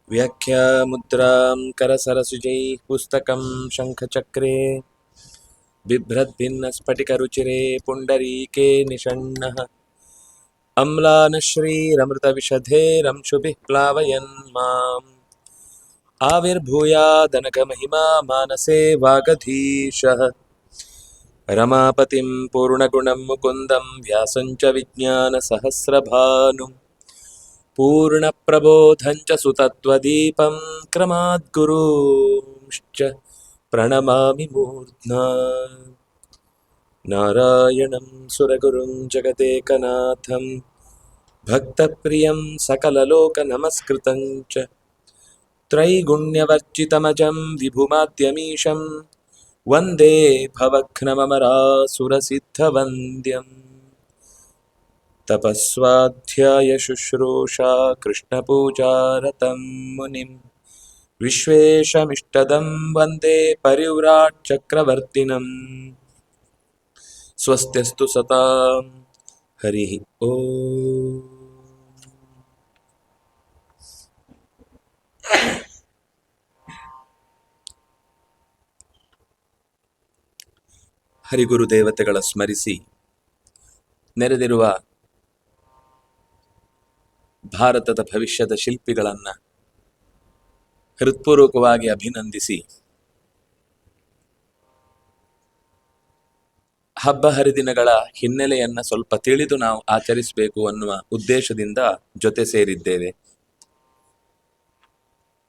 व्याख्यामुद्रां करसरसुजैः पुस्तकं शङ्खचक्रे बिभ्रद्भिन्नस्फटिकरुचिरे पुण्डरीके निषण्णः अम्लानश्रीरमृतविशधेरंशुभिः प्लावयन् माम् आविर्भूयादनघमहिमा मानसे वागधीशः रमापतिं पूर्णगुणं मुकुन्दं व्यासं च विज्ञानसहस्रभानुं पूर्णप्रबोधञ्च सुतत्वदीपं क्रमाद्गुरूंश्च प्रणमामि मूर्ध्ना नारायणं सुरगुरुं जगदेकनाथं भक्तप्रियं सकललोकनमस्कृतं च त्रैगुण्यवर्जितमजं विभुमाद्यमीशं वन्दे भवघ्नममरासुरसिद्धवन्द्यम् तपस्वाध्यायशुश्रूषा कृष्णपूजारतं मुनिं विश्वेशमिष्टदं वन्दे परिव्राट् चक्रवर्तिनं स्वस्त्यस्तु सतां हरिः ओम्। ಹರಿಗುರು ದೇವತೆಗಳ ಸ್ಮರಿಸಿ ನೆರೆದಿರುವ ಭಾರತದ ಭವಿಷ್ಯದ ಶಿಲ್ಪಿಗಳನ್ನು ಹೃತ್ಪೂರ್ವಕವಾಗಿ ಅಭಿನಂದಿಸಿ ಹಬ್ಬ ಹರಿದಿನಗಳ ಹಿನ್ನೆಲೆಯನ್ನ ಸ್ವಲ್ಪ ತಿಳಿದು ನಾವು ಆಚರಿಸಬೇಕು ಅನ್ನುವ ಉದ್ದೇಶದಿಂದ ಜೊತೆ ಸೇರಿದ್ದೇವೆ.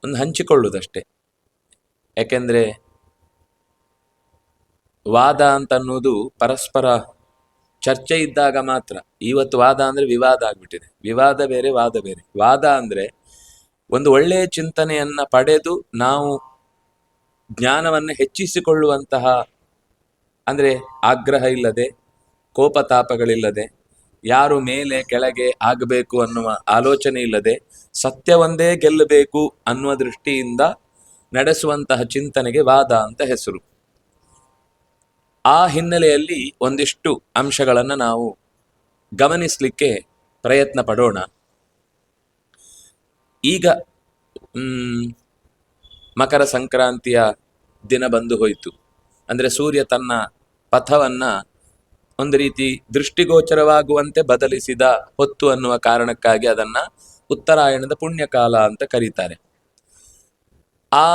ಒಂದು ಹಂಚಿಕೊಳ್ಳುವುದಷ್ಟೇ. ಯಾಕೆಂದ್ರೆ ವಾದ ಅಂತನ್ನುವುದು ಪರಸ್ಪರ ಚರ್ಚೆ ಇದ್ದಾಗ ಮಾತ್ರ. ಇವತ್ತು ವಾದ ಅಂದ್ರೆ ವಿವಾದ ಆಗ್ಬಿಟ್ಟಿದೆ. ವಿವಾದ ಬೇರೆ, ವಾದ ಬೇರೆ. ವಾದ ಅಂದ್ರೆ ಒಂದು ಒಳ್ಳೆಯ ಚಿಂತನೆಯನ್ನ ಪಡೆದು ನಾವು ಜ್ಞಾನವನ್ನು ಹೆಚ್ಚಿಸಿಕೊಳ್ಳುವಂತಹ, ಅಂದ್ರೆ ಆಗ್ರಹ ಇಲ್ಲದೆ, ಕೋಪತಾಪಗಳಿಲ್ಲದೆ, ಯಾರು ಮೇಲೆ ಕೆಳಗೆ ಆಗಬೇಕು ಅನ್ನುವ ಆಲೋಚನೆ ಇಲ್ಲದೆ, ಸತ್ಯವೊಂದೇ ಗೆಲ್ಲಬೇಕು ಅನ್ನುವ ದೃಷ್ಟಿಯಿಂದ ನಡೆಸುವಂತಹ ಚಿಂತನೆಗೆ ವಾದ ಅಂತ ಹೆಸರು. ಆ ಹಿನ್ನೆಲೆಯಲ್ಲಿ ಒಂದಿಷ್ಟು ಅಂಶಗಳನ್ನು ನಾವು ಗಮನಿಸಲಿಕ್ಕೆ ಪ್ರಯತ್ನ ಪಡೋಣ. ಈಗ ಮಕರ ಸಂಕ್ರಾಂತಿಯ ದಿನ ಬಂದು ಹೋಯಿತು. ಅಂದ್ರೆ ಸೂರ್ಯ ತನ್ನ ಪಥವನ್ನ ಒಂದು ರೀತಿ ದೃಷ್ಟಿಗೋಚರವಾಗುವಂತೆ ಬದಲಿಸಿದ ಹೊತ್ತು ಅನ್ನುವ ಕಾರಣಕ್ಕಾಗಿ ಅದನ್ನ ಉತ್ತರಾಯಣದ ಪುಣ್ಯಕಾಲ ಅಂತ ಕರೀತಾರೆ. ಆ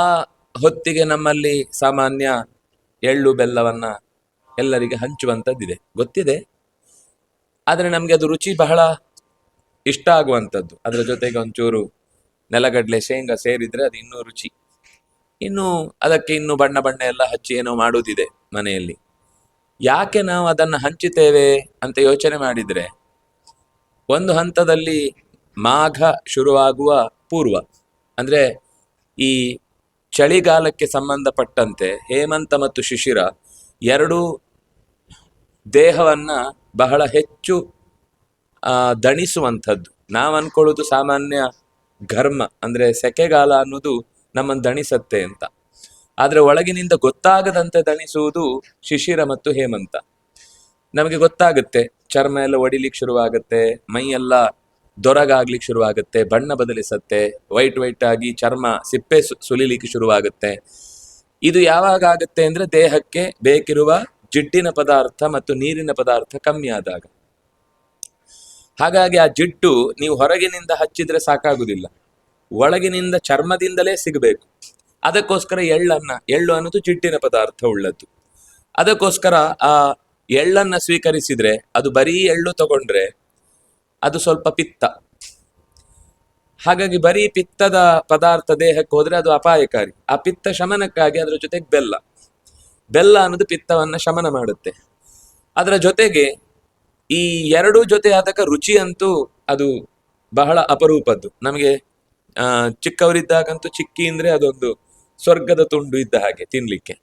ಹೊತ್ತಿಗೆ ನಮ್ಮಲ್ಲಿ ಸಾಮಾನ್ಯ ಎಳ್ಳು ಬೆಲ್ಲವನ್ನ ಎಲ್ಲರಿಗೆ ಹಂಚುವಂಥದ್ದಿದೆ, ಗೊತ್ತಿದೆ. ಆದರೆ ನಮಗೆ ಅದು ರುಚಿ ಬಹಳ ಇಷ್ಟ ಆಗುವಂಥದ್ದು. ಅದರ ಜೊತೆಗೆ ಒಂಚೂರು ನೆಲಗಡಲೆ ಶೇಂಗಾ ಸೇರಿದ್ರೆ ಅದು ಇನ್ನೂ ರುಚಿ. ಇನ್ನು ಅದಕ್ಕೆ ಇನ್ನು ಬಣ್ಣ ಬಣ್ಣ ಎಲ್ಲ ಹಚ್ಚಿ ಏನೋ ಮಾಡುವುದಿದೆ ಮನೆಯಲ್ಲಿ. ಯಾಕೆ ನಾವು ಅದನ್ನು ಹಂಚುತ್ತೇವೆ ಅಂತ ಯೋಚನೆ ಮಾಡಿದ್ರೆ, ಒಂದು ಹಂತದಲ್ಲಿ ಮಾಘ ಶುರುವಾಗುವ ಪೂರ್ವ, ಅಂದ್ರೆ ಈ ಚಳಿಗಾಲಕ್ಕೆ ಸಂಬಂಧಪಟ್ಟಂತೆ ಹೇಮಂತ ಮತ್ತು ಶಿಶಿರ ಎರಡೂ ದೇಹವನ್ನ ಬಹಳ ಹೆಚ್ಚು ದಣಿಸುವಂಥದ್ದು. ನಾವು ಅನ್ಕೊಳ್ಳೋದು ಸಾಮಾನ್ಯ ಘರ್ಮ, ಅಂದ್ರೆ ಸೆಕೆಗಾಲ ಅನ್ನೋದು ನಮ್ಮನ್ನು ದಣಿಸತ್ತೆ ಅಂತ. ಆದ್ರೆ ಒಳಗಿನಿಂದ ಗೊತ್ತಾಗದಂತೆ ದಣಿಸುವುದು ಶಿಶಿರ ಮತ್ತು ಹೇಮಂತ. ನಮಗೆ ಗೊತ್ತಾಗುತ್ತೆ, ಚರ್ಮ ಎಲ್ಲ ಒಡಿಲಿಕ್ಕೆ ಶುರುವಾಗುತ್ತೆ, ಮೈ ಎಲ್ಲ ದೊರಗಾಗ್ಲಿಕ್ಕೆ ಶುರುವಾಗುತ್ತೆ, ಬಣ್ಣ ಬದಲಿಸತ್ತೆ, ವೈಟ್ ಆಗಿ ಚರ್ಮ ಸಿಪ್ಪೆ ಸುಲಿಲಿಕ್ಕೆ ಶುರುವಾಗುತ್ತೆ. ಇದು ಯಾವಾಗ ಆಗುತ್ತೆ ಅಂದ್ರೆ ದೇಹಕ್ಕೆ ಬೇಕಿರುವ ಜಿಡ್ಡಿನ ಪದಾರ್ಥ ಮತ್ತು ನೀರಿನ ಪದಾರ್ಥ ಕಮ್ಮಿ ಆದಾಗ. ಹಾಗಾಗಿ ಆ ಜಿಡ್ಡು ನೀವು ಹೊರಗಿನಿಂದ ಹಚ್ಚಿದ್ರೆ ಸಾಕಾಗುದಿಲ್ಲ. ಒಳಗಿನಿಂದ ಚರ್ಮದಿಂದಲೇ ಸಿಗಬೇಕು. ಅದಕ್ಕೋಸ್ಕರ ಎಳ್ಳು ಅನ್ನೋದು ಜಿಡ್ಡಿನ ಪದಾರ್ಥ ಉಳ್ಳದ್ದು. ಅದಕ್ಕೋಸ್ಕರ ಆ ಎಳ್ಳನ್ನ ಸ್ವೀಕರಿಸಿದ್ರೆ, ಅದು ಬರೀ ಎಳ್ಳು ತಗೊಂಡ್ರೆ ಅದು ಸ್ವಲ್ಪ ಪಿತ್ತ. ಹಾಗಾಗಿ ಬರೀ ಪಿತ್ತದ ಪದಾರ್ಥ ದೇಹಕ್ಕೆ ಹೋದ್ರೆ ಅದು ಅಪಾಯಕಾರಿ. ಆ ಪಿತ್ತ ಶಮನಕ್ಕಾಗಿ ಅದರ ಜೊತೆಗೆ ಬೆಲ್ಲ ಅನ್ನೋದು ಪಿತ್ತವನ್ನ ಶಮನ ಮಾಡುತ್ತೆ. ಅದರ ಜೊತೆಗೆ ಈ ಎರಡೂ ಜೊತೆ ಆದಾಗ ರುಚಿ ಅಂತೂ ಅದು ಬಹಳ ಅಪರೂಪದ್ದು. ನಮಗೆ ಚಿಕ್ಕವರಿದ್ದಾಗಂತೂ ಚಿಕ್ಕಿ ಅಂದ್ರೆ ಅದೊಂದು ಸ್ವರ್ಗದ ತುಂಡು ಇದ್ದ ಹಾಗೆ ತಿನ್ಲಿಕ್ಕೆ.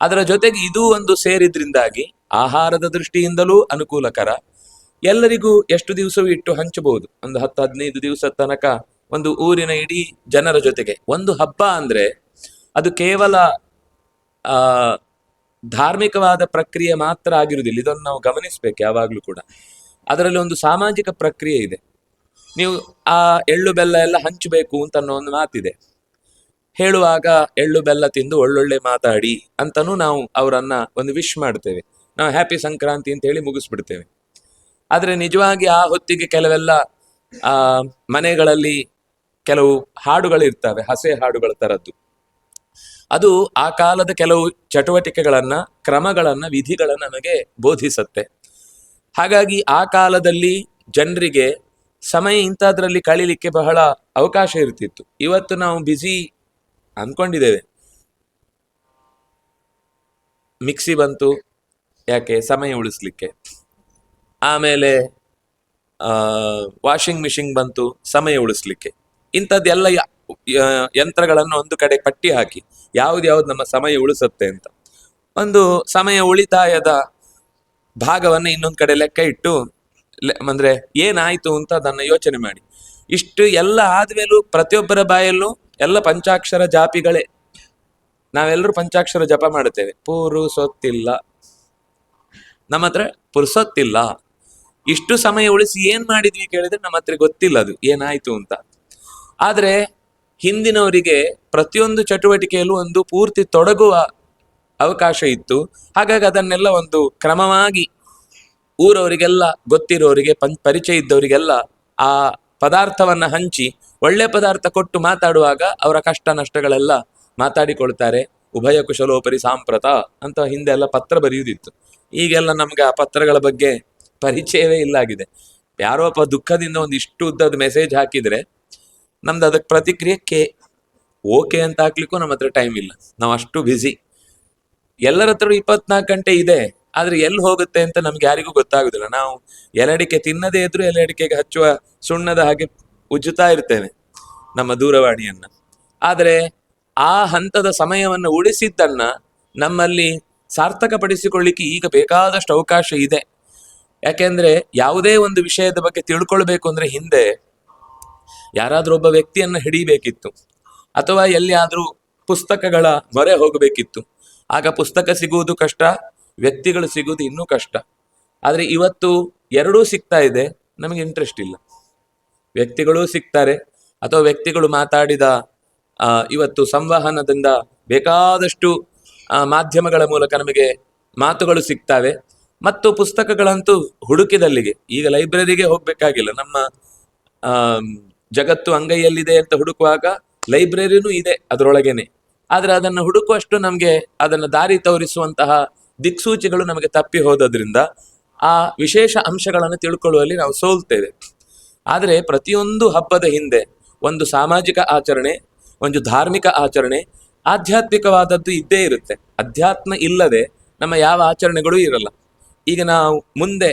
ಅದರ ಜೊತೆಗೆ ಇದು ಒಂದು ಸೇರಿದ್ರಿಂದಾಗಿ ಆಹಾರದ ದೃಷ್ಟಿಯಿಂದಲೂ ಅನುಕೂಲಕರ. ಎಲ್ಲರಿಗೂ ಎಷ್ಟು ದಿವಸವೂ ಇಟ್ಟು ಹಂಚಬಹುದು. ಒಂದು 10-15 ದಿವಸದ ತನಕ ಒಂದು ಊರಿನ ಇಡೀ ಜನರ ಜೊತೆಗೆ. ಒಂದು ಹಬ್ಬ ಅಂದ್ರೆ ಅದು ಕೇವಲ ಧಾರ್ಮಿಕವಾದ ಪ್ರಕ್ರಿಯೆ ಮಾತ್ರ ಆಗಿರುವುದಿಲ್ಲ. ಇದನ್ನು ನಾವು ಗಮನಿಸ್ಬೇಕು ಯಾವಾಗ್ಲೂ ಕೂಡ. ಅದರಲ್ಲಿ ಒಂದು ಸಾಮಾಜಿಕ ಪ್ರಕ್ರಿಯೆ ಇದೆ. ನೀವು ಆ ಎಳ್ಳು ಬೆಲ್ಲ ಎಲ್ಲ ಹಂಚಬೇಕು ಅಂತ ಅನ್ನೋ ಒಂದು ಮಾತಿದೆ. ಹೇಳುವಾಗ ಎಳ್ಳು ಬೆಲ್ಲ ತಿಂದು ಒಳ್ಳೊಳ್ಳೆ ಮಾತಾಡಿ ಅಂತನೂ ನಾವು ಅವರನ್ನ ಒಂದು ವಿಶ್ ಮಾಡ್ತೇವೆ. ನಾವು ಹ್ಯಾಪಿ ಸಂಕ್ರಾಂತಿ ಅಂತ ಹೇಳಿ ಮುಗಿಸ್ಬಿಡ್ತೇವೆ. ಆದ್ರೆ ನಿಜವಾಗಿ ಆ ಹೊತ್ತಿಗೆ ಕೆಲವೆಲ್ಲ ಮನೆಗಳಲ್ಲಿ ಕೆಲವು ಹಾಡುಗಳಿರ್ತವೆ, ಹಸೆ ಹಾಡುಗಳ ತರದ್ದು. ಅದು ಆ ಕಾಲದ ಕೆಲವು ಚಟುವಟಿಕೆಗಳನ್ನ, ಕ್ರಮಗಳನ್ನ, ವಿಧಿಗಳನ್ನ ನಮಗೆ ಬೋಧಿಸತ್ತೆ. ಹಾಗಾಗಿ ಆ ಕಾಲದಲ್ಲಿ ಜನರಿಗೆ ಸಮಯ ಇಂಥದ್ರಲ್ಲಿ ಕಳೀಲಿಕ್ಕೆ ಬಹಳ ಅವಕಾಶ ಇರ್ತಿತ್ತು. ಇವತ್ತು ನಾವು ಬ್ಯುಸಿ ಅಂದ್ಕೊಂಡಿದ್ದೇವೆ. ಮಿಕ್ಸಿ ಬಂತು, ಯಾಕೆ? ಸಮಯ ಉಳಿಸ್ಲಿಕ್ಕೆ. ಆಮೇಲೆ ವಾಷಿಂಗ್ ಮಿಷಿನ್ ಬಂತು, ಸಮಯ ಉಳಿಸ್ಲಿಕ್ಕೆ. ಇಂಥದ್ದೆಲ್ಲ ಯಂತ್ರಗಳನ್ನು ಒಂದು ಕಡೆ ಪಟ್ಟಿ ಹಾಕಿ ಯಾವ್ದು ನಮ್ಮ ಸಮಯ ಉಳಿಸುತ್ತೆ ಅಂತ ಒಂದು ಸಮಯ ಉಳಿತಾಯದ ಭಾಗವನ್ನ ಇನ್ನೊಂದು ಕಡೆ ಲೆಕ್ಕ ಇಟ್ಟು ಅಂದ್ರೆ ಏನಾಯ್ತು ಅಂತ ಅದನ್ನ ಯೋಚನೆ ಮಾಡಿ. ಇಷ್ಟು ಎಲ್ಲ ಆದ್ಮೇಲೂ ಪ್ರತಿಯೊಬ್ಬರ ಬಾಯಲ್ಲೂ ಎಲ್ಲ ಪಂಚಾಕ್ಷರ ಜಾಪಿಗಳೇ. ನಾವೆಲ್ಲರೂ ಪಂಚಾಕ್ಷರ ಜಪ ಮಾಡುತ್ತೇವೆ. ಪುರುಸೊತ್ತಿಲ್ಲ, ನಮ್ಮ ಹತ್ರ ಪುರುಸೊತ್ತಿಲ್ಲ. ಇಷ್ಟು ಸಮಯ ಉಳಿಸಿ ಏನ್ ಮಾಡಿದ್ವಿ ಕೇಳಿದ್ರೆ ನಮ್ಮ ಹತ್ರ ಗೊತ್ತಿಲ್ಲ ಅದು ಏನಾಯ್ತು ಅಂತ. ಆದ್ರೆ ಹಿಂದಿನವರಿಗೆ ಪ್ರತಿಯೊಂದು ಚಟುವಟಿಕೆಯಲ್ಲೂ ಒಂದು ಪೂರ್ತಿ ತೊಡಗುವ ಅವಕಾಶ ಇತ್ತು. ಹಾಗಾಗಿ ಅದನ್ನೆಲ್ಲ ಒಂದು ಕ್ರಮವಾಗಿ ಊರವರಿಗೆಲ್ಲ, ಗೊತ್ತಿರೋರಿಗೆ, ಪರಿಚಯ ಇದ್ದವರಿಗೆಲ್ಲ ಆ ಪದಾರ್ಥವನ್ನ ಹಂಚಿ ಒಳ್ಳೆ ಪದಾರ್ಥ ಕೊಟ್ಟು ಮಾತಾಡುವಾಗ ಅವರ ಕಷ್ಟ ನಷ್ಟಗಳೆಲ್ಲ ಮಾತಾಡಿಕೊಳ್ತಾರೆ. ಉಭಯ ಕುಶಲೋಪರಿ ಸಾಂಪ್ರತ ಅಂತ ಹಿಂದೆ ಎಲ್ಲ ಪತ್ರ ಬರೆಯುವುದಿತ್ತು. ಈಗೆಲ್ಲ ನಮ್ಗೆ ಆ ಪತ್ರಗಳ ಬಗ್ಗೆ ಪರಿಚಯವೇ ಇಲ್ಲ ಆಗಿದೆ. ಯಾರೋ ದುಃಖದಿಂದ ಒಂದು ಇಷ್ಟು ಉದ್ದದ ಮೆಸೇಜ್ ಹಾಕಿದ್ರೆ ನಮ್ದು ಅದಕ್ಕೆ ಪ್ರತಿಕ್ರಿಯೆ ಓಕೆ ಅಂತ ಹಾಕ್ಲಿಕ್ಕೂ ನಮ್ಮ ಹತ್ರ ಟೈಮ್ ಇಲ್ಲ. ನಾವು ಅಷ್ಟು ಬ್ಯುಸಿ. ಎಲ್ಲರ ಹತ್ರ 24 ಗಂಟೆ ಇದೆ, ಆದ್ರೆ ಎಲ್ಲಿ ಹೋಗುತ್ತೆ ಅಂತ ನಮ್ಗೆ ಯಾರಿಗೂ ಗೊತ್ತಾಗುದಿಲ್ಲ. ನಾವು ಎಲೆಡಿಕೆ ತಿನ್ನದೇ ಇದ್ರು ಎಲೆಡಿಕೆಗೆ ಹಚ್ಚುವ ಸುಣ್ಣದ ಹಾಗೆ ಉಜ್ಜುತ್ತಾ ಇರ್ತೇವೆ ನಮ್ಮ ದೂರವಾಣಿಯನ್ನ. ಆದ್ರೆ ಆ ಹಂತದ ಸಮಯವನ್ನ ಉಳಿಸಿದ್ದನ್ನ ನಮ್ಮಲ್ಲಿ ಸಾರ್ಥಕಪಡಿಸಿಕೊಳ್ಳಿಕ್ಕೆ ಈಗ ಬೇಕಾದಷ್ಟು ಅವಕಾಶ ಇದೆ. ಯಾಕೆಂದ್ರೆ ಯಾವುದೇ ಒಂದು ವಿಷಯದ ಬಗ್ಗೆ ತಿಳ್ಕೊಳ್ಬೇಕು ಅಂದ್ರೆ ಹಿಂದೆ ಯಾರಾದ್ರೂ ಒಬ್ಬ ವ್ಯಕ್ತಿಯನ್ನ ಹಿಡಿಬೇಕಿತ್ತು, ಅಥವಾ ಎಲ್ಲಿಯಾದ್ರೂ ಪುಸ್ತಕಗಳ ಮೊರೆ ಹೋಗಬೇಕಿತ್ತು. ಆಗ ಪುಸ್ತಕ ಸಿಗುವುದು ಕಷ್ಟ, ವ್ಯಕ್ತಿಗಳು ಸಿಗುವುದು ಇನ್ನೂ ಕಷ್ಟ. ಆದ್ರೆ ಇವತ್ತು ಎರಡೂ ಸಿಗ್ತಾ ಇದೆ, ನಮಗೆ ಇಂಟ್ರೆಸ್ಟ್ ಇಲ್ಲ. ವ್ಯಕ್ತಿಗಳೂ ಸಿಗ್ತಾರೆ, ಅಥವಾ ವ್ಯಕ್ತಿಗಳು ಮಾತಾಡಿದ ಇವತ್ತು ಸಂವಹನದಿಂದ ಬೇಕಾದಷ್ಟು ಮಾಧ್ಯಮಗಳ ಮೂಲಕ ನಮಗೆ ಮಾತುಗಳು ಸಿಗ್ತವೆ. ಮತ್ತು ಪುಸ್ತಕಗಳಂತೂ ಹುಡುಕಿದಲ್ಲಿಗೆ, ಈಗ ಲೈಬ್ರರಿಗೆ ಹೋಗ್ಬೇಕಾಗಿಲ್ಲ. ನಮ್ಮ ಜಗತ್ತು ಅಂಗೈಯಲ್ಲಿದೆ ಅಂತ ಹುಡುಕುವಾಗ ಲೈಬ್ರರಿನೂ ಇದೆ ಅದರೊಳಗೇನೆ. ಆದ್ರೆ ಅದನ್ನು ಹುಡುಕುವಷ್ಟು ನಮ್ಗೆ ಅದನ್ನು ದಾರಿ ತೋರಿಸುವಂತಹ ದಿಕ್ಸೂಚಿಗಳು ನಮಗೆ ತಪ್ಪಿ ಹೋದ್ರಿಂದ ಆ ವಿಶೇಷ ಅಂಶಗಳನ್ನು ತಿಳ್ಕೊಳ್ಳುವಲ್ಲಿ ನಾವು ಸೋಲ್ತೇವೆ. ಆದರೆ ಪ್ರತಿಯೊಂದು ಹಬ್ಬದ ಹಿಂದೆ ಒಂದು ಸಾಮಾಜಿಕ ಆಚರಣೆ, ಒಂದು ಧಾರ್ಮಿಕ ಆಚರಣೆ, ಆಧ್ಯಾತ್ಮಿಕವಾದದ್ದು ಇದ್ದೇ ಇರುತ್ತೆ. ಅಧ್ಯಾತ್ಮ ಇಲ್ಲದೆ ನಮ್ಮ ಯಾವ ಆಚರಣೆಗಳೂ ಇರಲ್ಲ. ಈಗ ನಾವು ಮುಂದೆ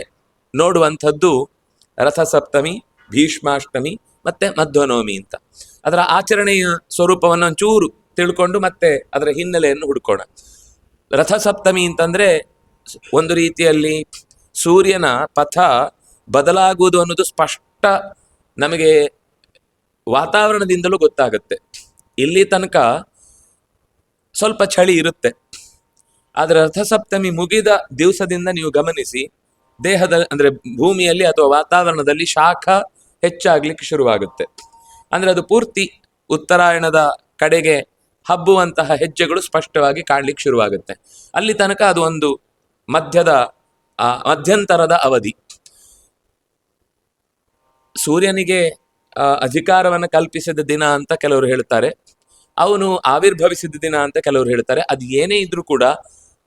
ನೋಡುವಂಥದ್ದು ರಥಸಪ್ತಮಿ, ಭೀಷ್ಮಾಷ್ಟಮಿ ಮತ್ತೆ ಮಧ್ವನವಮಿ ಅಂತ. ಅದರ ಆಚರಣೆಯ ಸ್ವರೂಪವನ್ನು ಒಂಚೂರು ತಿಳ್ಕೊಂಡು ಮತ್ತೆ ಅದರ ಹಿನ್ನೆಲೆಯನ್ನು ಹುಡುಕೋಣ. ರಥಸಪ್ತಮಿ ಅಂತಂದ್ರೆ ಒಂದು ರೀತಿಯಲ್ಲಿ ಸೂರ್ಯನ ಪಥ ಬದಲಾಗುವುದು ಅನ್ನೋದು ಸ್ಪಷ್ಟ ನಮಗೆ ವಾತಾವರಣದಿಂದಲೂ ಗೊತ್ತಾಗುತ್ತೆ. ಇಲ್ಲಿ ತನಕ ಸ್ವಲ್ಪ ಚಳಿ ಇರುತ್ತೆ, ಆದರೆ ರಥಸಪ್ತಮಿ ಮುಗಿದ ದಿವಸದಿಂದ ನೀವು ಗಮನಿಸಿ, ದೇಹದ ಅಂದ್ರೆ ಭೂಮಿಯಲ್ಲಿ ಅಥವಾ ವಾತಾವರಣದಲ್ಲಿ ಶಾಖ ಹೆಚ್ಚಾಗ್ಲಿಕ್ಕೆ ಶುರುವಾಗುತ್ತೆ. ಅಂದ್ರೆ ಅದು ಪೂರ್ತಿ ಉತ್ತರಾಯಣದ ಕಡೆಗೆ ಹಬ್ಬುವಂತಹ ಹೆಜ್ಜೆಗಳು ಸ್ಪಷ್ಟವಾಗಿ ಕಾಣ್ಲಿಕ್ಕೆ ಶುರುವಾಗುತ್ತೆ. ಅಲ್ಲಿ ತನಕ ಅದು ಒಂದು ಮಧ್ಯಂತರದ ಅವಧಿ. ಸೂರ್ಯನಿಗೆ ಅಧಿಕಾರವನ್ನು ಕಲ್ಪಿಸಿದ ದಿನ ಅಂತ ಕೆಲವರು ಹೇಳ್ತಾರೆ, ಅವನು ಆವಿರ್ಭವಿಸಿದ ದಿನ ಅಂತ ಕೆಲವರು ಹೇಳ್ತಾರೆ. ಅದು ಏನೇ ಇದ್ರೂ ಕೂಡ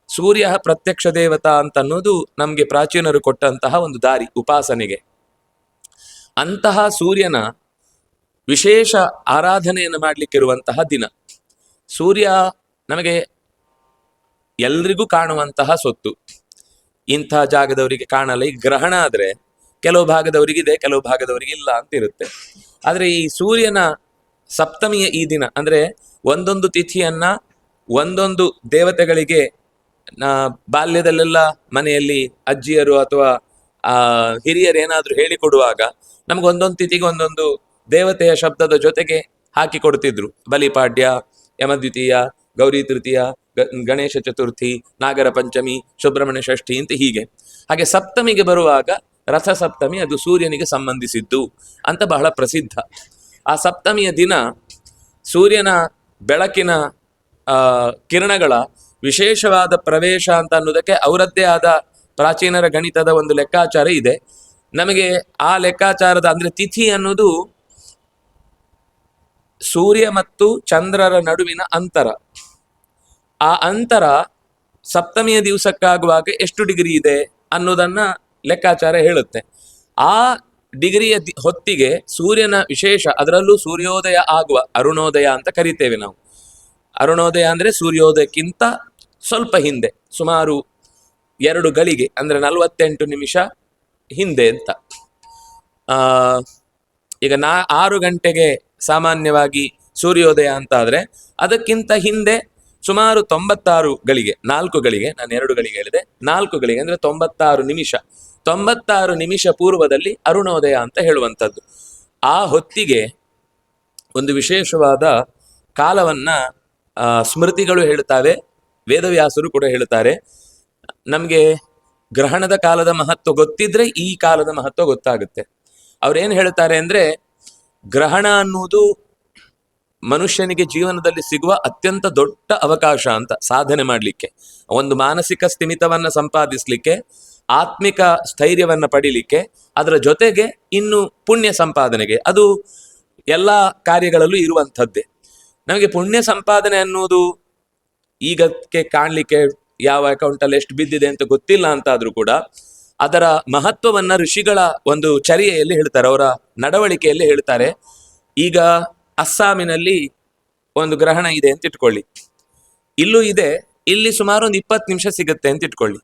ಸೂರ್ಯ ಪ್ರತ್ಯಕ್ಷ ದೇವತಾ ಅಂತ ಅನ್ನೋದು ನಮಗೆ ಪ್ರಾಚೀನರು ಕೊಟ್ಟಂತಹ ಒಂದು ದಾರಿ ಉಪಾಸನೆಗೆ. ಅಂತಹ ಸೂರ್ಯನ ವಿಶೇಷ ಆರಾಧನೆಯನ್ನು ಮಾಡಲಿಕ್ಕಿರುವಂತಹ ದಿನ. ಸೂರ್ಯ ನಮಗೆ ಎಲ್ರಿಗೂ ಕಾಣುವಂತಹ ಸೊತ್ತು. ಇಂಥ ಜಾಗದವರಿಗೆ ಕಾಣಲ್ಲ. ಈ ಗ್ರಹಣ ಆದರೆ ಕೆಲವು ಭಾಗದವರಿಗಿದೆ, ಕೆಲವು ಭಾಗದವರಿಗೆ ಇಲ್ಲ ಅಂತ ಇರುತ್ತೆ. ಆದರೆ ಈ ಸೂರ್ಯನ ಸಪ್ತಮಿಯ ಈ ದಿನ ಅಂದರೆ ಒಂದೊಂದು ತಿಥಿಯನ್ನ ಒಂದೊಂದು ದೇವತೆಗಳಿಗೆ ಬಾಲ್ಯದಲ್ಲೆಲ್ಲ ಮನೆಯಲ್ಲಿ ಅಜ್ಜಿಯರು ಅಥವಾ ಹಿರಿಯರು ಏನಾದರೂ ಹೇಳಿಕೊಡುವಾಗ ನಮ್ಗೆ ಒಂದೊಂದು ತಿಥಿಗೆ ಒಂದೊಂದು ದೇವತೆಯ ಶಬ್ದದ ಜೊತೆಗೆ ಹಾಕಿ ಕೊಡ್ತಿದ್ರು. ಬಲಿಪಾಡ್ಯ, ಯಮದ್ವಿತೀಯ, ಗೌರಿ ತೃತೀಯ, ಗಣೇಶ ಚತುರ್ಥಿ, ನಾಗರ ಪಂಚಮಿ, ಸುಬ್ರಹ್ಮಣ್ಯ ಷಷ್ಠಿ ಅಂತ ಹೀಗೆ. ಹಾಗೆ ಸಪ್ತಮಿಗೆ ಬರುವಾಗ ರಥ ಸಪ್ತಮಿ, ಅದು ಸೂರ್ಯನಿಗೆ ಸಂಬಂಧಿಸಿದ್ದು ಅಂತ ಬಹಳ ಪ್ರಸಿದ್ಧ. ಆ ಸಪ್ತಮಿಯ ದಿನ ಸೂರ್ಯನ ಬೆಳಕಿನ ಕಿರಣಗಳ ವಿಶೇಷವಾದ ಪ್ರವೇಶ ಅಂತ ಅನ್ನೋದಕ್ಕೆ ಅವರದ್ದೇ ಆದ ಪ್ರಾಚೀನರ ಗಣಿತದ ಒಂದು ಲೆಕ್ಕಾಚಾರ ಇದೆ. ನಮಗೆ ಆ ಲೆಕ್ಕಾಚಾರದ ಅಂದರೆ ತಿಥಿ ಅನ್ನೋದು ಸೂರ್ಯ ಮತ್ತು ಚಂದ್ರರ ನಡುವಿನ ಅಂತರ. ಆ ಅಂತರ ಸಪ್ತಮಿಯ ದಿವಸಕ್ಕಾಗುವಾಗ ಎಷ್ಟು ಡಿಗ್ರಿ ಇದೆ ಅನ್ನೋದನ್ನ ಲೆಕ್ಕಾಚಾರ ಹೇಳುತ್ತೆ. ಆ ಡಿಗ್ರಿಯ ಹೊತ್ತಿಗೆ ಸೂರ್ಯನ ವಿಶೇಷ, ಅದರಲ್ಲೂ ಸೂರ್ಯೋದಯ ಆಗುವ ಅರುಣೋದಯ ಅಂತ ಕರಿತೇವೆ ನಾವು. ಅರುಣೋದಯ ಅಂದರೆ ಸೂರ್ಯೋದಯಕ್ಕಿಂತ ಸ್ವಲ್ಪ ಹಿಂದೆ, ಸುಮಾರು 2 ಗಳಿಗೆ ಅಂದರೆ 48 ನಿಮಿಷ ಹಿಂದೆ ಅಂತ. ಈಗ 6 ಗಂಟೆಗೆ ಸಾಮಾನ್ಯವಾಗಿ ಸೂರ್ಯೋದಯ ಅಂತ ಆದರೆ ಅದಕ್ಕಿಂತ ಹಿಂದೆ ಸುಮಾರು 96 ಗಳಿಗೆ, 4 ಗಳಿಗೆ, ನಾನು 2 ಗಳಿಗೆ ಹೇಳಿದೆ, 4 ಗಳಿಗೆ ಅಂದರೆ 96 ನಿಮಿಷ. 96 ನಿಮಿಷ ಪೂರ್ವದಲ್ಲಿ ಅರುಣೋದಯ ಅಂತ ಹೇಳುವಂಥದ್ದು. ಆ ಹೊತ್ತಿಗೆ ಒಂದು ವಿಶೇಷವಾದ ಕಾಲವನ್ನ ಸ್ಮೃತಿಗಳು ಹೇಳ್ತಾವೆ, ವೇದವ್ಯಾಸರು ಕೂಡ ಹೇಳ್ತಾರೆ. ನಮಗೆ ಗ್ರಹಣದ ಕಾಲದ ಮಹತ್ವ ಗೊತ್ತಿದ್ರೆ ಈ ಕಾಲದ ಮಹತ್ವ ಗೊತ್ತಾಗುತ್ತೆ. ಅವ್ರೇನು ಹೇಳ್ತಾರೆ ಅಂದರೆ, ಗ್ರಹಣ ಅನ್ನುವುದು ಮನುಷ್ಯನಿಗೆ ಜೀವನದಲ್ಲಿ ಸಿಗುವ ಅತ್ಯಂತ ದೊಡ್ಡ ಅವಕಾಶ ಅಂತ ಸಾಧನೆ ಮಾಡಲಿಕ್ಕೆ, ಒಂದು ಮಾನಸಿಕ ಸ್ಥಿಮಿತವನ್ನ ಸಂಪಾದಿಸಲಿಕ್ಕೆ, ಆತ್ಮಿಕ ಸ್ಥೈರ್ಯವನ್ನ ಪಡಿಲಿಕ್ಕೆ, ಅದರ ಜೊತೆಗೆ ಇನ್ನು ಪುಣ್ಯ ಸಂಪಾದನೆಗೆ. ಅದು ಎಲ್ಲ ಕಾರ್ಯಗಳಲ್ಲೂ ಇರುವಂಥದ್ದೇ. ನಮಗೆ ಪುಣ್ಯ ಸಂಪಾದನೆ ಅನ್ನೋದು ಈಗಕ್ಕೆ ಕಾಣಲಿಕ್ಕೆ ಯಾವ ಅಕೌಂಟಲ್ಲಿ ಎಷ್ಟು ಬಿದ್ದಿದೆ ಅಂತ ಗೊತ್ತಿಲ್ಲ ಅಂತಾದ್ರೂ ಕೂಡ ಅದರ ಮಹತ್ವವನ್ನ ಋಷಿಗಳ ಒಂದು ಚರ್ಯೆಯಲ್ಲಿ ಹೇಳ್ತಾರೆ, ಅವರ ನಡವಳಿಕೆಯಲ್ಲಿ ಹೇಳ್ತಾರೆ. ಈಗ ಅಸ್ಸಾಮಿನಲ್ಲಿ ಒಂದು ಗ್ರಹಣ ಇದೆ ಅಂತ ಇಟ್ಕೊಳ್ಳಿ, ಇಲ್ಲೂ ಇದೆ, ಇಲ್ಲಿ ಸುಮಾರು ಒಂದು 20 ನಿಮಿಷ ಸಿಗುತ್ತೆ ಅಂತ ಇಟ್ಕೊಳ್ಳಿ,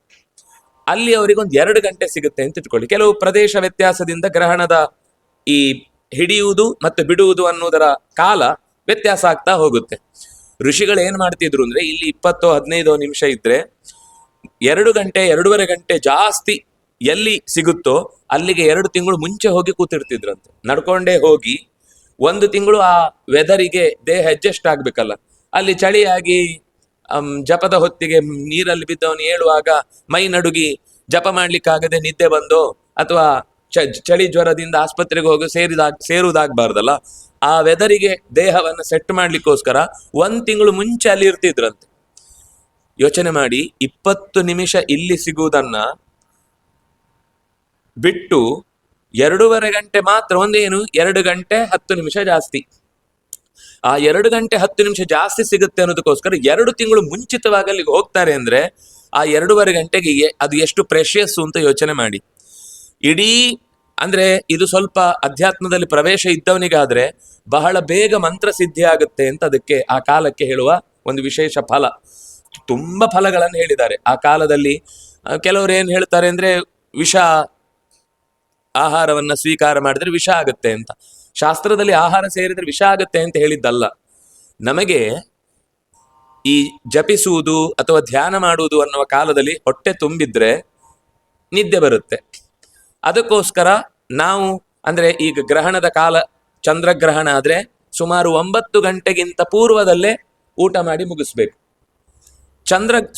ಅಲ್ಲಿ ಅವರಿಗೆ ಒಂದು 2 ಗಂಟೆ ಸಿಗುತ್ತೆ ಅಂತ ಇಟ್ಕೊಳ್ಳಿ. ಕೆಲವು ಪ್ರದೇಶ ವ್ಯತ್ಯಾಸದಿಂದ ಗ್ರಹಣದ ಈ ಹಿಡಿಯುವುದು ಮತ್ತು ಬಿಡುವುದು ಅನ್ನೋದರ ಕಾಲ ವ್ಯತ್ಯಾಸ ಆಗ್ತಾ ಹೋಗುತ್ತೆ. ಋಷಿಗಳು ಏನ್ ಮಾಡ್ತಿದ್ರು ಅಂದ್ರೆ, ಇಲ್ಲಿ 20-15 ನಿಮಿಷ ಇದ್ರೆ 2 ಗಂಟೆ 2.5 ಗಂಟೆ ಜಾಸ್ತಿ ಎಲ್ಲಿ ಸಿಗುತ್ತೋ ಅಲ್ಲಿಗೆ 2 ತಿಂಗಳು ಮುಂಚೆ ಹೋಗಿ ಕೂತಿರ್ತಿದ್ರಂತೆ. ನಡ್ಕೊಂಡೇ ಹೋಗಿ 1 ತಿಂಗಳು ಆ ವೆದರಿಗೆ ದೇಹ ಅಡ್ಜಸ್ಟ್ ಆಗ್ಬೇಕಲ್ಲ. ಅಲ್ಲಿ ಚಳಿಯಾಗಿ ಜಪದ ಹೊತ್ತಿಗೆ ನೀರಲ್ಲಿ ಬಿದ್ದವನು ಹೇಳುವಾಗ ಮೈ ನಡುಗಿ ಜಪ ಮಾಡ್ಲಿಕ್ಕಾಗದೆ ನಿದ್ದೆ ಬಂದೋ ಅಥವಾ ಚಳಿ ಜ್ವರದಿಂದ ಆಸ್ಪತ್ರೆಗೆ ಹೋಗಿ ಸೇರುವುದಾಗಬಾರ್ದಲ್ಲ. ಆ ವೆದರಿಗೆ ದೇಹವನ್ನು ಸೆಟ್ ಮಾಡ್ಲಿಕ್ಕೋಸ್ಕರ 1 ತಿಂಗಳು ಮುಂಚೆ ಅಲ್ಲಿ ಇರ್ತಿದ್ರಂತೆ. ಯೋಚನೆ ಮಾಡಿ, 20 ನಿಮಿಷ ಇಲ್ಲಿ ಸಿಗುವುದನ್ನ ಬಿಟ್ಟು 2.5 ಗಂಟೆ ಮಾತ್ರ, ಒಂದೇನು 2 ಗಂಟೆ 10 ನಿಮಿಷ ಜಾಸ್ತಿ. ಆ 2 ಗಂಟೆ 10 ನಿಮಿಷ ಜಾಸ್ತಿ ಸಿಗುತ್ತೆ ಅನ್ನೋದಕ್ಕೋಸ್ಕರ 2 ತಿಂಗಳು ಮುಂಚಿತವಾಗಿ ಅಲ್ಲಿಗೆ ಹೋಗ್ತಾರೆ ಅಂದ್ರೆ ಆ 2.5 ಗಂಟೆಗೆ ಅದು ಎಷ್ಟು ಪ್ರೆಷಿಯಸ್ ಅಂತ ಯೋಚನೆ ಮಾಡಿ. ಇಡೀ ಅಂದ್ರೆ ಇದು ಸ್ವಲ್ಪ ಅಧ್ಯಾತ್ಮದಲ್ಲಿ ಪ್ರವೇಶ ಇದ್ದವನಿಗಾದ್ರೆ ಬಹಳ ಬೇಗ ಮಂತ್ರ ಸಿದ್ಧಿ ಆಗುತ್ತೆ ಅಂತ ಅದಕ್ಕೆ ಆ ಕಾಲಕ್ಕೆ ಹೇಳುವ ಒಂದು ವಿಶೇಷ ಫಲ. ತುಂಬಾ ಫಲಗಳನ್ನು ಹೇಳಿದ್ದಾರೆ ಆ ಕಾಲದಲ್ಲಿ. ಕೆಲವರು ಏನ್ ಹೇಳ್ತಾರೆ ಅಂದ್ರೆ, ವಿಷ ಆಹಾರವನ್ನ ಸ್ವೀಕಾರ ಮಾಡಿದ್ರೆ ವಿಷ ಆಗುತ್ತೆ ಅಂತ. ಶಾಸ್ತ್ರದಲ್ಲಿ ಆಹಾರ ಸೇರಿದ್ರೆ ವಿಷ ಆಗುತ್ತೆ ಅಂತ ಹೇಳಿದ್ದಲ್ಲ. ನಮಗೆ ಈ ಜಪಿಸುವುದು ಅಥವಾ ಧ್ಯಾನ ಮಾಡುವುದು ಅನ್ನುವ ಕಾಲದಲ್ಲಿ ಹೊಟ್ಟೆ ತುಂಬಿದ್ರೆ ನಿದ್ದೆ ಬರುತ್ತೆ. ಅದಕ್ಕೋಸ್ಕರ ನಾವು ಅಂದ್ರೆ ಈಗ ಗ್ರಹಣದ ಕಾಲ, ಚಂದ್ರಗ್ರಹಣ ಆದ್ರೆ ಸುಮಾರು 9 ಗಂಟೆಗಿಂತ ಪೂರ್ವದಲ್ಲೇ ಊಟ ಮಾಡಿ ಮುಗಿಸ್ಬೇಕು.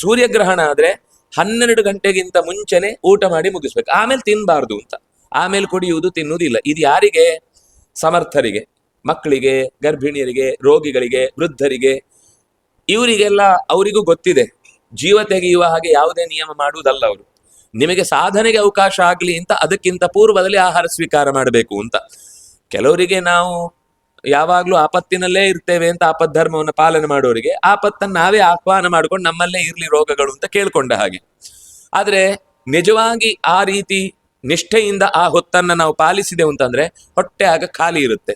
ಸೂರ್ಯಗ್ರಹಣ ಆದ್ರೆ 12 ಗಂಟೆಗಿಂತ ಮುಂಚೆನೆ ಊಟ ಮಾಡಿ ಮುಗಿಸ್ಬೇಕು. ಆಮೇಲೆ ತಿನ್ಬಾರ್ದು ಅಂತ, ಆಮೇಲೆ ಕುಡಿಯುವುದು ತಿನ್ನುವುದಿಲ್ಲ. ಇದು ಯಾರಿಗೆ? ಸಮರ್ಥರಿಗೆ, ಮಕ್ಕಳಿಗೆ, ಗರ್ಭಿಣಿಯರಿಗೆ, ರೋಗಿಗಳಿಗೆ, ವೃದ್ಧರಿಗೆ, ಇವರಿಗೆಲ್ಲ ಅವರಿಗೂ ಗೊತ್ತಿದೆ. ಜೀವ ತೆಗೆಯುವ ಹಾಗೆ ಯಾವುದೇ ನಿಯಮ ಮಾಡುವುದಲ್ಲ ಅವರು. ನಿಮಗೆ ಸಾಧನೆಗೆ ಅವಕಾಶ ಆಗಲಿ ಅಂತ ಅದಕ್ಕಿಂತ ಪೂರ್ವದಲ್ಲಿ ಆಹಾರ ಸ್ವೀಕಾರ ಮಾಡಬೇಕು ಅಂತ. ಕೆಲವರಿಗೆ ನಾವು ಯಾವಾಗ್ಲೂ ಆಪತ್ತಿನಲ್ಲೇ ಇರ್ತೇವೆ ಅಂತ ಆಪದ್ಧರ್ಮವನ್ನು ಪಾಲನೆ ಮಾಡೋರಿಗೆ ಆಪತ್ತನ್ನು ನಾವೇ ಆಹ್ವಾನ ಮಾಡ್ಕೊಂಡು ನಮ್ಮಲ್ಲೇ ಇರ್ಲಿ ರೋಗಗಳು ಅಂತ ಕೇಳ್ಕೊಂಡ ಹಾಗೆ. ಆದ್ರೆ ನಿಜವಾಗಿ ಆ ರೀತಿ ನಿಷ್ಠೆಯಿಂದ ಆ ಹೊತ್ತನ್ನ ನಾವು ಪಾಲಿಸಿದೆವು ಅಂತಂದ್ರೆ ಹೊಟ್ಟೆ ಆಗ ಖಾಲಿ ಇರುತ್ತೆ.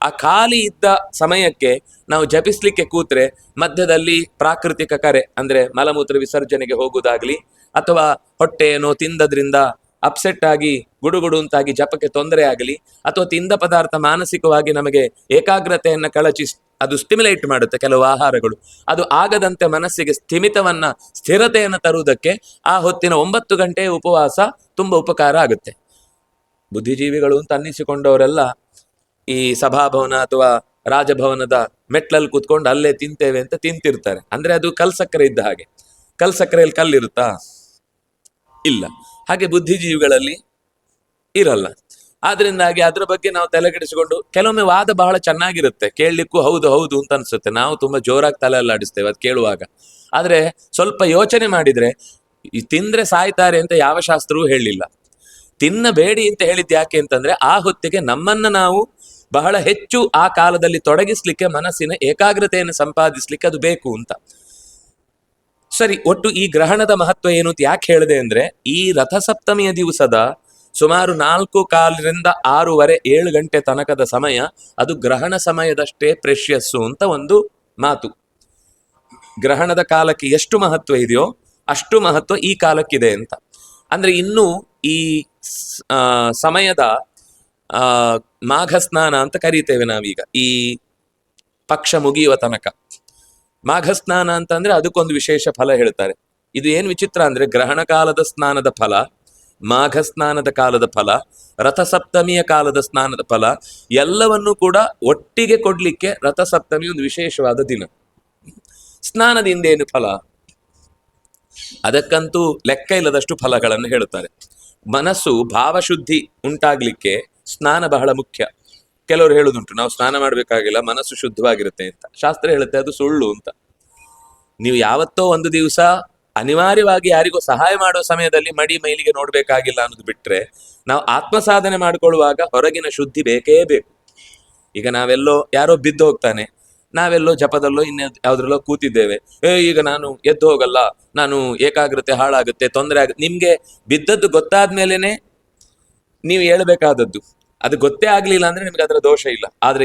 ಆ ಖಾಲಿ ಇದ್ದ ಸಮಯಕ್ಕೆ ನಾವು ಜಪಿಸ್ಲಿಕ್ಕೆ ಕೂತ್ರೆ ಮಧ್ಯದಲ್ಲಿ ಪ್ರಾಕೃತಿಕ ಕರೆ ಅಂದ್ರೆ ಮಲಮೂತ್ರ ವಿಸರ್ಜನೆಗೆ ಹೋಗುವುದಾಗ್ಲಿ ಅಥವಾ ಹೊಟ್ಟೆ ಏನೋ ತಿಂದದ್ರಿಂದ ಅಪ್ಸೆಟ್ ಆಗಿ ಗುಡುಗುಡು ಅಂತಾಗಿ ಜಪಕ್ಕೆ ತೊಂದರೆ ಆಗಲಿ ಅಥವಾ ತಿಂದ ಪದಾರ್ಥ ಮಾನಸಿಕವಾಗಿ ನಮಗೆ ಏಕಾಗ್ರತೆಯನ್ನು ಕಳಚಿ ಅದು ಸ್ಟಿಮ್ಯುಲೇಟ್ ಮಾಡುತ್ತೆ ಕೆಲವು ಆಹಾರಗಳು, ಅದು ಆಗದಂತೆ ಮನಸ್ಸಿಗೆ ಸ್ಥಿರತೆಯನ್ನು ತರುವುದಕ್ಕೆ ಆ ಹೊತ್ತಿನ 9 ಗಂಟೆ ಉಪವಾಸ ತುಂಬಾ ಉಪಕಾರ ಆಗುತ್ತೆ. ಬುದ್ಧಿಜೀವಿಗಳು ಅಂತ ಅನ್ನಿಸಿಕೊಂಡವರೆಲ್ಲ ಈ ಸಭಾಭವನ ಅಥವಾ ರಾಜಭವನದ ಮೆಟ್ಲಲ್ಲಿ ಕೂತ್ಕೊಂಡು ಅಲ್ಲೇ ತಿಂತೇವೆ ಅಂತ ತಿಂತಿರ್ತಾರೆ. ಅಂದ್ರೆ ಅದು ಕಲ್ಸಕ್ಕರೆ ಇದ್ದ ಹಾಗೆ. ಕಲ್ಸಕ್ಕರೆಯಲ್ಲಿ ಕಲ್ಲಿರುತ್ತಾ? ಇಲ್ಲ. ಹಾಗೆ ಬುದ್ಧಿಜೀವಿಗಳಲ್ಲಿ ಇರಲ್ಲ. ಆದ್ರಿಂದಾಗಿ ಅದ್ರ ಬಗ್ಗೆ ನಾವು ತಲೆಗೆಡಿಸಿಕೊಂಡು ಕೆಲವೊಮ್ಮೆ ವಾದ ಬಹಳ ಚೆನ್ನಾಗಿರುತ್ತೆ, ಕೇಳಲಿಕ್ಕೂ ಹೌದು ಹೌದು ಅಂತ ಅನ್ಸುತ್ತೆ, ನಾವು ತುಂಬಾ ಜೋರಾಗಿ ತಲೆ ಅಲ್ಲಾಡಿಸ್ತೇವೆ ಅದು ಕೇಳುವಾಗ. ಆದ್ರೆ ಸ್ವಲ್ಪ ಯೋಚನೆ ಮಾಡಿದ್ರೆ ತಿಂದ್ರೆ ಸಾಯ್ತಾರೆ ಅಂತ ಯಾವ ಶಾಸ್ತ್ರವೂ ಹೇಳಲಿಲ್ಲ. ತಿನ್ನಬೇಡಿ ಅಂತ ಹೇಳಿದ್ದು ಯಾಕೆ ಅಂತಂದ್ರೆ ಆ ಹೊತ್ತಿಗೆ ನಮ್ಮನ್ನ ನಾವು ಬಹಳ ಹೆಚ್ಚು ಆ ಕಾಲದಲ್ಲಿ ತೊಡಗಿಸ್ಲಿಕ್ಕೆ, ಮನಸ್ಸಿನ ಏಕಾಗ್ರತೆಯನ್ನು ಸಂಪಾದಿಸ್ಲಿಕ್ಕೆ ಅದು ಬೇಕು ಅಂತ. ಸರಿ, ಒಟ್ಟು ಈ ಗ್ರಹಣದ ಮಹತ್ವ ಏನು ಅಂತ ಯಾಕೆ ಹೇಳಿದೆ ಅಂದ್ರೆ ಈ ರಥಸಪ್ತಮಿಯ ದಿವಸದ ಸುಮಾರು 4:15 6:30 7 ಗಂಟೆ ತನಕದ ಸಮಯ ಅದು ಗ್ರಹಣ ಸಮಯದಷ್ಟೇ ಪ್ರೆಷಿಯಸ್ಸು ಅಂತ ಒಂದು ಮಾತು. ಗ್ರಹಣದ ಕಾಲಕ್ಕೆ ಎಷ್ಟು ಮಹತ್ವ ಇದೆಯೋ ಅಷ್ಟು ಮಹತ್ವ ಈ ಕಾಲಕ್ಕಿದೆ ಅಂತ. ಅಂದ್ರೆ ಇನ್ನು ಈ ಸಮಯದ ಮಾಘ ಸ್ನಾನ ಅಂತ ಕರೀತೇವೆ ನಾವೀಗ, ಈ ಪಕ್ಷ ಮುಗಿಯುವ ತನಕ ಮಾಘ ಸ್ನಾನ ಅಂತಂದ್ರೆ ಅದಕ್ಕೊಂದು ವಿಶೇಷ ಫಲ ಹೇಳ್ತಾರೆ. ಇದು ಏನ್ ವಿಚಿತ್ರ ಅಂದ್ರೆ ಗ್ರಹಣ ಕಾಲದ ಸ್ನಾನದ ಫಲ, ಮಾಘ ಸ್ನಾನದ ಕಾಲದ ಫಲ, ರಥಸಪ್ತಮಿಯ ಕಾಲದ ಸ್ನಾನದ ಫಲ ಎಲ್ಲವನ್ನೂ ಕೂಡ ಒಟ್ಟಿಗೆ ಕೊಡ್ಲಿಕ್ಕೆ ರಥಸಪ್ತಮಿ ಒಂದು ವಿಶೇಷವಾದ ದಿನ. ಸ್ನಾನದಿಂದ ಏನು ಫಲ? ಅದಕ್ಕಂತೂ ಲೆಕ್ಕ ಇಲ್ಲದಷ್ಟು ಫಲಗಳನ್ನು ಹೇಳುತ್ತಾರೆ. ಮನಸ್ಸು ಭಾವಶುದ್ಧಿ ಉಂಟಾಗ್ಲಿಕ್ಕೆ ಸ್ನಾನ ಬಹಳ ಮುಖ್ಯ. ಕೆಲವರು ಹೇಳುದುಂಟು ನಾವು ಸ್ನಾನ ಮಾಡಬೇಕಾಗಿಲ್ಲ, ಮನಸ್ಸು ಶುದ್ಧವಾಗಿರುತ್ತೆ ಅಂತ. ಶಾಸ್ತ್ರ ಹೇಳುತ್ತೆ ಅದು ಸುಳ್ಳು ಅಂತ. ನೀವು ಯಾವತ್ತೋ ಒಂದು ದಿವಸ ಅನಿವಾರ್ಯವಾಗಿ ಯಾರಿಗೋ ಸಹಾಯ ಮಾಡೋ ಸಮಯದಲ್ಲಿ ಮಡಿ ಮೈಲಿಗೆ ನೋಡ್ಬೇಕಾಗಿಲ್ಲ ಅನ್ನೋದು ಬಿಟ್ರೆ, ನಾವು ಆತ್ಮ ಸಾಧನೆ ಮಾಡ್ಕೊಳ್ಳುವಾಗ ಹೊರಗಿನ ಶುದ್ಧಿ ಬೇಕೇ ಬೇಕು. ಈಗ ನಾವೆಲ್ಲೋ ಯಾರೋ ಬಿದ್ದು ಹೋಗ್ತಾನೆ, ನಾವೆಲ್ಲೋ ಜಪದಲ್ಲೋ ಯಾವ್ದ್ರಲ್ಲೋ ಕೂತಿದ್ದೇವೆ, ಈಗ ನಾನು ಎದ್ದು ಹೋಗಲ್ಲ, ನಾನು ಏಕಾಗ್ರತೆ ಹಾಳಾಗುತ್ತೆ, ತೊಂದರೆ ಆಗುತ್ತೆ. ನಿಮ್ಗೆ ಬಿದ್ದದ್ದು ಗೊತ್ತಾದ್ಮೇಲೆನೆ ನೀವು ಹೇಳ್ಬೇಕಾದದ್ದು. ಅದು ಗೊತ್ತೇ ಆಗ್ಲಿಲ್ಲ ಅಂದ್ರೆ ನಿಮ್ಗೆ ಅದರ ದೋಷ ಇಲ್ಲ. ಆದ್ರೆ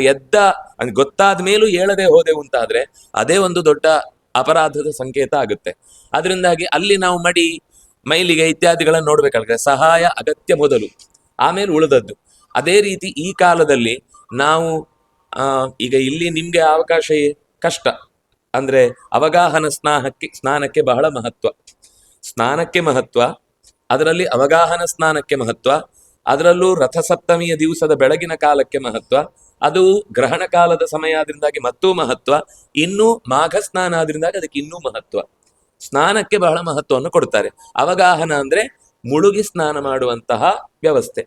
ಗೊತ್ತಾದ ಮೇಲೂ ಹೇಳದೆ ಹೋದೆವು ಅಂತಾದ್ರೆ ಅದೇ ಒಂದು ದೊಡ್ಡ ಅಪರಾಧದ ಸಂಕೇತ ಆಗುತ್ತೆ. ಅದರಿಂದಾಗಿ ಅಲ್ಲಿ ನಾವು ಮಡಿ ಮೈಲಿಗೆ ಇತ್ಯಾದಿಗಳನ್ನು ನೋಡ್ಬೇಕಾದ್ರೆ ಸಹಾಯ ಅಗತ್ಯ ಮೊದಲು, ಆಮೇಲೆ ಉಳಿದದ್ದು. ಅದೇ ರೀತಿ ಈ ಕಾಲದಲ್ಲಿ ನಾವು ಈಗ ಇಲ್ಲಿ ನಿಮ್ಗೆ ಅವಕಾಶ ಕಷ್ಟ ಅಂದ್ರೆ ಅವಗಾಹನ ಸ್ನಾನಕ್ಕೆ ಬಹಳ ಮಹತ್ವ. ಸ್ನಾನಕ್ಕೆ ಮಹತ್ವ, ಅದರಲ್ಲಿ ಅವಗಾಹನ ಸ್ನಾನಕ್ಕೆ ಮಹತ್ವ, ಅದರಲ್ಲೂ ರಥಸಪ್ತಮಿಯ ದಿವಸದ ಬೆಳಗಿನ ಕಾಲಕ್ಕೆ ಮಹತ್ವ, ಅದು ಗ್ರಹಣ ಕಾಲದ ಸಮಯ ಆದ್ರಿಂದಾಗಿ ಮತ್ತೂ ಮಹತ್ವ, ಇನ್ನು ಮಾಘ ಸ್ನಾನ ಆದ್ರಿಂದಾಗಿ ಅದಕ್ಕೆ ಇನ್ನೂ ಮಹತ್ವ. ಸ್ನಾನಕ್ಕೆ ಬಹಳ ಮಹತ್ವವನ್ನು ಕೊಡ್ತಾರೆ. ಅವಗಾಹನ ಅಂದ್ರೆ ಮುಳುಗಿ ಸ್ನಾನ ಮಾಡುವಂತಹ ವ್ಯವಸ್ಥೆ.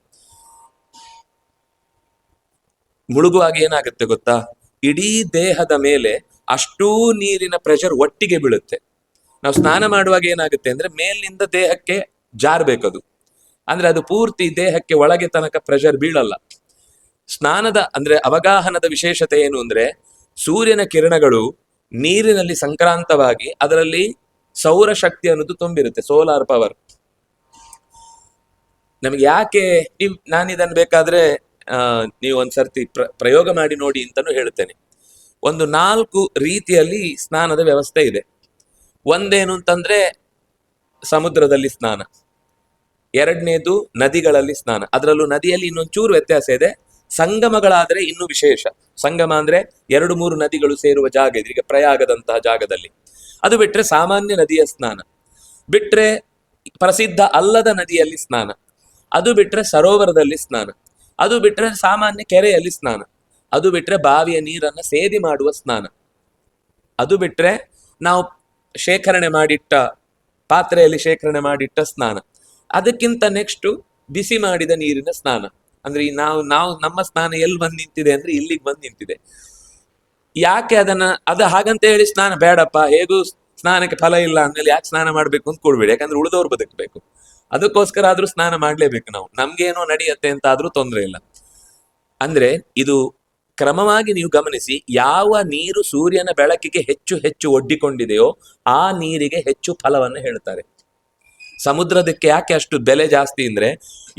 ಮುಳುಗುವಾಗ ಏನಾಗುತ್ತೆ ಗೊತ್ತಾ? ಇಡೀ ದೇಹದ ಮೇಲೆ ಅಷ್ಟೂ ನೀರಿನ ಪ್ರೆಷರ್ ಒಟ್ಟಿಗೆ ಬೀಳುತ್ತೆ. ನಾವು ಸ್ನಾನ ಮಾಡುವಾಗ ಏನಾಗುತ್ತೆ ಅಂದ್ರೆ ಮೇಲಿನಿಂದ ದೇಹಕ್ಕೆ ಜಾರ್ಬೇಕದು, ಅಂದ್ರೆ ಅದು ಪೂರ್ತಿ ದೇಹಕ್ಕೆ ಒಳಗೆ ತನಕ ಪ್ರೆಷರ್ ಬೀಳಲ್ಲ. ಸ್ನಾನದ ಅಂದ್ರೆ ಅವಗಾಹನದ ವಿಶೇಷತೆ ಏನು ಅಂದ್ರೆ ಸೂರ್ಯನ ಕಿರಣಗಳು ನೀರಿನಲ್ಲಿ ಸಂಕ್ರಾಂತವಾಗಿ ಅದರಲ್ಲಿ ಸೌರಶಕ್ತಿ ಅನ್ನೋದು ತುಂಬಿರುತ್ತೆ, ಸೋಲಾರ್ ಪವರ್. ನಮ್ಗೆ ಯಾಕೆ ನಾನಿದನ್ನು ಬೇಕಾದ್ರೆ ನೀವು ಒಂದ್ಸರ್ತಿ ಪ್ರಯೋಗ ಮಾಡಿ ನೋಡಿ ಅಂತಾನು ಹೇಳ್ತೇನೆ. ಒಂದು 4 ರೀತಿಯಲ್ಲಿ ಸ್ನಾನದ ವ್ಯವಸ್ಥೆ ಇದೆ. ಒಂದೇನು ಅಂತಂದ್ರೆ ಸಮುದ್ರದಲ್ಲಿ ಸ್ನಾನ, ಎರಡನೇದು ನದಿಗಳಲ್ಲಿ ಸ್ನಾನ. ಅದರಲ್ಲೂ ನದಿಯಲ್ಲಿ ಇನ್ನೊಂಚೂರು ವ್ಯತ್ಯಾಸ ಇದೆ. ಸಂಗಮಗಳಾದ್ರೆ ಇನ್ನೂ ವಿಶೇಷ. ಸಂಗಮ ಅಂದ್ರೆ 2-3 ನದಿಗಳು ಸೇರುವ ಜಾಗ ಇದೆ, ಈಗ ಪ್ರಯಾಗದಂತಹ ಜಾಗದಲ್ಲಿ. ಅದು ಬಿಟ್ರೆ ಸಾಮಾನ್ಯ ನದಿಯ ಸ್ನಾನ, ಬಿಟ್ರೆ ಪ್ರಸಿದ್ಧ ಅಲ್ಲದ ನದಿಯಲ್ಲಿ ಸ್ನಾನ, ಅದು ಬಿಟ್ರೆ ಸರೋವರದಲ್ಲಿ ಸ್ನಾನ, ಅದು ಬಿಟ್ರೆ ಸಾಮಾನ್ಯ ಕೆರೆಯಲ್ಲಿ ಸ್ನಾನ, ಅದು ಬಿಟ್ರೆ ಬಾವಿಯ ನೀರನ್ನ ಸೇದಿ ಮಾಡುವ ಸ್ನಾನ, ಅದು ಬಿಟ್ರೆ ನಾವು ಶೇಖರಣೆ ಮಾಡಿಟ್ಟ ಪಾತ್ರೆಯಲ್ಲಿ ಶೇಖರಣೆ ಮಾಡಿಟ್ಟ ಸ್ನಾನ, ಅದಕ್ಕಿಂತ ನೆಕ್ಸ್ಟ್ ಬಿಸಿ ಮಾಡಿದ ನೀರಿನ ಸ್ನಾನ. ಅಂದ್ರೆ ನಾವು ನಮ್ಮ ಸ್ನಾನ ಎಲ್ಲಿ ಬಂದು ನಿಂತಿದೆ ಅಂದ್ರೆ ಇಲ್ಲಿಗೆ ಬಂದು ನಿಂತಿದೆ. ಯಾಕೆ ಅದು ಹಾಗಂತ ಹೇಳಿ ಸ್ನಾನ ಬೇಡಪ್ಪ, ಹೇಗೂ ಸ್ನಾನಕ್ಕೆ ಫಲ ಇಲ್ಲ ಅಂದ್ಮೇಲೆ ಯಾಕೆ ಸ್ನಾನ ಮಾಡ್ಬೇಕು ಅಂತ ಕೊಡ್ಬೇಡಿ. ಯಾಕಂದ್ರೆ ಉಳಿದವ್ರು ಬದುಕಬೇಕು, ಅದಕ್ಕೋಸ್ಕರ ಆದ್ರೂ ಸ್ನಾನ ಮಾಡ್ಲೇಬೇಕು ನಾವು. ನಮ್ಗೇನೋ ನಡೆಯತ್ತೆ ಅಂತ ಆದ್ರೂ ತೊಂದರೆ ಇಲ್ಲ. ಅಂದ್ರೆ ಇದು ಕ್ರಮವಾಗಿ ನೀವು ಗಮನಿಸಿ, ಯಾವ ನೀರು ಸೂರ್ಯನ ಬೆಳಕಿಗೆ ಹೆಚ್ಚು ಹೆಚ್ಚು ಒಡ್ಡಿಕೊಂಡಿದೆಯೋ ಆ ನೀರಿಗೆ ಹೆಚ್ಚು ಫಲವನ್ನು ಹೇಳ್ತಾರೆ. ಸಮುದ್ರದಕ್ಕೆ ಯಾಕೆ ಅಷ್ಟು ಬೆಲೆ ಜಾಸ್ತಿ ಅಂದ್ರೆ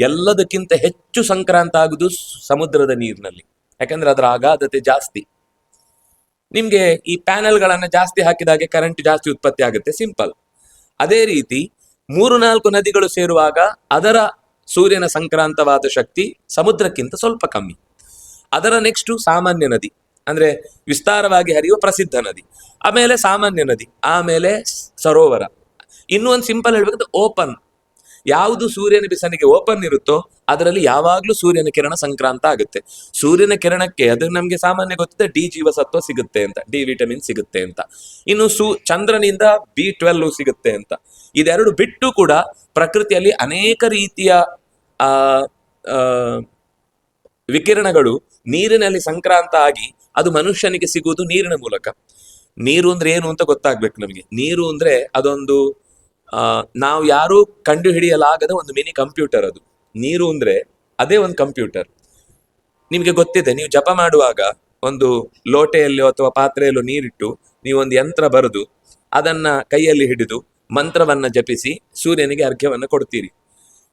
ಎಲ್ಲದಕ್ಕಿಂತ ಹೆಚ್ಚು ಸಂಕ್ರಾಂತ ಆಗುದು ಸಮುದ್ರದ ನೀರಿನಲ್ಲಿ, ಯಾಕಂದ್ರೆ ಅದರ ಅಗಾಧತೆ ಜಾಸ್ತಿ. ನಿಮ್ಗೆ ಈ ಪ್ಯಾನೆಲ್ಗಳನ್ನ ಜಾಸ್ತಿ ಹಾಕಿದಾಗೆ ಕರೆಂಟ್ ಜಾಸ್ತಿ ಉತ್ಪತ್ತಿ ಆಗುತ್ತೆ, ಸಿಂಪಲ್. ಅದೇ ರೀತಿ 3-4 ನದಿಗಳು ಸೇರುವಾಗ ಅದರ ಸೂರ್ಯನ ಸಂಕ್ರಾಂತವಾದ ಶಕ್ತಿ ಸಮುದ್ರಕ್ಕಿಂತ ಸ್ವಲ್ಪ ಕಮ್ಮಿ. ಅದರ ನೆಕ್ಸ್ಟ್ ಸಾಮಾನ್ಯ ನದಿ, ಅಂದ್ರೆ ವಿಸ್ತಾರವಾಗಿ ಹರಿಯುವ ಪ್ರಸಿದ್ಧ ನದಿ, ಆಮೇಲೆ ಸಾಮಾನ್ಯ ನದಿ, ಆಮೇಲೆ ಸರೋವರ. ಇನ್ನೂ ಒಂದು ಸಿಂಪಲ್ ಹೇಳ್ಬೇಕಂದ್ರೆ ಓಪನ್. ಯಾವುದು ಸೂರ್ಯನ ಬಿಸನಿಗೆ ಓಪನ್ ಇರುತ್ತೋ ಅದರಲ್ಲಿ ಯಾವಾಗ್ಲೂ ಸೂರ್ಯನ ಕಿರಣ ಸಂಕ್ರಾಂತ ಆಗುತ್ತೆ. ಸೂರ್ಯನ ಕಿರಣಕ್ಕೆ ಅದು ನಮ್ಗೆ ಸಾಮಾನ್ಯ ಗೊತ್ತಿದೆ, ಡಿ ಜೀವಸತ್ವ ಸಿಗುತ್ತೆ ಅಂತ, ಡಿ ವಿಟಮಿನ್ ಸಿಗುತ್ತೆ ಅಂತ. ಇನ್ನು ಚಂದ್ರನಿಂದ B12 ಸಿಗುತ್ತೆ ಅಂತ. ಇದೆರಡು ಬಿಟ್ಟು ಕೂಡ ಪ್ರಕೃತಿಯಲ್ಲಿ ಅನೇಕ ರೀತಿಯ ಆ ವಿಕಿರಣಗಳು ನೀರಿನಲ್ಲಿ ಸಂಕ್ರಾಂತ ಆಗಿ ಅದು ಮನುಷ್ಯನಿಗೆ ಸಿಗುವುದು ನೀರಿನ ಮೂಲಕ. ನೀರು ಅಂದ್ರೆ ಏನು ಅಂತ ಗೊತ್ತಾಗ್ಬೇಕು ನಮಗೆ. ನೀರು ಅಂದ್ರೆ ಅದೊಂದು ನಾವು ಯಾರು ಕಂಡು ಹಿಡಿಯಲಾಗದ ಒಂದು ಮಿನಿ ಕಂಪ್ಯೂಟರ್. ಅದು ನೀರು ಅಂದ್ರೆ ಅದೇ ಒಂದು ಕಂಪ್ಯೂಟರ್. ನಿಮ್ಗೆ ಗೊತ್ತಿದೆ, ನೀವು ಜಪ ಮಾಡುವಾಗ ಒಂದು ಲೋಟೆಯಲ್ಲೋ ಅಥವಾ ಪಾತ್ರೆಯಲ್ಲೋ ನೀರಿಟ್ಟು ನೀವೊಂದು ಯಂತ್ರ ಬರೆದು ಅದನ್ನ ಕೈಯಲ್ಲಿ ಹಿಡಿದು ಮಂತ್ರವನ್ನ ಜಪಿಸಿ ಸೂರ್ಯನಿಗೆ ಅರ್ಘ್ಯವನ್ನ ಕೊಡ್ತೀರಿ.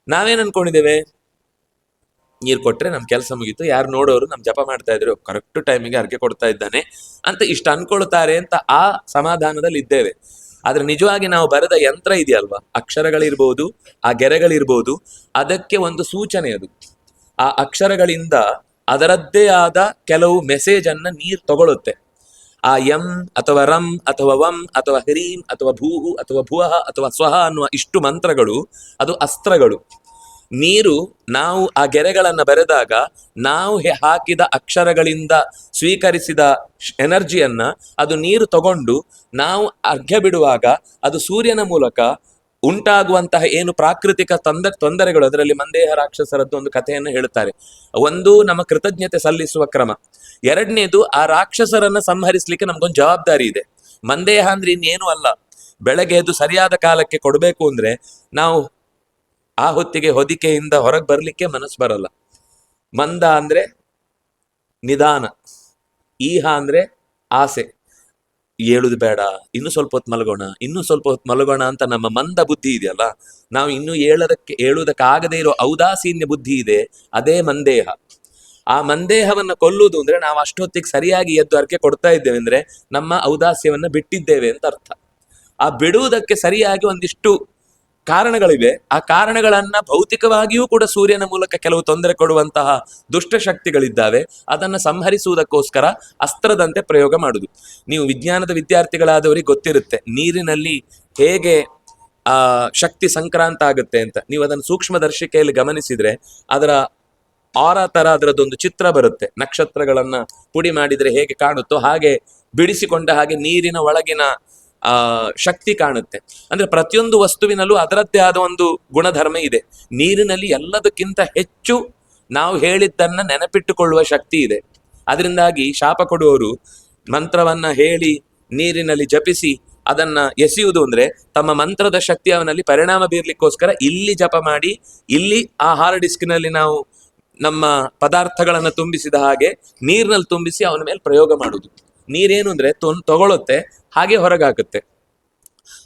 ನಾವೇನ್ ಅನ್ಕೊಂಡಿದ್ದೇವೆ, ನೀರು ಕೊಟ್ರೆ ನಮ್ ಕೆಲಸ ಮುಗೀತು, ಯಾರು ನೋಡೋರು ನಮ್ ಜಪ ಮಾಡ್ತಾ ಇದ್ರು, ಕರೆಕ್ಟ್ ಟೈಮಿಗೆ ಅರ್ಘ್ಯ ಕೊಡ್ತಾ ಇದ್ದಾನೆ ಅಂತ ಇಷ್ಟ ಅನ್ಕೊಳ್ತಾರೆ ಅಂತ ಆ ಸಮಾಧಾನದಲ್ಲಿ ಇದ್ದೇವೆ. ಆದ್ರೆ ನಿಜವಾಗಿ ನಾವು ಬರೆದ ಯಂತ್ರ ಇದೆಯಲ್ವಾ, ಅಕ್ಷರಗಳಿರ್ಬೋದು, ಆ ಗೆರೆಗಳಿರ್ಬೋದು, ಅದಕ್ಕೆ ಒಂದು ಸೂಚನೆ. ಅದು ಆ ಅಕ್ಷರಗಳಿಂದ ಅದರದ್ದೇ ಆದ ಕೆಲವು ಮೆಸೇಜ್ ಅನ್ನ ನೀರು ತಗೊಳುತ್ತೆ. ಆ ಯಂ ಅಥವಾ ರಂ ಅಥವಾ ವಂ ಅಥವಾ ಹ್ರೀಂ ಅಥವಾ ಭೂಹು ಅಥವಾ ಭುವಃ ಅಥವಾ ಸ್ವಹ ಅನ್ನುವ ಇಷ್ಟು ಮಂತ್ರಗಳು ಅದು ಅಸ್ತ್ರಗಳು. ನೀರು ನಾವು ಆ ಗೆರೆಗಳನ್ನ ಬರೆದಾಗ ನಾವು ಹಾಕಿದ ಅಕ್ಷರಗಳಿಂದ ಸ್ವೀಕರಿಸಿದ ಎನರ್ಜಿಯನ್ನ ಅದು ನೀರು ತಗೊಂಡು ನಾವು ಅರ್ಘ್ಯ ಬಿಡುವಾಗ ಅದು ಸೂರ್ಯನ ಮೂಲಕ ಉಂಟಾಗುವಂತಹ ಏನು ಪ್ರಾಕೃತಿಕ ತೊಂದರೆಗಳು, ಅದರಲ್ಲಿ ಮಂದೇಹ ರಾಕ್ಷಸರದ್ದು ಒಂದು ಕಥೆಯನ್ನು ಹೇಳುತ್ತಾರೆ. ಒಂದು ನಮ್ಮ ಕೃತಜ್ಞತೆ ಸಲ್ಲಿಸುವ ಕ್ರಮ, ಎರಡನೇದು ಆ ರಾಕ್ಷಸರನ್ನ ಸಂಹರಿಸಲಿಕ್ಕೆ ನಮ್ಗೊಂದು ಜವಾಬ್ದಾರಿ ಇದೆ. ಮಂದೇಹ ಅಂದ್ರೆ ಇನ್ನೇನು ಅಲ್ಲ, ಬೆಳಗ್ಗೆ ಎದ್ದು ಸರಿಯಾದ ಕಾಲಕ್ಕೆ ಕೊಡಬೇಕು ಅಂದ್ರೆ ನಾವು ಆ ಹೊತ್ತಿಗೆ ಹೊದಿಕೆಯಿಂದ ಹೊರಗೆ ಬರ್ಲಿಕ್ಕೆ ಮನಸ್ಸು ಬರಲ್ಲ. ಮಂದ ಅಂದ್ರೆ ನಿಧಾನ, ಈಹ ಅಂದ್ರೆ ಆಸೆ, ಏಳುದು ಬೇಡ, ಇನ್ನು ಸ್ವಲ್ಪ ಹೊತ್ತು ಮಲಗೋಣ, ಇನ್ನೂ ಸ್ವಲ್ಪ ಹೊತ್ತು ಮಲಗೋಣ ಅಂತ ನಮ್ಮ ಮಂದ ಬುದ್ಧಿ ಇದೆಯಲ್ಲ, ನಾವು ಇನ್ನೂ ಏಳುವುದಕ್ಕಾಗದೇ ಇರೋ ಔದಾಸೀನ್ಯ ಬುದ್ಧಿ ಇದೆ, ಅದೇ ಮಂದೇಹ. ಆ ಮಂದೇಹವನ್ನ ಕೊಲ್ಲುವುದು ಅಂದ್ರೆ ನಾವು ಅಷ್ಟೊತ್ತಿಗೆ ಸರಿಯಾಗಿ ಎದ್ದು ಅರ್ಕೆ ಕೊಡ್ತಾ ಇದ್ದೇವೆ ಅಂದ್ರೆ ನಮ್ಮ ಔದಾಸ್ಯವನ್ನ ಬಿಟ್ಟಿದ್ದೇವೆ ಅಂತ ಅರ್ಥ. ಆ ಬಿಡುವುದಕ್ಕೆ ಸರಿಯಾಗಿ ಒಂದಿಷ್ಟು ಕಾರಣಗಳಿವೆ. ಆ ಕಾರಣಗಳನ್ನ ಭೌತಿಕವಾಗಿಯೂ ಕೂಡ ಸೂರ್ಯನ ಮೂಲಕ ಕೆಲವು ತೊಂದರೆ ಕೊಡುವಂತಹ ದುಷ್ಟಶಕ್ತಿಗಳಿದ್ದಾವೆ. ಅದನ್ನ ಸಂಹರಿಸುವುದಕ್ಕೋಸ್ಕರ ಅಸ್ತ್ರದಂತೆ ಪ್ರಯೋಗ ಮಾಡುದು. ನೀವು ವಿಜ್ಞಾನದ ವಿದ್ಯಾರ್ಥಿಗಳಾದವರಿಗೆ ಗೊತ್ತಿರುತ್ತೆ ನೀರಿನಲ್ಲಿ ಹೇಗೆ ಶಕ್ತಿ ಸಂಕ್ರಾಂತ ಆಗುತ್ತೆ ಅಂತ. ನೀವು ಅದನ್ನು ಸೂಕ್ಷ್ಮದರ್ಶಿಕೆಯಲ್ಲಿ ಗಮನಿಸಿದ್ರೆ ಅದರ ಆರಾ ತರ ಅದರದ್ದೊಂದು ಚಿತ್ರ ಬರುತ್ತೆ. ನಕ್ಷತ್ರಗಳನ್ನ ಪುಡಿ ಮಾಡಿದ್ರೆ ಹೇಗೆ ಕಾಣುತ್ತೋ ಹಾಗೆ ಬಿಡಿಸಿಕೊಂಡ ಹಾಗೆ ನೀರಿನ ಒಳಗಿನ ಶಕ್ತಿ ಕಾಣುತ್ತೆ. ಅಂದ್ರೆ ಪ್ರತಿಯೊಂದು ವಸ್ತುವಿನಲ್ಲೂ ಅದರದ್ದೇ ಆದ ಒಂದು ಗುಣಧರ್ಮ ಇದೆ. ನೀರಿನಲ್ಲಿ ಎಲ್ಲದಕ್ಕಿಂತ ಹೆಚ್ಚು ನಾವು ಹೇಳಿದ್ದನ್ನ ನೆನಪಿಟ್ಟುಕೊಳ್ಳುವ ಶಕ್ತಿ ಇದೆ. ಅದರಿಂದಾಗಿ ಶಾಪ ಕೊಡುವವರು ಮಂತ್ರವನ್ನ ಹೇಳಿ ನೀರಿನಲ್ಲಿ ಜಪಿಸಿ ಅದನ್ನ ಎಸೆಯುವುದು ಅಂದ್ರೆ ತಮ್ಮ ಮಂತ್ರದ ಶಕ್ತಿ ಅವನಲ್ಲಿ ಪರಿಣಾಮ ಬೀರ್ಲಿಕ್ಕೋಸ್ಕರ ಇಲ್ಲಿ ಜಪ ಮಾಡಿ, ಇಲ್ಲಿ ಆ ಹಾರ್ಡ್ ಡಿಸ್ಕ್ನಲ್ಲಿ ನಾವು ನಮ್ಮ ಪದಾರ್ಥಗಳನ್ನ ತುಂಬಿಸಿದ ಹಾಗೆ ನೀರಿನಲ್ಲಿ ತುಂಬಿಸಿ ಅವನ ಮೇಲೆ ಪ್ರಯೋಗ ಮಾಡುದು. ನೀರೇನು ಅಂದ್ರೆ ತಗೊಳುತ್ತೆ, ಹಾಗೆ ಹೊರಗಾಕುತ್ತೆ.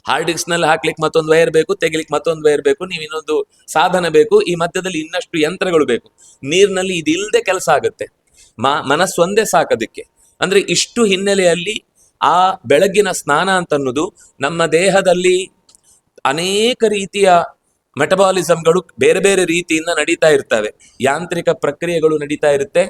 ಹಾರ್ಡ್ ಡಿಸ್ಕ್ ನಲ್ಲಿ ಹಾಕ್ಲಿಕ್ಕೆ ಮತ್ತೊಂದು ವೈರ್ ಬೇಕು, ತೆಗಿಲಿಕ್ಕೆ ಮತ್ತೊಂದು ವೈರ್ ಬೇಕು, ನೀವು ಇನ್ನೊಂದು ಸಾಧನ ಬೇಕು, ಈ ಮಧ್ಯದಲ್ಲಿ ಇನ್ನಷ್ಟು ಯಂತ್ರಗಳು ಬೇಕು. ನೀರಿನಲ್ಲಿ ಇದಿಲ್ಲದೆ ಕೆಲಸ ಆಗುತ್ತೆ. ಮನಸ್ಸು ಒಂದೇ ಸಾಕದಕ್ಕೆ. ಅಂದ್ರೆ ಇಷ್ಟು ಹಿನ್ನೆಲೆಯಲ್ಲಿ ಆ ಬೆಳಗ್ಗಿನ ಸ್ನಾನ ಅಂತನ್ನೋದು ನಮ್ಮ ದೇಹದಲ್ಲಿ ಅನೇಕ ರೀತಿಯ ಮೆಟಬಾಲಿಸಮ್ಗಳು ಬೇರೆ ಬೇರೆ ರೀತಿಯಿಂದ ನಡೀತಾ ಇರ್ತವೆ. ಯಾಂತ್ರಿಕ ಪ್ರಕ್ರಿಯೆಗಳು ನಡೀತಾ ಇರುತ್ತೆ.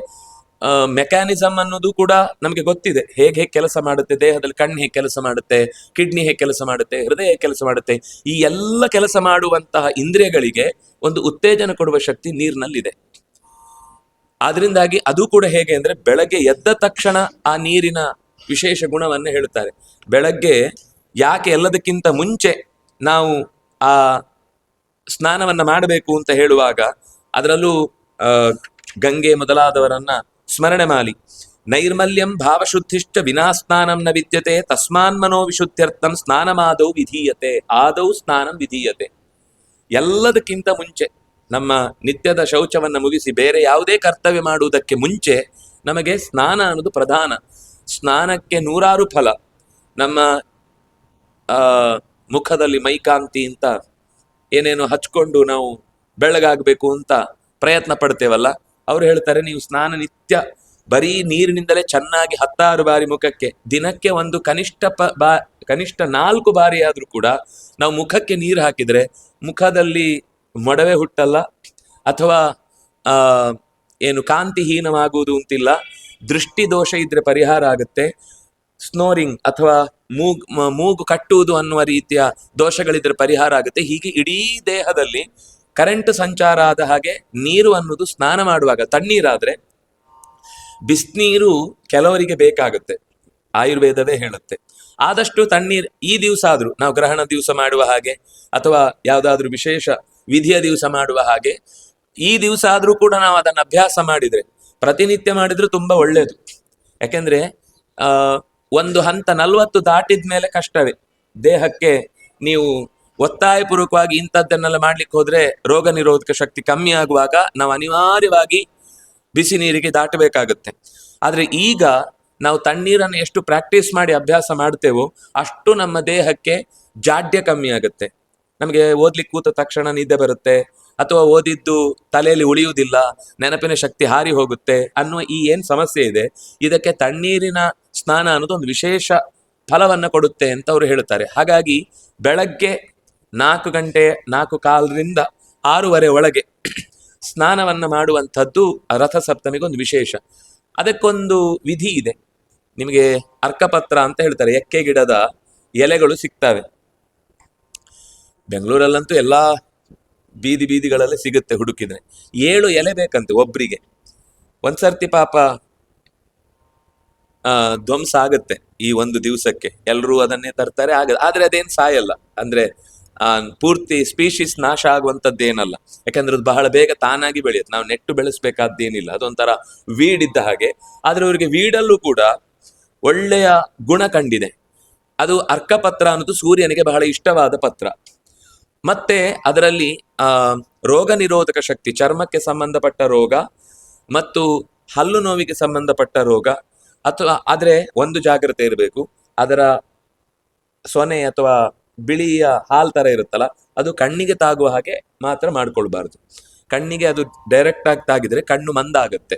ಮೆಕ್ಯಾನಿಸಮ್ ಅನ್ನೋದು ಕೂಡ ನಮಗೆ ಗೊತ್ತಿದೆ, ಹೇಗೆ ಕೆಲಸ ಮಾಡುತ್ತೆ ದೇಹದಲ್ಲಿ. ಕಣ್ಣು ಹೇಗೆ ಕೆಲಸ ಮಾಡುತ್ತೆ, ಕಿಡ್ನಿ ಹೇಗೆ ಕೆಲಸ ಮಾಡುತ್ತೆ, ಹೃದಯ ಹೇಗೆ ಕೆಲಸ ಮಾಡುತ್ತೆ. ಈ ಎಲ್ಲ ಕೆಲಸ ಮಾಡುವಂತಹ ಇಂದ್ರಿಯಗಳಿಗೆ ಒಂದು ಉತ್ತೇಜನ ಕೊಡುವ ಶಕ್ತಿ ನೀರಿನಲ್ಲಿದೆ. ಆದ್ರಿಂದಾಗಿ ಅದು ಕೂಡ ಹೇಗೆ ಅಂದ್ರೆ ಬೆಳಗ್ಗೆ ಎದ್ದ ತಕ್ಷಣ ಆ ನೀರಿನ ವಿಶೇಷ ಗುಣವನ್ನ ಹೇಳುತ್ತಾರೆ. ಬೆಳಗ್ಗೆ ಯಾಕೆ ಎಲ್ಲದಕ್ಕಿಂತ ಮುಂಚೆ ನಾವು ಆ ಸ್ನಾನವನ್ನ ಮಾಡಬೇಕು ಅಂತ ಹೇಳುವಾಗ ಅದರಲ್ಲೂ ಗಂಗೆ ಮೊದಲಾದವರನ್ನ ಸ್ಮರಣೆ ಮಾಡಿ, ನೈರ್ಮಲ್ಯಂ ಭಾವಶುದ್ಧಿಶ್ಚ ವಿನಾ ಸ್ನಾನಂ ನ ವಿದ್ಯತೆ ತಸ್ಮಾನ್ ಮನೋ ವಿಶುದ್ಧ್ಯರ್ಥಂ ಸ್ನಾನಮಾದೌ ವಿಧೀಯತೆ. ಆದೌ ಸ್ನಾನಂ ವಿಧೀಯತೆ. ಎಲ್ಲದಕ್ಕಿಂತ ಮುಂಚೆ ನಮ್ಮ ನಿತ್ಯದ ಶೌಚವನ್ನು ಮುಗಿಸಿ ಬೇರೆ ಯಾವುದೇ ಕರ್ತವ್ಯ ಮಾಡುವುದಕ್ಕೆ ಮುಂಚೆ ನಮಗೆ ಸ್ನಾನ ಅನ್ನೋದು ಪ್ರಧಾನ. ಸ್ನಾನಕ್ಕೆ ನೂರಾರು ಫಲ. ನಮ್ಮ ಮುಖದಲ್ಲಿ ಮೈಕಾಂತಿ ಅಂತ ಏನೇನೋ ಹಚ್ಕೊಂಡು ನಾವು ಬೆಳ್ಳಗಾಗಬೇಕು ಅಂತ ಪ್ರಯತ್ನ ಪಡ್ತೇವಲ್ಲ, ಅವ್ರು ಹೇಳ್ತಾರೆ ನೀವು ಸ್ನಾನ ನಿತ್ಯ ಬರೀ ನೀರಿನಿಂದಲೇ ಚೆನ್ನಾಗಿ 16 ಬಾರಿ ಮುಖಕ್ಕೆ, ದಿನಕ್ಕೆ ಒಂದು ಕನಿಷ್ಠ 4 ಬಾರಿ ಆದ್ರೂ ಕೂಡ ನಾವು ಮುಖಕ್ಕೆ ನೀರು ಹಾಕಿದ್ರೆ ಮುಖದಲ್ಲಿ ಮೊಡವೆ ಹುಟ್ಟಲ್ಲ, ಅಥವಾ ಏನು ಕಾಂತಿಹೀನವಾಗುವುದು ಅಂತಿಲ್ಲ. ದೃಷ್ಟಿ ದೋಷ ಇದ್ರೆ ಪರಿಹಾರ ಆಗುತ್ತೆ. ಸ್ನೋರಿಂಗ್ ಅಥವಾ ಮೂಗು ಕಟ್ಟುವುದು ಅನ್ನುವ ರೀತಿಯ ದೋಷಗಳಿದ್ರೆ ಪರಿಹಾರ ಆಗುತ್ತೆ. ಹೀಗೆ ಇಡೀ ದೇಹದಲ್ಲಿ ಕರೆಂಟ್ ಸಂಚಾರ ಆದ ಹಾಗೆ ನೀರು ಅನ್ನೋದು ಸ್ನಾನ ಮಾಡುವಾಗ, ತಣ್ಣೀರಾದ್ರೆ ಬಿಸಿನೀರು ಕೆಲವರಿಗೆ ಬೇಕಾಗುತ್ತೆ, ಆಯುರ್ವೇದವೇ ಹೇಳುತ್ತೆ. ಆದಷ್ಟು ತಣ್ಣೀರು ಈ ದಿವಸ ಆದ್ರೂ, ನಾವು ಗ್ರಹಣ ದಿವಸ ಮಾಡುವ ಹಾಗೆ ಅಥವಾ ಯಾವುದಾದ್ರೂ ವಿಶೇಷ ವಿಧಿಯ ದಿವಸ ಮಾಡುವ ಹಾಗೆ ಈ ದಿವಸ ಆದ್ರೂ ಕೂಡ ನಾವು ಅದನ್ನು ಅಭ್ಯಾಸ ಮಾಡಿದ್ರೆ, ಪ್ರತಿನಿತ್ಯ ಮಾಡಿದ್ರೆ ತುಂಬಾ ಒಳ್ಳೇದು. ಯಾಕೆಂದ್ರೆ ಒಂದು ಹಂತ 40 ದಾಟಿದ ಮೇಲೆ ಕಷ್ಟವೇ. ದೇಹಕ್ಕೆ ನೀವು ಒತ್ತಾಯಪೂರ್ವಕವಾಗಿ ಇಂಥದ್ದನ್ನೆಲ್ಲ ಮಾಡ್ಲಿಕ್ಕೆ ಹೋದ್ರೆ ರೋಗ ನಿರೋಧಕ ಶಕ್ತಿ ಕಮ್ಮಿ ಆಗುವಾಗ ನಾವು ಅನಿವಾರ್ಯವಾಗಿ ಬಿಸಿ ನೀರಿಗೆ ದಾಟಬೇಕಾಗುತ್ತೆ. ಆದ್ರೆ ಈಗ ನಾವು ತಣ್ಣೀರನ್ನು ಎಷ್ಟು ಪ್ರಾಕ್ಟೀಸ್ ಮಾಡಿ ಅಭ್ಯಾಸ ಮಾಡ್ತೇವೋ ಅಷ್ಟು ನಮ್ಮ ದೇಹಕ್ಕೆ ಜಾಡ್ಯ ಕಮ್ಮಿ ಆಗುತ್ತೆ. ನಮಗೆ ಓದ್ಲಿಕ್ಕೆ ಕೂತ ತಕ್ಷಣ ನಿದ್ದೆ ಬರುತ್ತೆ, ಅಥವಾ ಓದಿದ್ದು ತಲೆಯಲ್ಲಿ ಉಳಿಯುವುದಿಲ್ಲ, ನೆನಪಿನ ಶಕ್ತಿ ಹಾರಿ ಹೋಗುತ್ತೆ ಅನ್ನುವ ಈ ಏನ್ ಸಮಸ್ಯೆ ಇದೆ, ಇದಕ್ಕೆ ತಣ್ಣೀರಿನ ಸ್ನಾನ ಅನ್ನೋದು ಒಂದು ವಿಶೇಷ ಫಲವನ್ನ ಕೊಡುತ್ತೆ ಅಂತ ಅವರು ಹೇಳ್ತಾರೆ. ಹಾಗಾಗಿ ಬೆಳಗ್ಗೆ 4 ಗಂಟೆ 4:15ರಿಂದ 6:30 ಒಳಗೆ ಸ್ನಾನವನ್ನ ಮಾಡುವಂಥದ್ದು ರಥಸಪ್ತಮಿಗೊಂದು ವಿಶೇಷ. ಅದಕ್ಕೊಂದು ವಿಧಿ ಇದೆ. ನಿಮಗೆ ಅರ್ಕಪತ್ರ ಅಂತ ಹೇಳ್ತಾರೆ, ಎಕ್ಕೆ ಗಿಡದ ಎಲೆಗಳು ಸಿಗ್ತವೆ. ಬೆಂಗಳೂರಲ್ಲಂತೂ ಎಲ್ಲಾ ಬೀದಿಗಳಲ್ಲಿ ಸಿಗುತ್ತೆ, ಹುಡುಕಿದ್ರೆ 7 ಎಲೆ ಬೇಕಂತೆ ಒಬ್ರಿಗೆ. ಒಂದ್ಸರ್ತಿ ಪಾಪ ಧ್ವಂಸ ಆಗತ್ತೆ ಈ ಒಂದು ದಿವಸಕ್ಕೆ, ಎಲ್ಲರೂ ಅದನ್ನೇ ತರ್ತಾರೆ. ಆದ್ರೆ ಅದೇನ್ ಸಾಯಲ್ಲ, ಅಂದ್ರೆ ಪೂರ್ತಿ ಸ್ಪೀಶೀಸ್ ನಾಶ ಆಗುವಂತದ್ದೇನಲ್ಲ. ಯಾಕಂದ್ರೆ ಅದು ಬಹಳ ಬೇಗ ತಾನಾಗಿ ಬೆಳೆಯುತ್ತೆ, ನಾವು ನೆಟ್ಟು ಬೆಳೆಸ್ಬೇಕಾದ್ದೇನಿಲ್ಲ. ಅದೊಂಥರ ವೀಡ್ ಇದ್ದ ಹಾಗೆ. ಆದ್ರೆ ಅವರಿಗೆ ವೀಡಲ್ಲೂ ಕೂಡ ಒಳ್ಳೆಯ ಗುಣ ಕಂಡಿದೆ. ಅದು ಅರ್ಕಪತ್ರ ಅನ್ನೋದು ಸೂರ್ಯನಿಗೆ ಬಹಳ ಇಷ್ಟವಾದ ಪತ್ರ. ಮತ್ತೆ ಅದರಲ್ಲಿ ರೋಗ ನಿರೋಧಕ ಶಕ್ತಿ, ಚರ್ಮಕ್ಕೆ ಸಂಬಂಧಪಟ್ಟ ರೋಗ ಮತ್ತು ಹಲ್ಲು ನೋವಿಗೆ ಸಂಬಂಧಪಟ್ಟ ರೋಗ, ಆದ್ರೆ ಒಂದು ಜಾಗ್ರತೆ ಇರಬೇಕು, ಅದರ ಸೊನೆ ಅಥವಾ ಬಿಳಿಯ ಹಾಲ್ ತರ ಇರುತ್ತಲ್ಲ, ಅದು ಕಣ್ಣಿಗೆ ತಾಗುವ ಹಾಗೆ ಮಾತ್ರ ಮಾಡ್ಕೊಳ್ಬಾರ್ದು. ಕಣ್ಣಿಗೆ ಅದು ಡೈರೆಕ್ಟ್ ಆಗಿ ತಾಗಿದ್ರೆ ಕಣ್ಣು ಮಂದಾಗತ್ತೆ.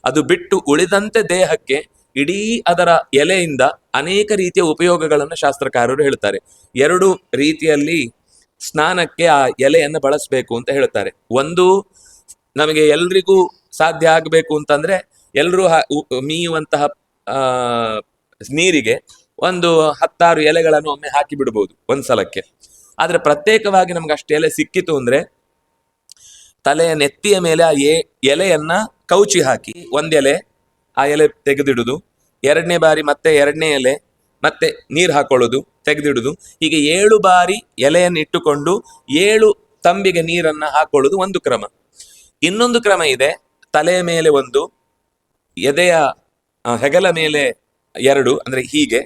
ಅದು ಬಿಟ್ಟು ಉಳಿದಂತೆ ದೇಹಕ್ಕೆ ಇಡೀ ಅದರ ಎಲೆಯಿಂದ ಅನೇಕ ರೀತಿಯ ಉಪಯೋಗಗಳನ್ನು ಶಾಸ್ತ್ರಕಾರರು ಹೇಳ್ತಾರೆ. 2 ರೀತಿಯಲ್ಲಿ ಸ್ನಾನಕ್ಕೆ ಆ ಎಲೆಯನ್ನು ಬಳಸಬೇಕು ಅಂತ ಹೇಳ್ತಾರೆ. ಒಂದು, ನಮಗೆ ಎಲ್ರಿಗೂ ಸಾಧ್ಯ ಆಗಬೇಕು ಅಂತಂದ್ರೆ ಎಲ್ರೂ ಮೀಯುವಂತಹ ನೀರಿಗೆ ಒಂದು 16 ಎಲೆಗಳನ್ನು ಒಮ್ಮೆ ಹಾಕಿ ಬಿಡ್ಬೋದು ಒಂದ್ಸಲಕ್ಕೆ. ಆದ್ರೆ ಪ್ರತ್ಯೇಕವಾಗಿ ನಮ್ಗೆ ಅಷ್ಟು ಎಲೆ ಸಿಕ್ಕಿತು ಅಂದ್ರೆ ತಲೆಯ ನೆತ್ತಿಯ ಮೇಲೆ ಆ ಎಲೆಯನ್ನ ಕೌಚಿ ಹಾಕಿ ಒಂದೆಲೆ ಆ ಎಲೆ ತೆಗೆದಿಡುದು, 2ನೇ ಬಾರಿ ಮತ್ತೆ 2ನೇ ಎಲೆ, ಮತ್ತೆ ನೀರು ಹಾಕೊಳ್ಳೋದು, ತೆಗೆದಿಡುದು, ಹೀಗೆ 7 ಬಾರಿ ಎಲೆಯನ್ನು ಇಟ್ಟುಕೊಂಡು 7 ತಂಬಿಗೆ ನೀರನ್ನ ಹಾಕೊಳ್ಳೋದು ಒಂದು ಕ್ರಮ. ಇನ್ನೊಂದು ಕ್ರಮ ಇದೆ, ತಲೆಯ ಮೇಲೆ 1, ಎದೆಯ ಹೆಗಲ ಮೇಲೆ 2, ಅಂದ್ರೆ ಹೀಗೆ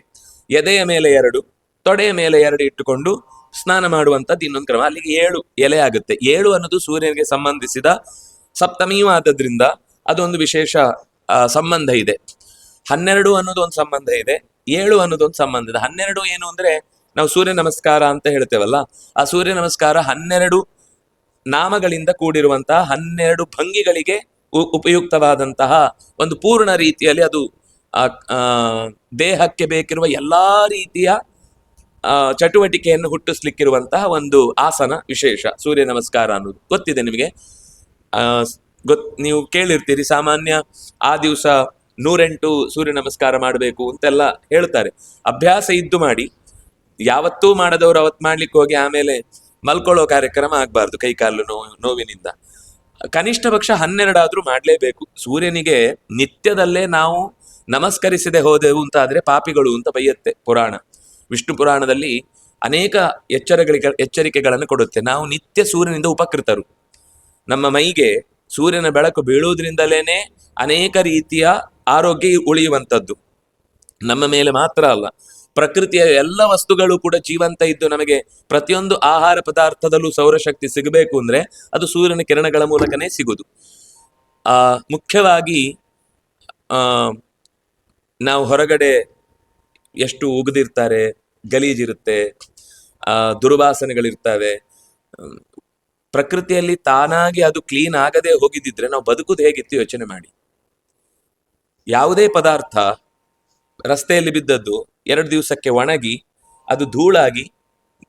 ಎದೆಯ ಮೇಲೆ 2, ತೊಡೆಯ ಮೇಲೆ 2 ಇಟ್ಟುಕೊಂಡು ಸ್ನಾನ ಮಾಡುವಂಥದ್ದು ಇನ್ನೊಂದು ಕ್ರಮ. ಅಲ್ಲಿಗೆ 7 ಎಲೆ ಆಗುತ್ತೆ. 7 ಅನ್ನೋದು ಸೂರ್ಯನಿಗೆ ಸಂಬಂಧಿಸಿದ ಸಪ್ತಮಿಯೂ ಆದದ್ರಿಂದ ಅದೊಂದು ವಿಶೇಷ ಸಂಬಂಧ ಇದೆ. 12 ಅನ್ನೋದು ಒಂದು ಸಂಬಂಧ ಇದೆ, 7 ಅನ್ನೋದು ಒಂದು ಸಂಬಂಧ ಇದೆ. 12 ಏನು ಅಂದ್ರೆ ನಾವು ಸೂರ್ಯ ನಮಸ್ಕಾರ ಅಂತ ಹೇಳ್ತೇವಲ್ಲ, ಆ ಸೂರ್ಯ ನಮಸ್ಕಾರ 12 ನಾಮಗಳಿಂದ ಕೂಡಿರುವಂತಹ 12 ಭಂಗಿಗಳಿಗೆ ಉಪಯುಕ್ತವಾದಂತಹ ಒಂದು ಪೂರ್ಣ ರೀತಿಯಲ್ಲಿ ಅದು ದೇಹಕ್ಕೆ ಬೇಕಿರುವ ಎಲ್ಲಾ ರೀತಿಯ ಚಟುವಟಿಕೆಯನ್ನು ಹುಟ್ಟಿಸ್ಲಿಕ್ಕಿರುವಂತಹ ಒಂದು ಆಸನ ವಿಶೇಷ ಸೂರ್ಯ ನಮಸ್ಕಾರ ಅನ್ನೋದು. ಗೊತ್ತಿದೆ ನಿಮಗೆ, ನೀವು ಕೇಳಿರ್ತೀರಿ. ಸಾಮಾನ್ಯ ಆ ದಿವಸ 108 ಸೂರ್ಯ ನಮಸ್ಕಾರ ಮಾಡಬೇಕು ಅಂತೆಲ್ಲ ಹೇಳ್ತಾರೆ. ಅಭ್ಯಾಸ ಇದ್ದು ಮಾಡಿ, ಯಾವತ್ತೂ ಮಾಡದವರು ಅವತ್ತು ಮಾಡ್ಲಿಕ್ಕೆ ಹೋಗಿ ಆಮೇಲೆ ಮಲ್ಕೊಳ್ಳೋ ಕಾರ್ಯಕ್ರಮ ಆಗ್ಬಾರ್ದು ಕೈಕಾಲು ನೋವಿನಿಂದ. ಕನಿಷ್ಠ ಪಕ್ಷ 12 ಆದ್ರೂ ಮಾಡ್ಲೇಬೇಕು. ಸೂರ್ಯನಿಗೆ ನಿತ್ಯದಲ್ಲೇ ನಾವು ನಮಸ್ಕರಿಸದೆ ಹೋದೆವು ಅಂತ ಆದ್ರೆ ಪಾಪಿಗಳು ಅಂತ ಬೈಯತ್ತೆ ಪುರಾಣ. ವಿಷ್ಣು ಪುರಾಣದಲ್ಲಿ ಅನೇಕ ಎಚ್ಚರಿಕೆಗಳನ್ನು ಕೊಡುತ್ತೆ. ನಾವು ನಿತ್ಯ ಸೂರ್ಯನಿಂದ ಉಪಕೃತರು. ನಮ್ಮ ಮೈಗೆ ಸೂರ್ಯನ ಬೆಳಕು ಬೀಳುವುದರಿಂದಲೇನೆ ಅನೇಕ ರೀತಿಯ ಆರೋಗ್ಯ ಉಳಿಯುವಂಥದ್ದು. ನಮ್ಮ ಮೇಲೆ ಮಾತ್ರ ಅಲ್ಲ, ಪ್ರಕೃತಿಯ ಎಲ್ಲ ವಸ್ತುಗಳು ಕೂಡ ಜೀವಂತ ಇದ್ದು ನಮಗೆ ಪ್ರತಿಯೊಂದು ಆಹಾರ ಪದಾರ್ಥದಲ್ಲೂ ಸೌರಶಕ್ತಿ ಸಿಗಬೇಕು ಅಂದ್ರೆ ಅದು ಸೂರ್ಯನ ಕಿರಣಗಳ ಮೂಲಕನೇ ಸಿಗುದು. ಮುಖ್ಯವಾಗಿ ನಾವು ಹೊರಗಡೆ ಎಷ್ಟು ಉಗಿದಿರ್ತಾರೆ, ಗಲೀಜಿರುತ್ತೆ, ದುರ್ವಾಸನೆಗಳಿರ್ತವೆ. ಪ್ರಕೃತಿಯಲ್ಲಿ ತಾನಾಗಿ ಅದು ಕ್ಲೀನ್ ಆಗದೆ ಹೋಗಿದ್ದಿದ್ರೆ ನಾವು ಬದುಕುದು ಹೇಗಿತ್ತು ಯೋಚನೆ ಮಾಡಿ. ಯಾವುದೇ ಪದಾರ್ಥ ರಸ್ತೆಯಲ್ಲಿ ಬಿದ್ದದ್ದು 2 ದಿವಸಕ್ಕೆ ಒಣಗಿ ಅದು ಧೂಳಾಗಿ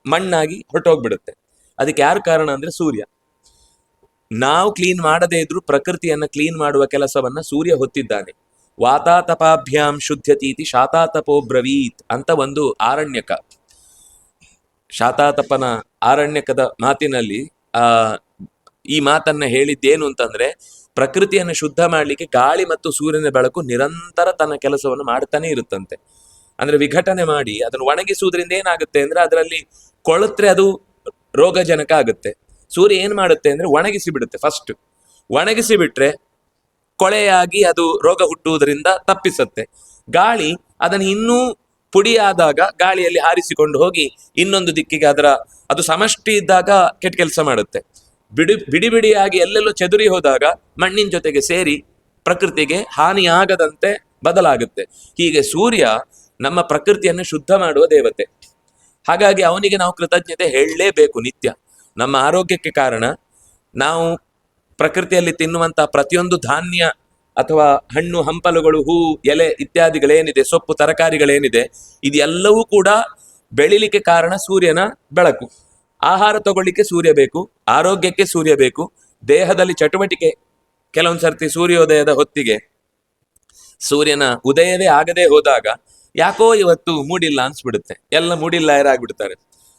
ಮಣ್ಣಾಗಿ ಹೊರಟೋಗ್ಬಿಡುತ್ತೆ. ಅದಕ್ಕೆ ಯಾರು ಕಾರಣ ಅಂದ್ರೆ ಸೂರ್ಯ. ನಾವು ಕ್ಲೀನ್ ಮಾಡದೇ ಇದ್ರೂ ಪ್ರಕೃತಿಯನ್ನ ಕ್ಲೀನ್ ಮಾಡುವ ಕೆಲಸವನ್ನ ಸೂರ್ಯ ಹೊತ್ತಿದ್ದಾನೆ. ವಾತಾತಪಾಭ್ಯಾಂ ಶುದ್ಧತೀತಿ ಶಾತಾತಪೋ ಬ್ರವೀತ್ ಅಂತ ಒಂದು ಆರಣ್ಯಕ, ಶಾತಾತಪನ ಆರಣ್ಯಕದ ಮಾತಿನಲ್ಲಿ ಈ ಮಾತನ್ನ ಹೇಳಿದ್ದೇನು ಅಂತಂದ್ರೆ, ಪ್ರಕೃತಿಯನ್ನು ಶುದ್ಧ ಮಾಡ್ಲಿಕ್ಕೆ ಗಾಳಿ ಮತ್ತು ಸೂರ್ಯನ ಬೆಳಕು ನಿರಂತರ ತನ್ನ ಕೆಲಸವನ್ನು ಮಾಡ್ತಾನೆ ಇರುತ್ತಂತೆ. ಅಂದ್ರೆ ವಿಘಟನೆ ಮಾಡಿ ಅದನ್ನು ಒಣಗಿಸುವುದರಿಂದ ಏನಾಗುತ್ತೆ ಅಂದ್ರೆ ಅದರಲ್ಲಿ ಕೊಳತ್ರೆ ಅದು ರೋಗಜನಕ ಆಗುತ್ತೆ. ಸೂರ್ಯ ಏನ್ ಮಾಡುತ್ತೆ ಅಂದ್ರೆ ಒಣಗಿಸಿ ಬಿಡುತ್ತೆ. ಫಸ್ಟ್ ಒಣಗಿಸಿ ಬಿಟ್ರೆ ಕೊಳೆಯಾಗಿ ಅದು ರೋಗ ಹುಟ್ಟುವುದರಿಂದ ತಪ್ಪಿಸುತ್ತೆ. ಗಾಳಿ ಅದನ್ನು ಇನ್ನೂ ಪುಡಿಯಾದಾಗ ಗಾಳಿಯಲ್ಲಿ ಹಾರಿಸಿಕೊಂಡು ಹೋಗಿ ಇನ್ನೊಂದು ದಿಕ್ಕಿಗೆ ಅದು ಸಮಷ್ಟಿ ಇದ್ದಾಗ ಕೆಟ್ಟ ಕೆಲಸ ಮಾಡುತ್ತೆ. ಬಿಡಿ ಬಿಡಿಯಾಗಿ ಎಲ್ಲೆಲ್ಲೋ ಚದುರಿ ಹೋದಾಗ ಮಣ್ಣಿನ ಜೊತೆಗೆ ಸೇರಿ ಪ್ರಕೃತಿಗೆ ಹಾನಿಯಾಗದಂತೆ ಬದಲಾಗುತ್ತೆ. ಹೀಗೆ ಸೂರ್ಯ ನಮ್ಮ ಪ್ರಕೃತಿಯನ್ನು ಶುದ್ಧ ಮಾಡುವ ದೇವತೆ. ಹಾಗಾಗಿ ಅವನಿಗೆ ನಾವು ಕೃತಜ್ಞತೆ ಹೇಳಲೇಬೇಕು ನಿತ್ಯ. ನಮ್ಮ ಆರೋಗ್ಯಕ್ಕೆ ಕಾರಣ ನಾವು ಪ್ರಕೃತಿಯಲ್ಲಿ ತಿನ್ನುವಂತಹ ಪ್ರತಿಯೊಂದು ಧಾನ್ಯ ಅಥವಾ ಹಣ್ಣು ಹಂಪಲುಗಳು, ಹೂ, ಎಲೆ ಇತ್ಯಾದಿಗಳೇನಿದೆ, ಸೊಪ್ಪು ತರಕಾರಿಗಳೇನಿದೆ, ಇದೆಲ್ಲವೂ ಕೂಡ ಬೆಳಿಲಿಕ್ಕೆ ಕಾರಣ ಸೂರ್ಯನ ಬೆಳಕು. ಆಹಾರ ತಗೊಳ್ಳಿಕ್ಕೆ ಸೂರ್ಯ ಬೇಕು, ಆರೋಗ್ಯಕ್ಕೆ ಸೂರ್ಯ ಬೇಕು, ದೇಹದಲ್ಲಿ ಚಟುವಟಿಕೆ. ಕೆಲವೊಂದು ಸರ್ತಿ ಸೂರ್ಯೋದಯದ ಹೊತ್ತಿಗೆ ಸೂರ್ಯನ ಉದಯವೇ ಆಗದೆ ಹೋದಾಗ ಯಾಕೋ ಇವತ್ತು ಮೂಡಿಲ್ಲ ಅನ್ಸ್ಬಿಡುತ್ತೆ. ಎಲ್ಲ ಮೂಡಿಲ್ಲಾಯರಾಗ್ಬಿಡ್ತಾರೆ.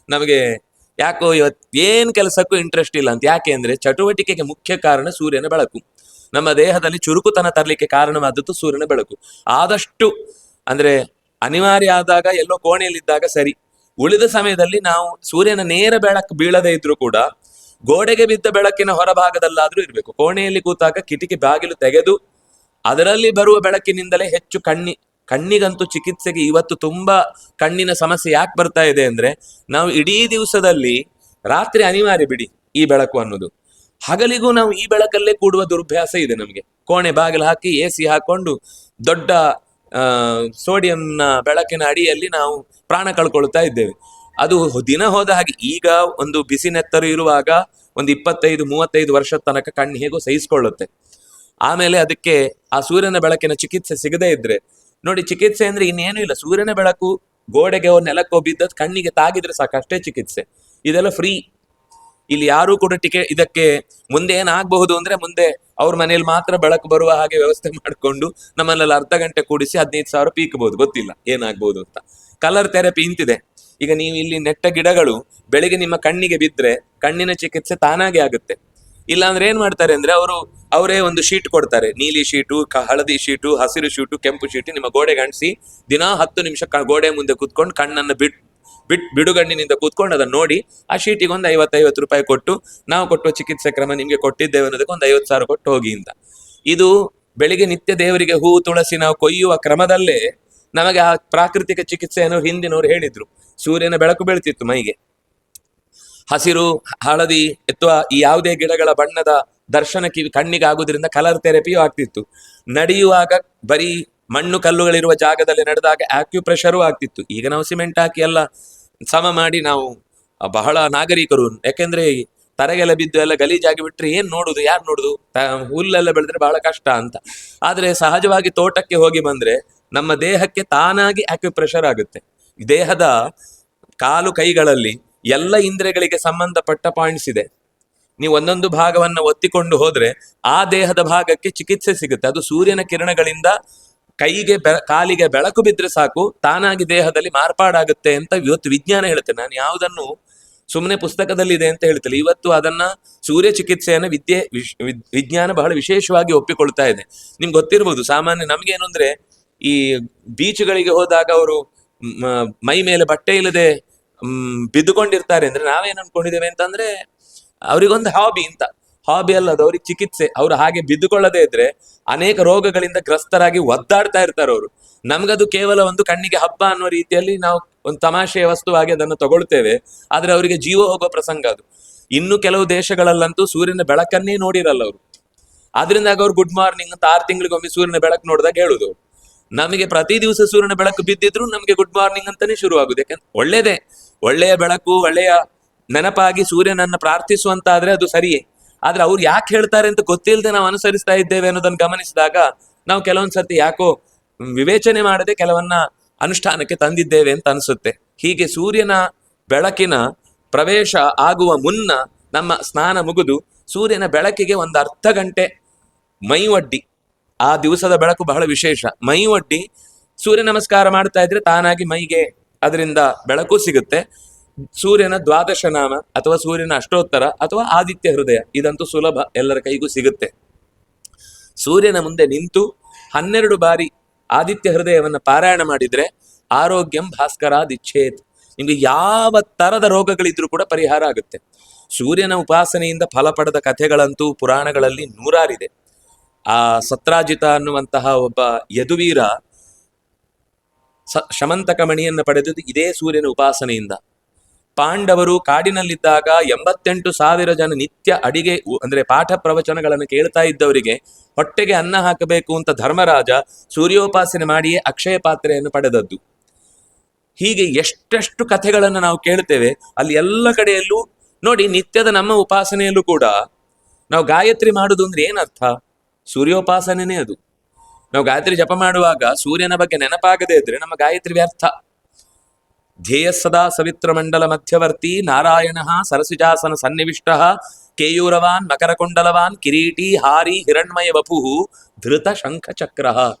ನಮಗೆ ಯಾಕೋ ಇವತ್ತು ಏನ್ ಕೆಲಸಕ್ಕೂ ಇಂಟ್ರೆಸ್ಟ್ ಇಲ್ಲ ಅಂತ. ಯಾಕೆ ಅಂದ್ರೆ ಚಟುವಟಿಕೆಗೆ ಮುಖ್ಯ ಕಾರಣ ಸೂರ್ಯನ ಬೆಳಕು. ನಮ್ಮ ದೇಹದಲ್ಲಿ ಚುರುಕುತನ ತರಲಿಕ್ಕೆ ಕಾರಣವಾದದ್ದು ಸೂರ್ಯನ ಬೆಳಕು. ಆದಷ್ಟು ಅಂದ್ರೆ ಅನಿವಾರ್ಯ ಆದಾಗ ಎಲ್ಲೋ ಕೋಣೆಯಲ್ಲಿದ್ದಾಗ ಸರಿ, ಉಳಿದ ಸಮಯದಲ್ಲಿ ನಾವು ಸೂರ್ಯನ ನೇರ ಬೆಳಕು ಬೀಳದೇ ಇದ್ರೂ ಕೂಡ ಗೋಡೆಗೆ ಬಿದ್ದ ಬೆಳಕಿನ ಹೊರಭಾಗದಲ್ಲಾದ್ರೂ ಇರಬೇಕು. ಕೋಣೆಯಲ್ಲಿ ಕೂತಾಗ ಕಿಟಕಿ ಬಾಗಿಲು ತೆಗೆದು ಅದರಲ್ಲಿ ಬರುವ ಬೆಳಕಿನಿಂದಲೇ ಹೆಚ್ಚು ಕಣ್ಣಿಗಂತೂ ಚಿಕಿತ್ಸೆಗೆ ಇವತ್ತು ತುಂಬಾ ಕಣ್ಣಿನ ಸಮಸ್ಯೆ ಯಾಕೆ ಬರ್ತಾ ಇದೆ ಅಂದ್ರೆ, ನಾವು ಇಡೀ ದಿವಸದಲ್ಲಿ ರಾತ್ರಿ ಅನಿವಾರ್ಯ ಬಿಡಿ ಈ ಬೆಳಕು ಅನ್ನೋದು, ಹಗಲಿಗೂ ನಾವು ಈ ಬೆಳಕಲ್ಲೇ ಕೂಡುವ ದುರ್ಭ್ಯಾಸ ಇದೆ ನಮಗೆ. ಕೋಣೆ ಬಾಗಿಲು ಹಾಕಿ AC ಹಾಕೊಂಡು ದೊಡ್ಡ ಸೋಡಿಯಂನ ಬೆಳಕಿನ ಅಡಿಯಲ್ಲಿ ನಾವು ಪ್ರಾಣ ಕಳ್ಕೊಳ್ತಾ ಇದ್ದೇವೆ. ಅದು ದಿನ ಹೋದ ಹಾಗೆ ಈಗ ಒಂದು ಬಿಸಿನೆತ್ತರು ಇರುವಾಗ ಒಂದು 25-35 ವರ್ಷದ ತನಕ ಕಣ್ಣು ಹೇಗೋ ಸಹಿಸಿಕೊಳ್ಳುತ್ತೆ. ಆಮೇಲೆ ಅದಕ್ಕೆ ಆ ಸೂರ್ಯನ ಬೆಳಕಿನ ಚಿಕಿತ್ಸೆ ಸಿಗದೇ ಇದ್ರೆ ನೋಡಿ, ಚಿಕಿತ್ಸೆ ಅಂದ್ರೆ ಇನ್ನೇನು ಇಲ್ಲ. ಸೂರ್ಯನ ಬೆಳಕು ಗೋಡೆಗೆ ನೆಲಕ್ಕೋ ಬಿದ್ದದ್ದು ಕಣ್ಣಿಗೆ ತಾಗಿದ್ರೆ ಸಾಕಷ್ಟೇ ಚಿಕಿತ್ಸೆ. ಇದೆಲ್ಲ ಫ್ರೀ. ಇಲ್ಲಿ ಯಾರು ಕೂಡ ಇದಕ್ಕೆ ಮುಂದೆ ಏನಾಗಬಹುದು ಅಂದ್ರೆ, ಮುಂದೆ ಅವ್ರ ಮನೇಲಿ ಮಾತ್ರ ಬೆಳಕು ಬರುವ ಹಾಗೆ ವ್ಯವಸ್ಥೆ ಮಾಡಿಕೊಂಡು ನಮ್ಮನ್ನೆಲ್ಲ ಅರ್ಧ ಗಂಟೆ ಕೂಡಿಸಿ 15,000 ಪೀಕಬಹುದು, ಗೊತ್ತಿಲ್ಲ ಏನಾಗ್ಬಹುದು ಅಂತ. ಕಲರ್ ಥೆರಪಿ ಇಂತಿದೆ. ಈಗ ನೀವು ಇಲ್ಲಿ ನೆಟ್ಟ ಗಿಡಗಳು ಬೆಳಿಗ್ಗೆ ನಿಮ್ಮ ಕಣ್ಣಿಗೆ ಬಿದ್ರೆ ಕಣ್ಣಿನ ಚಿಕಿತ್ಸೆ ತಾನಾಗೆ ಆಗುತ್ತೆ. ಇಲ್ಲ ಅಂದ್ರೆ ಏನ್ ಮಾಡ್ತಾರೆ ಅಂದ್ರೆ ಅವರೇ ಒಂದು ಶೀಟ್ ಕೊಡ್ತಾರೆ, ನೀಲಿ ಶೀಟು, ಹಳದಿ ಶೀಟು, ಹಸಿರು ಶೀಟು, ಕೆಂಪು ಶೀಟು, ನಿಮ್ಮ ಗೋಡೆಗೆ ಅಂಟಿಸಿ ದಿನಾ 10 ನಿಮಿಷ ಗೋಡೆ ಮುಂದೆ ಕೂತ್ಕೊಂಡು ಕಣ್ಣನ್ನು ಬಿಡುಗಣ್ಣಿನಿಂದ ಕೂತ್ಕೊಂಡು ಅದನ್ನ ನೋಡಿ ಆ ಶೀಟಿಗೆ ಒಂದು 50 ರೂಪಾಯಿ ಕೊಟ್ಟು, ನಾವು ಕೊಟ್ಟುವ ಚಿಕಿತ್ಸೆ ಕ್ರಮ ನಿಮ್ಗೆ ಕೊಟ್ಟಿದ್ದೇವೆ ಅನ್ನೋದಕ್ಕೆ ಒಂದು 50,000 ಕೊಟ್ಟು ಹೋಗಿ ಅಂತ. ಇದು ಬೆಳಿಗ್ಗೆ ನಿತ್ಯ ದೇವರಿಗೆ ಹೂ ತುಳಸಿ ನಾವು ಕೊಯ್ಯುವ ಕ್ರಮದಲ್ಲೇ ನಮಗೆ ಆ ಪ್ರಾಕೃತಿಕ ಚಿಕಿತ್ಸೆಯನ್ನು ಹಿಂದಿನವರು ಹೇಳಿದ್ರು. ಸೂರ್ಯನ ಬೆಳಕು ಬೀಳ್ತಿತ್ತು ಮೈಗೆ, ಹಸಿರು, ಹಳದಿ ಅಥವಾ ಈ ಯಾವುದೇ ಗಿಡಗಳ ಬಣ್ಣದ ದರ್ಶನ ಕಣ್ಣಿಗೆ ಆಗುವುದರಿಂದ ಕಲರ್ ಥೆರಪಿಯೂ ಆಗ್ತಿತ್ತು. ನಡೆಯುವಾಗ ಬರೀ ಮಣ್ಣು ಕಲ್ಲುಗಳಿರುವ ಜಾಗದಲ್ಲಿ ನಡೆದಾಗ ಆಕ್ಯುಪ್ರೆಷರು ಆಗ್ತಿತ್ತು. ಈಗ ನಾವು ಸಿಮೆಂಟ್ ಹಾಕಿ ಎಲ್ಲ ಸಮ ಮಾಡಿ ನಾವು ಬಹಳ ನಾಗರಿಕರು. ಯಾಕೆಂದ್ರೆ ತರಗೆಲ್ಲ ಬಿದ್ದು ಎಲ್ಲ ಗಲೀಜಾಗಿ ಬಿಟ್ರೆ ಏನ್ ನೋಡುದು, ಯಾರು ನೋಡುದು, ಹುಲ್ಲೆಲ್ಲ ಬೆಳೆದ್ರೆ ಬಹಳ ಕಷ್ಟ ಅಂತ. ಆದ್ರೆ ಸಹಜವಾಗಿ ತೋಟಕ್ಕೆ ಹೋಗಿ ಬಂದ್ರೆ ನಮ್ಮ ದೇಹಕ್ಕೆ ತಾನಾಗಿ ಆಕ್ಯುಪ್ರೆಷರ್ ಆಗುತ್ತೆ. ದೇಹದ ಕಾಲು ಕೈಗಳಲ್ಲಿ ಎಲ್ಲ ಇಂದ್ರಿಯಗಳಿಗೆ ಸಂಬಂಧಪಟ್ಟ ಪಾಯಿಂಟ್ಸ್ ಇದೆ. ನೀವು ಒಂದೊಂದು ಭಾಗವನ್ನು ಒತ್ತಿಕೊಂಡು ಹೋದ್ರೆ ಆ ದೇಹದ ಭಾಗಕ್ಕೆ ಚಿಕಿತ್ಸೆ ಸಿಗುತ್ತೆ. ಅದು ಸೂರ್ಯನ ಕಿರಣಗಳಿಂದ ಕಾಲಿಗೆ ಬೆಳಕು ಬಿದ್ರೆ ಸಾಕು, ತಾನಾಗಿ ದೇಹದಲ್ಲಿ ಮಾರ್ಪಾಡಾಗುತ್ತೆ ಅಂತ ಇವತ್ತು ವಿಜ್ಞಾನ ಹೇಳುತ್ತೆ. ನಾನು ಯಾವುದನ್ನು ಸುಮ್ಮನೆ ಪುಸ್ತಕದಲ್ಲಿ ಇದೆ ಅಂತ ಹೇಳ್ತಿಲ್ಲ. ಇವತ್ತು ಅದನ್ನ ಸೂರ್ಯ ಚಿಕಿತ್ಸೆಯನ್ನು ವಿಜ್ಞಾನ ಬಹಳ ವಿಶೇಷವಾಗಿ ಒಪ್ಪಿಕೊಳ್ತಾ ಇದೆ. ನಿಮ್ಗೆ ಗೊತ್ತಿರ್ಬೋದು, ಸಾಮಾನ್ಯ ನಮ್ಗೇನು ಅಂದ್ರೆ ಈ ಬೀಚ್ಗಳಿಗೆ ಹೋದಾಗ ಅವರು ಮೈ ಮೇಲೆ ಬಟ್ಟೆ ಇಲ್ಲದೆ ಬಿದ್ದುಕೊಂಡಿರ್ತಾರೆ ಅಂದ್ರೆ ನಾವೇನು ಅನ್ಕೊಂಡಿದ್ದೇವೆ ಅಂತಂದ್ರೆ ಅವರಿಗೊಂದು ಹಾಬಿ ಅಂತ. ಹಾಬಿ ಅಲ್ಲದ ಅವ್ರಿಗೆ ಚಿಕಿತ್ಸೆ. ಅವರು ಹಾಗೆ ಬಿದ್ದುಕೊಳ್ಳದೇ ಇದ್ರೆ ಅನೇಕ ರೋಗಗಳಿಂದ ಗ್ರಸ್ತರಾಗಿ ಒದ್ದಾಡ್ತಾ ಇರ್ತಾರೆ ಅವರು. ನಮ್ಗದು ಕೇವಲ ಒಂದು ಕಣ್ಣಿಗೆ ಹಬ್ಬ ಅನ್ನೋ ರೀತಿಯಲ್ಲಿ ನಾವು ಒಂದು ತಮಾಷೆಯ ವಸ್ತುವಾಗಿ ಅದನ್ನು ತಗೊಳ್ತೇವೆ. ಆದ್ರೆ ಅವರಿಗೆ ಜೀವ ಹೋಗೋ ಪ್ರಸಂಗ ಅದು. ಇನ್ನು ಕೆಲವು ದೇಶಗಳಲ್ಲಂತೂ ಸೂರ್ಯನ ಬೆಳಕನ್ನೇ ನೋಡಿರಲ್ಲ ಅವರು. ಆದ್ರಿಂದ ಅವ್ರು ಗುಡ್ ಮಾರ್ನಿಂಗ್ ಅಂತ 6 ತಿಂಗಳಿಗೊಮ್ಮೆ ಸೂರ್ಯನ ಬೆಳಕು ನೋಡಿದಾಗ ಹೇಳುದು. ನಮಗೆ ಪ್ರತಿ ದಿವಸ ಸೂರ್ಯನ ಬೆಳಕು ಬಿದ್ದಿದ್ರು ನಮಗೆ ಗುಡ್ ಮಾರ್ನಿಂಗ್ ಅಂತಾನೆ ಶುರುವಾಗುದು. ಯಾಕಂದ್ರೆ ಒಳ್ಳೇದೇ, ಒಳ್ಳೆಯ ಬೆಳಕು, ಒಳ್ಳೆಯ ನೆನಪಾಗಿ ಸೂರ್ಯನನ್ನ ಪ್ರಾರ್ಥಿಸುವಂತಾದ್ರೆ ಅದು ಸರಿಯೇ. ಆದ್ರೆ ಅವ್ರು ಯಾಕೆ ಹೇಳ್ತಾರೆ ಅಂತ ಗೊತ್ತಿಲ್ಲದೆ ನಾವು ಅನುಸರಿಸ್ತಾ ಇದ್ದೇವೆ ಅನ್ನೋದನ್ನು ಗಮನಿಸಿದಾಗ ನಾವು ಕೆಲವೊಂದ್ ಸರ್ತಿ ಯಾಕೋ ವಿವೇಚನೆ ಮಾಡದೆ ಕೆಲವನ್ನ ಅನುಷ್ಠಾನಕ್ಕೆ ತಂದಿದ್ದೇವೆ ಅಂತ ಅನಿಸುತ್ತೆ. ಹೀಗೆ ಸೂರ್ಯನ ಬೆಳಕಿನ ಪ್ರವೇಶ ಆಗುವ ಮುನ್ನ ನಮ್ಮ ಸ್ನಾನ ಮುಗಿದು ಸೂರ್ಯನ ಬೆಳಕಿಗೆ ಒಂದು ಅರ್ಧ ಗಂಟೆ ಮೈ ಒಡ್ಡಿ, ಆ ದಿವಸದ ಬೆಳಕು ಬಹಳ ವಿಶೇಷ, ಮೈ ಒಡ್ಡಿ ಸೂರ್ಯ ನಮಸ್ಕಾರ ಮಾಡ್ತಾ ಇದ್ರೆ ತಾನಾಗಿ ಮೈಗೆ ಅದರಿಂದ ಬೆಳಕು ಸಿಗುತ್ತೆ. ಸೂರ್ಯನ ದ್ವಾದಶ ನಾಮ ಅಥವಾ ಸೂರ್ಯನ ಅಷ್ಟೋತ್ತರ ಅಥವಾ ಆದಿತ್ಯ ಹೃದಯ ಇದಂತೂ ಸುಲಭ, ಎಲ್ಲರ ಕೈಗೂ ಸಿಗುತ್ತೆ. ಸೂರ್ಯನ ಮುಂದೆ ನಿಂತು 12 ಬಾರಿ ಆದಿತ್ಯ ಹೃದಯವನ್ನು ಪಾರಾಯಣ ಮಾಡಿದ್ರೆ ಆರೋಗ್ಯಂ ಭಾಸ್ಕರಾದಿಚ್ಛೇತ್, ನಿಮ್ಗೆ ಯಾವ ತರದ ರೋಗಗಳಿದ್ರೂ ಕೂಡ ಪರಿಹಾರ ಆಗುತ್ತೆ. ಸೂರ್ಯನ ಉಪಾಸನೆಯಿಂದ ಫಲ ಪಡೆದ ಕಥೆಗಳಂತೂ ಪುರಾಣಗಳಲ್ಲಿ ನೂರಾರಿದೆ. ಆ ಸತ್ರಾಜಿತ ಅನ್ನುವಂತಹ ಒಬ್ಬ ಯದುವೀರ ಶಮಂತಕ ಮಣಿಯನ್ನು ಪಡೆದದ್ದು ಇದೇ ಸೂರ್ಯನ ಉಪಾಸನೆಯಿಂದ. ಪಾಂಡವರು ಕಾಡಿನಲ್ಲಿದ್ದಾಗ 88,000 ಜನ ನಿತ್ಯ ಅಡಿಗೆ ಅಂದ್ರೆ ಪಾಠ ಪ್ರವಚನಗಳನ್ನು ಕೇಳ್ತಾ ಇದ್ದವರಿಗೆ ಹೊಟ್ಟೆಗೆ ಅನ್ನ ಹಾಕಬೇಕು ಅಂತ ಧರ್ಮರಾಜ ಸೂರ್ಯೋಪಾಸನೆ ಮಾಡಿಯೇ ಅಕ್ಷಯ ಪಾತ್ರೆಯನ್ನು ಪಡೆದದ್ದು. ಹೀಗೆ ಎಷ್ಟೆಷ್ಟು ಕಥೆಗಳನ್ನು ನಾವು ಕೇಳ್ತೇವೆ. ಅಲ್ಲಿ ಎಲ್ಲ ಕಡೆಯಲ್ಲೂ ನೋಡಿ, ನಿತ್ಯದ ನಮ್ಮ ಉಪಾಸನೆಯಲ್ಲೂ ಕೂಡ ನಾವು ಗಾಯತ್ರಿ ಮಾಡುದು ಅಂದ್ರೆ ಏನರ್ಥ? ಸೂರ್ಯೋಪಾಸನೆನೇ ಅದು. ನಾವು ಗಾಯತ್ರಿ ಜಪ ಮಾಡುವಾಗ ಸೂರ್ಯನ ಬಗ್ಗೆ ನೆನಪಾಗದೇ ಇದ್ರೆ ನಮ್ಮ ಗಾಯತ್ರಿ ವ್ಯರ್ಥ. ಧ್ಯೇಯ ಸದಾ ಸವಿತ್ರ ಮಂಡಲ ಮಧ್ಯವರ್ತಿ ನಾರಾಯಣ ಸರಸಿಜಾಸನ ಸನ್ನಿವಿಷ್ಟ ಕೇಯೂರವಾನ್ ಮಕರಕೊಂಡಲವಾನ್ ಕಿರೀಟಿ ಹಾರಿ ಹಿರಣ್ಮಯ ವಪು ಧೃತ ಶಂಖ ಚಕ್ರ.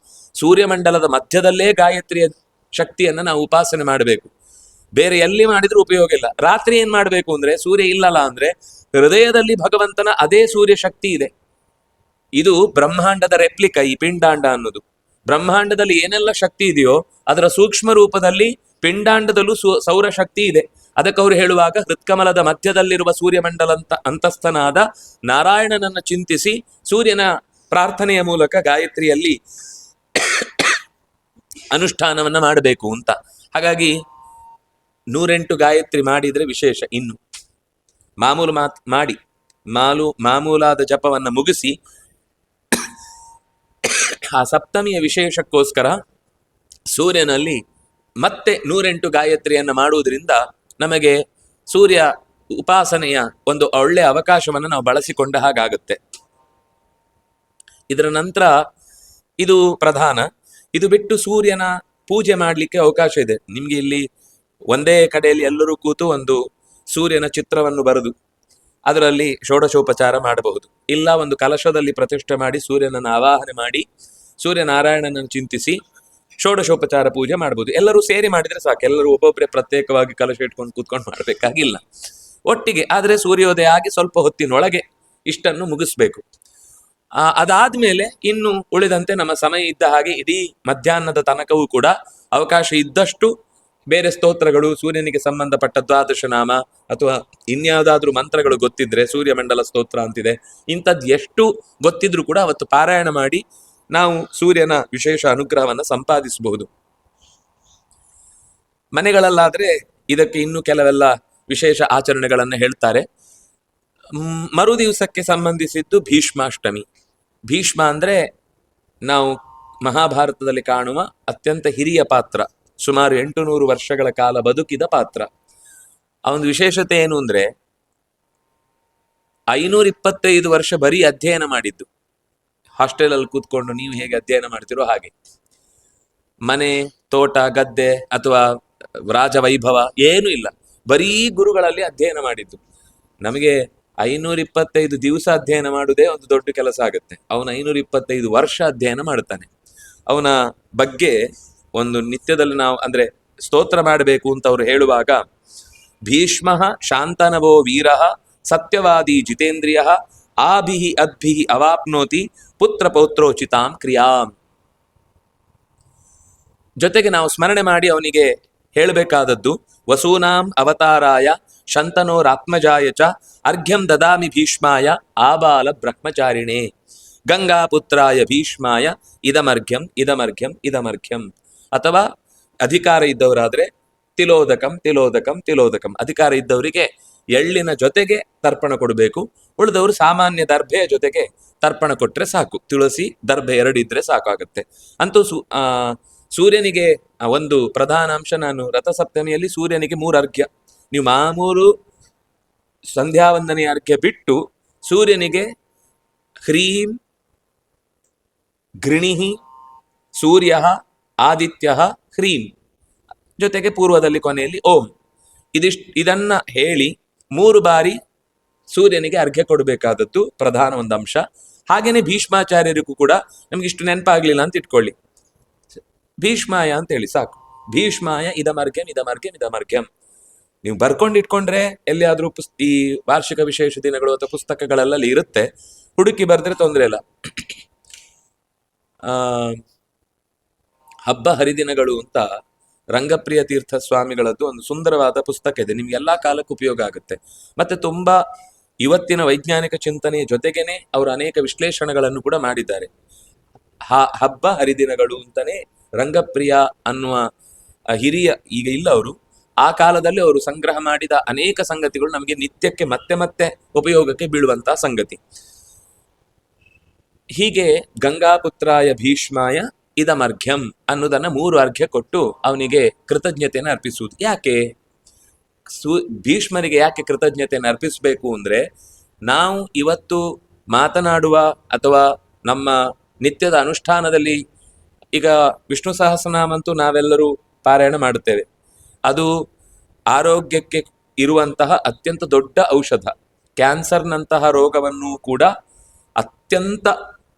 ಸೂರ್ಯಮಂಡಲದ ಮಧ್ಯದಲ್ಲೇ ಗಾಯತ್ರಿಯ ಶಕ್ತಿಯನ್ನು ನಾವು ಉಪಾಸನೆ ಮಾಡಬೇಕು. ಬೇರೆ ಎಲ್ಲಿ ಮಾಡಿದ್ರೂ ಉಪಯೋಗ ಇಲ್ಲ. ರಾತ್ರಿ ಏನ್ ಮಾಡಬೇಕು ಅಂದ್ರೆ, ಸೂರ್ಯ ಇಲ್ಲಲ್ಲ ಅಂದ್ರೆ ಹೃದಯದಲ್ಲಿ ಭಗವಂತನ ಅದೇ ಸೂರ್ಯ ಶಕ್ತಿ ಇದೆ. ಇದು ಬ್ರಹ್ಮಾಂಡದ ರೆಪ್ಲಿಕಾ. ಈ ಪಿಂಡಾಂಡ ಅನ್ನೋದು ಬ್ರಹ್ಮಾಂಡದಲ್ಲಿ ಏನೆಲ್ಲ ಶಕ್ತಿ ಇದೆಯೋ ಅದರ ಸೂಕ್ಷ್ಮ ರೂಪದಲ್ಲಿ ಪಿಂಡಾಂಡದಲ್ಲೂ ಸೌರಶಕ್ತಿ ಇದೆ. ಅದಕ್ಕೆ ಅವರು ಹೇಳುವಾಗ ಹೃತ್ಕಮಲದ ಮಧ್ಯದಲ್ಲಿರುವ ಸೂರ್ಯಮಂಡಲ ಅಂತಸ್ಥನಾದ ನಾರಾಯಣನನ್ನು ಚಿಂತಿಸಿ ಸೂರ್ಯನ ಪ್ರಾರ್ಥನೆಯ ಮೂಲಕ ಗಾಯತ್ರಿಯಲ್ಲಿ ಅನುಷ್ಠಾನವನ್ನ ಮಾಡಬೇಕು ಅಂತ. ಹಾಗಾಗಿ 108 ಗಾಯತ್ರಿ ಮಾಡಿದ್ರೆ ವಿಶೇಷ. ಇನ್ನು ಮಾಮೂಲಾದ ಜಪವನ್ನ ಮುಗಿಸಿ ಆ ಸಪ್ತಮಿಯ ವಿಶೇಷಕ್ಕೋಸ್ಕರ ಸೂರ್ಯನಲ್ಲಿ ಮತ್ತೆ 108 ಗಾಯತ್ರಿಯನ್ನು ಮಾಡುವುದರಿಂದ ನಮಗೆ ಸೂರ್ಯ ಉಪಾಸನೆಯ ಒಂದು ಒಳ್ಳೆಯ ಅವಕಾಶವನ್ನು ನಾವು ಬಳಸಿಕೊಂಡ ಹಾಗಾಗುತ್ತೆ. ಇದರ ನಂತರ ಇದು ಪ್ರಧಾನ. ಇದು ಬಿಟ್ಟು ಸೂರ್ಯನ ಪೂಜೆ ಮಾಡಲಿಕ್ಕೆ ಅವಕಾಶ ಇದೆ. ನಿಮ್ಗೆ ಇಲ್ಲಿ ಒಂದೇ ಕಡೆಯಲ್ಲಿ ಎಲ್ಲರೂ ಕೂತು ಒಂದು ಸೂರ್ಯನ ಚಿತ್ರವನ್ನು ಬರೆದು ಅದರಲ್ಲಿ ಷೋಡಶೋಪಚಾರ ಮಾಡಬಹುದು. ಇಲ್ಲ ಒಂದು ಕಲಶದಲ್ಲಿ ಪ್ರತಿಷ್ಠೆ ಮಾಡಿ ಸೂರ್ಯನನ್ನು ಆವಾಹನೆ ಮಾಡಿ ಸೂರ್ಯನಾರಾಯಣನನ್ನು ಚಿಂತಿಸಿ ಷೋಡಶೋಪಚಾರ ಪೂಜೆ ಮಾಡಬಹುದು. ಎಲ್ಲರೂ ಸೇರಿ ಮಾಡಿದ್ರೆ ಸಾಕು. ಎಲ್ಲರೂ ಒಬ್ಬೊಬ್ಬರೇ ಪ್ರತ್ಯೇಕವಾಗಿ ಕಲಶ ಇಟ್ಕೊಂಡು ಕೂತ್ಕೊಂಡು ಮಾಡಬೇಕಾಗಿಲ್ಲ, ಒಟ್ಟಿಗೆ. ಆದರೆ ಸೂರ್ಯೋದಯ ಆಗಿ ಸ್ವಲ್ಪ ಹೊತ್ತಿನೊಳಗೆ ಇಷ್ಟನ್ನು ಮುಗಿಸ್ಬೇಕು. ಅದಾದ್ಮೇಲೆ ಇನ್ನು ಉಳಿದಂತೆ ನಮ್ಮ ಸಮಯ ಇದ್ದ ಹಾಗೆ ಇಡೀ ಮಧ್ಯಾಹ್ನದ ತನಕವೂ ಕೂಡ ಅವಕಾಶ ಇದ್ದಷ್ಟು ಬೇರೆ ಸ್ತೋತ್ರಗಳು, ಸೂರ್ಯನಿಗೆ ಸಂಬಂಧಪಟ್ಟ ದ್ವಾದಶ ನಾಮ ಅಥವಾ ಇನ್ಯಾವುದಾದ್ರೂ ಮಂತ್ರಗಳು ಗೊತ್ತಿದ್ರೆ, ಸೂರ್ಯಮಂಡಲ ಸ್ತೋತ್ರ ಅಂತಿದೆ, ಇಂಥದ್ದು ಎಷ್ಟು ಗೊತ್ತಿದ್ರು ಕೂಡ ಅವತ್ತು ಪಾರಾಯಣ ಮಾಡಿ ನಾವು ಸೂರ್ಯನ ವಿಶೇಷ ಅನುಗ್ರಹವನ್ನು ಸಂಪಾದಿಸಬಹುದು. ಮನೆಗಳಲ್ಲಾದ್ರೆ ಇದಕ್ಕೆ ಇನ್ನು ಕೆಲವೆಲ್ಲ ವಿಶೇಷ ಆಚರಣೆಗಳನ್ನು ಹೇಳ್ತಾರೆ. ಮರು ದಿವಸಕ್ಕೆ ಸಂಬಂಧಿಸಿದ್ದು ಭೀಷ್ಮಾಷ್ಟಮಿ. ಭೀಷ್ಮ ಅಂದ್ರೆ ನಾವು ಮಹಾಭಾರತದಲ್ಲಿ ಕಾಣುವ ಅತ್ಯಂತ ಹಿರಿಯ ಪಾತ್ರ, ಸುಮಾರು 800 ವರ್ಷಗಳ ಕಾಲ ಬದುಕಿದ ಪಾತ್ರ. ಆ ಒಂದು ವಿಶೇಷತೆ ಏನು ಅಂದ್ರೆ 525 ವರ್ಷ ಬರೀ ಅಧ್ಯಯನ ಮಾಡಿದ್ದು. ಹಾಸ್ಟೆಲಲ್ಲಿ ಕೂತ್ಕೊಂಡು ನೀವು ಹೇಗೆ ಅಧ್ಯಯನ ಮಾಡ್ತಿರೋ ಹಾಗೆ, ಮನೆ, ತೋಟ, ಗದ್ದೆ ಅಥವಾ ರಾಜವೈಭವ ಏನೂ ಇಲ್ಲ, ಬರೀ ಗುರುಗಳಲ್ಲಿ ಅಧ್ಯಯನ ಮಾಡಿದ್ದು. ನಮಗೆ 525 ದಿವಸ ಅಧ್ಯಯನ ಮಾಡುವುದೇ ಒಂದು ದೊಡ್ಡ ಕೆಲಸ ಆಗುತ್ತೆ. ಅವನು 525 ವರ್ಷ ಅಧ್ಯಯನ ಮಾಡುತ್ತಾನೆ. ಅವನ ಬಗ್ಗೆ ಒಂದು ನಿತ್ಯದಲ್ಲಿ ನಾವು ಅಂದ್ರೆ ಸ್ತೋತ್ರ ಮಾಡಬೇಕು ಅಂತ ಅವರು ಹೇಳುವಾಗ, ಭೀಷ್ಮ ಶಾಂತನವೋ ವೀರ ಸತ್ಯವಾದಿ ಜಿತೇಂದ್ರಿಯ ಆಭಿಹಿ ಅದ್ಭಿಹಿ ಅವಾಪ್ನೋತಿ ಪುತ್ರ ಪೌತ್ರೋಚಿತಾಂ ಕ್ರಿಯಾಂ. ಜೊತೆಗೆ ನಾವು ಸ್ಮರಣೆ ಮಾಡಿ ಅವನಿಗೆ ಹೇಳಬೇಕಾದದ್ದು, ವಸೂನಾಂ ಅವತಾರಾಯ ಶಂತನೋರಾತ್ಮಜಾಯ ಚ ಅರ್ಘ್ಯಂ ದದಾಮಿ ಭೀಷ್ಮಾಯ ಆಬಾಲ ಬ್ರಹ್ಮಚಾರಿಣೇ ಗಂಗಾಪುತ್ರಾಯ ಭೀಷ್ಮಾಯ ಇದಮರ್ಘ್ಯಂ ಇದಮರ್ಘ್ಯಂ ಇದಮರ್ಘ್ಯಂ. ಅಥವಾ ಅಧಿಕಾರ ಇದ್ದವರಾದ್ರೆ ತಿಲೋದಕಂ ತಿಲೋದಕಂ ತಿಲೋದಕಂ. ಅಧಿಕಾರ ಇದ್ದವರಿಗೆ ಎಳ್ಳಿನ ಜೊತೆಗೆ ತರ್ಪಣ ಕೊಡಬೇಕು. ಉಳಿದವರು ಸಾಮಾನ್ಯ ದರ್ಭೆಯ ಜೊತೆಗೆ ತರ್ಪಣ ಕೊಟ್ರೆ ಸಾಕು. ತುಳಸಿ ದರ್ಭೆ ಎರಡಿದ್ರೆ ಸಾಕಾಗತ್ತೆ. ಅಂತೂ ಸೂರ್ಯನಿಗೆ ಒಂದು ಪ್ರಧಾನ ಅಂಶ, ನಾನು ರಥಸಪ್ತಮಿಯಲ್ಲಿ ಸೂರ್ಯನಿಗೆ 3 ಅರ್ಘ್ಯ. ನೀವು ಮಾಮೂಲು ಸಂಧ್ಯಾವಂದನೆಯ ಅರ್ಘ್ಯ ಬಿಟ್ಟು ಸೂರ್ಯನಿಗೆ ಹ್ರೀಂ ಗೃಣಿಹಿ ಸೂರ್ಯ ಆದಿತ್ಯ ಹ್ರೀಂ ಜೊತೆಗೆ ಪೂರ್ವದಲ್ಲಿ ಕೊನೆಯಲ್ಲಿ ಓಂ, ಇದನ್ನ ಹೇಳಿ 3 ಬಾರಿ ಸೂರ್ಯನಿಗೆ ಅರ್ಘ್ಯ ಕೊಡಬೇಕಾದದ್ದು ಪ್ರಧಾನ ಒಂದು ಅಂಶ. ಹಾಗೇನೆ ಭೀಷ್ಮಾಚಾರ್ಯರಿಗೂ ಕೂಡ ನಮ್ಗೆ ಇಷ್ಟು ನೆನಪಾಗ್ಲಿಲ್ಲ ಅಂತ ಇಟ್ಕೊಳ್ಳಿ, ಭೀಷ್ಮಾಯ ಅಂತ ಹೇಳಿ ಸಾಕು. ಭೀಷ್ಮಾಯ ಇದಮರ್ಘ್ಯಂ ಇದಮರ್ಘ್ಯಂ ಇದಮರ್ಘ್ಯಂ. ನೀವು ಬರ್ಕೊಂಡು ಇಟ್ಕೊಂಡ್ರೆ ಎಲ್ಲಿಯಾದ್ರೂ ಈ ವಾರ್ಷಿಕ ವಿಶೇಷ ದಿನಗಳು ಅಥವಾ ಪುಸ್ತಕಗಳೆಲ್ಲ ಇರುತ್ತೆ, ಹುಡುಕಿ ಬರ್ದ್ರೆ ತೊಂದರೆ ಇಲ್ಲ. ಹಬ್ಬ ಹರಿದಿನಗಳು ಅಂತ ರಂಗಪ್ರಿಯ ತೀರ್ಥ ಸ್ವಾಮಿಗಳದ್ದು ಒಂದು ಸುಂದರವಾದ ಪುಸ್ತಕ ಇದೆ. ನಿಮ್ಗೆ ಎಲ್ಲಾ ಕಾಲಕ್ಕೂ ಉಪಯೋಗ ಆಗುತ್ತೆ. ಮತ್ತೆ ತುಂಬಾ ಇವತ್ತಿನ ವೈಜ್ಞಾನಿಕ ಚಿಂತನೆಯ ಜೊತೆಗೇನೆ ಅವರು ಅನೇಕ ವಿಶ್ಲೇಷಣೆಗಳನ್ನು ಕೂಡ ಮಾಡಿದ್ದಾರೆ. ಹಬ್ಬ ಹರಿದಿನಗಳು ಅಂತಾನೆ ರಂಗಪ್ರಿಯ ಅನ್ನುವ ಹಿರಿಯ, ಈಗ ಇಲ್ಲ ಅವರು, ಆ ಕಾಲದಲ್ಲಿ ಅವರು ಸಂಗ್ರಹ ಮಾಡಿದ ಅನೇಕ ಸಂಗತಿಗಳು ನಮಗೆ ನಿತ್ಯಕ್ಕೆ ಮತ್ತೆ ಮತ್ತೆ ಉಪಯೋಗಕ್ಕೆ ಬೀಳುವಂತಹ ಸಂಗತಿ. ಹೀಗೆ ಗಂಗಾಪುತ್ರಾಯ ಭೀಷ್ಮಾಯ ಇದಮರ್ಘ್ಯಂ ಅನ್ನೋದನ್ನ 3 ಅರ್ಘ್ಯ ಕೊಟ್ಟು ಅವನಿಗೆ ಕೃತಜ್ಞತೆಯನ್ನು ಅರ್ಪಿಸುವುದು. ಯಾಕೆ ಭೀಷ್ಮರಿಗೆ ಯಾಕೆ ಕೃತಜ್ಞತೆಯನ್ನು ಅರ್ಪಿಸಬೇಕು ಅಂದ್ರೆ, ನಾವು ಇವತ್ತು ಮಾತನಾಡುವ ಅಥವಾ ನಮ್ಮ ನಿತ್ಯದ ಅನುಷ್ಠಾನದಲ್ಲಿ ಈಗ ವಿಷ್ಣು ಸಹಸ್ರನಾಮಂತೂ ನಾವೆಲ್ಲರೂ ಪಾರಾಯಣ ಮಾಡುತ್ತೇವೆ. ಅದು ಆರೋಗ್ಯಕ್ಕೆ ಇರುವಂತಹ ಅತ್ಯಂತ ದೊಡ್ಡ ಔಷಧ. ಕ್ಯಾನ್ಸರ್ನಂತಹ ರೋಗವನ್ನು ಕೂಡ ಅತ್ಯಂತ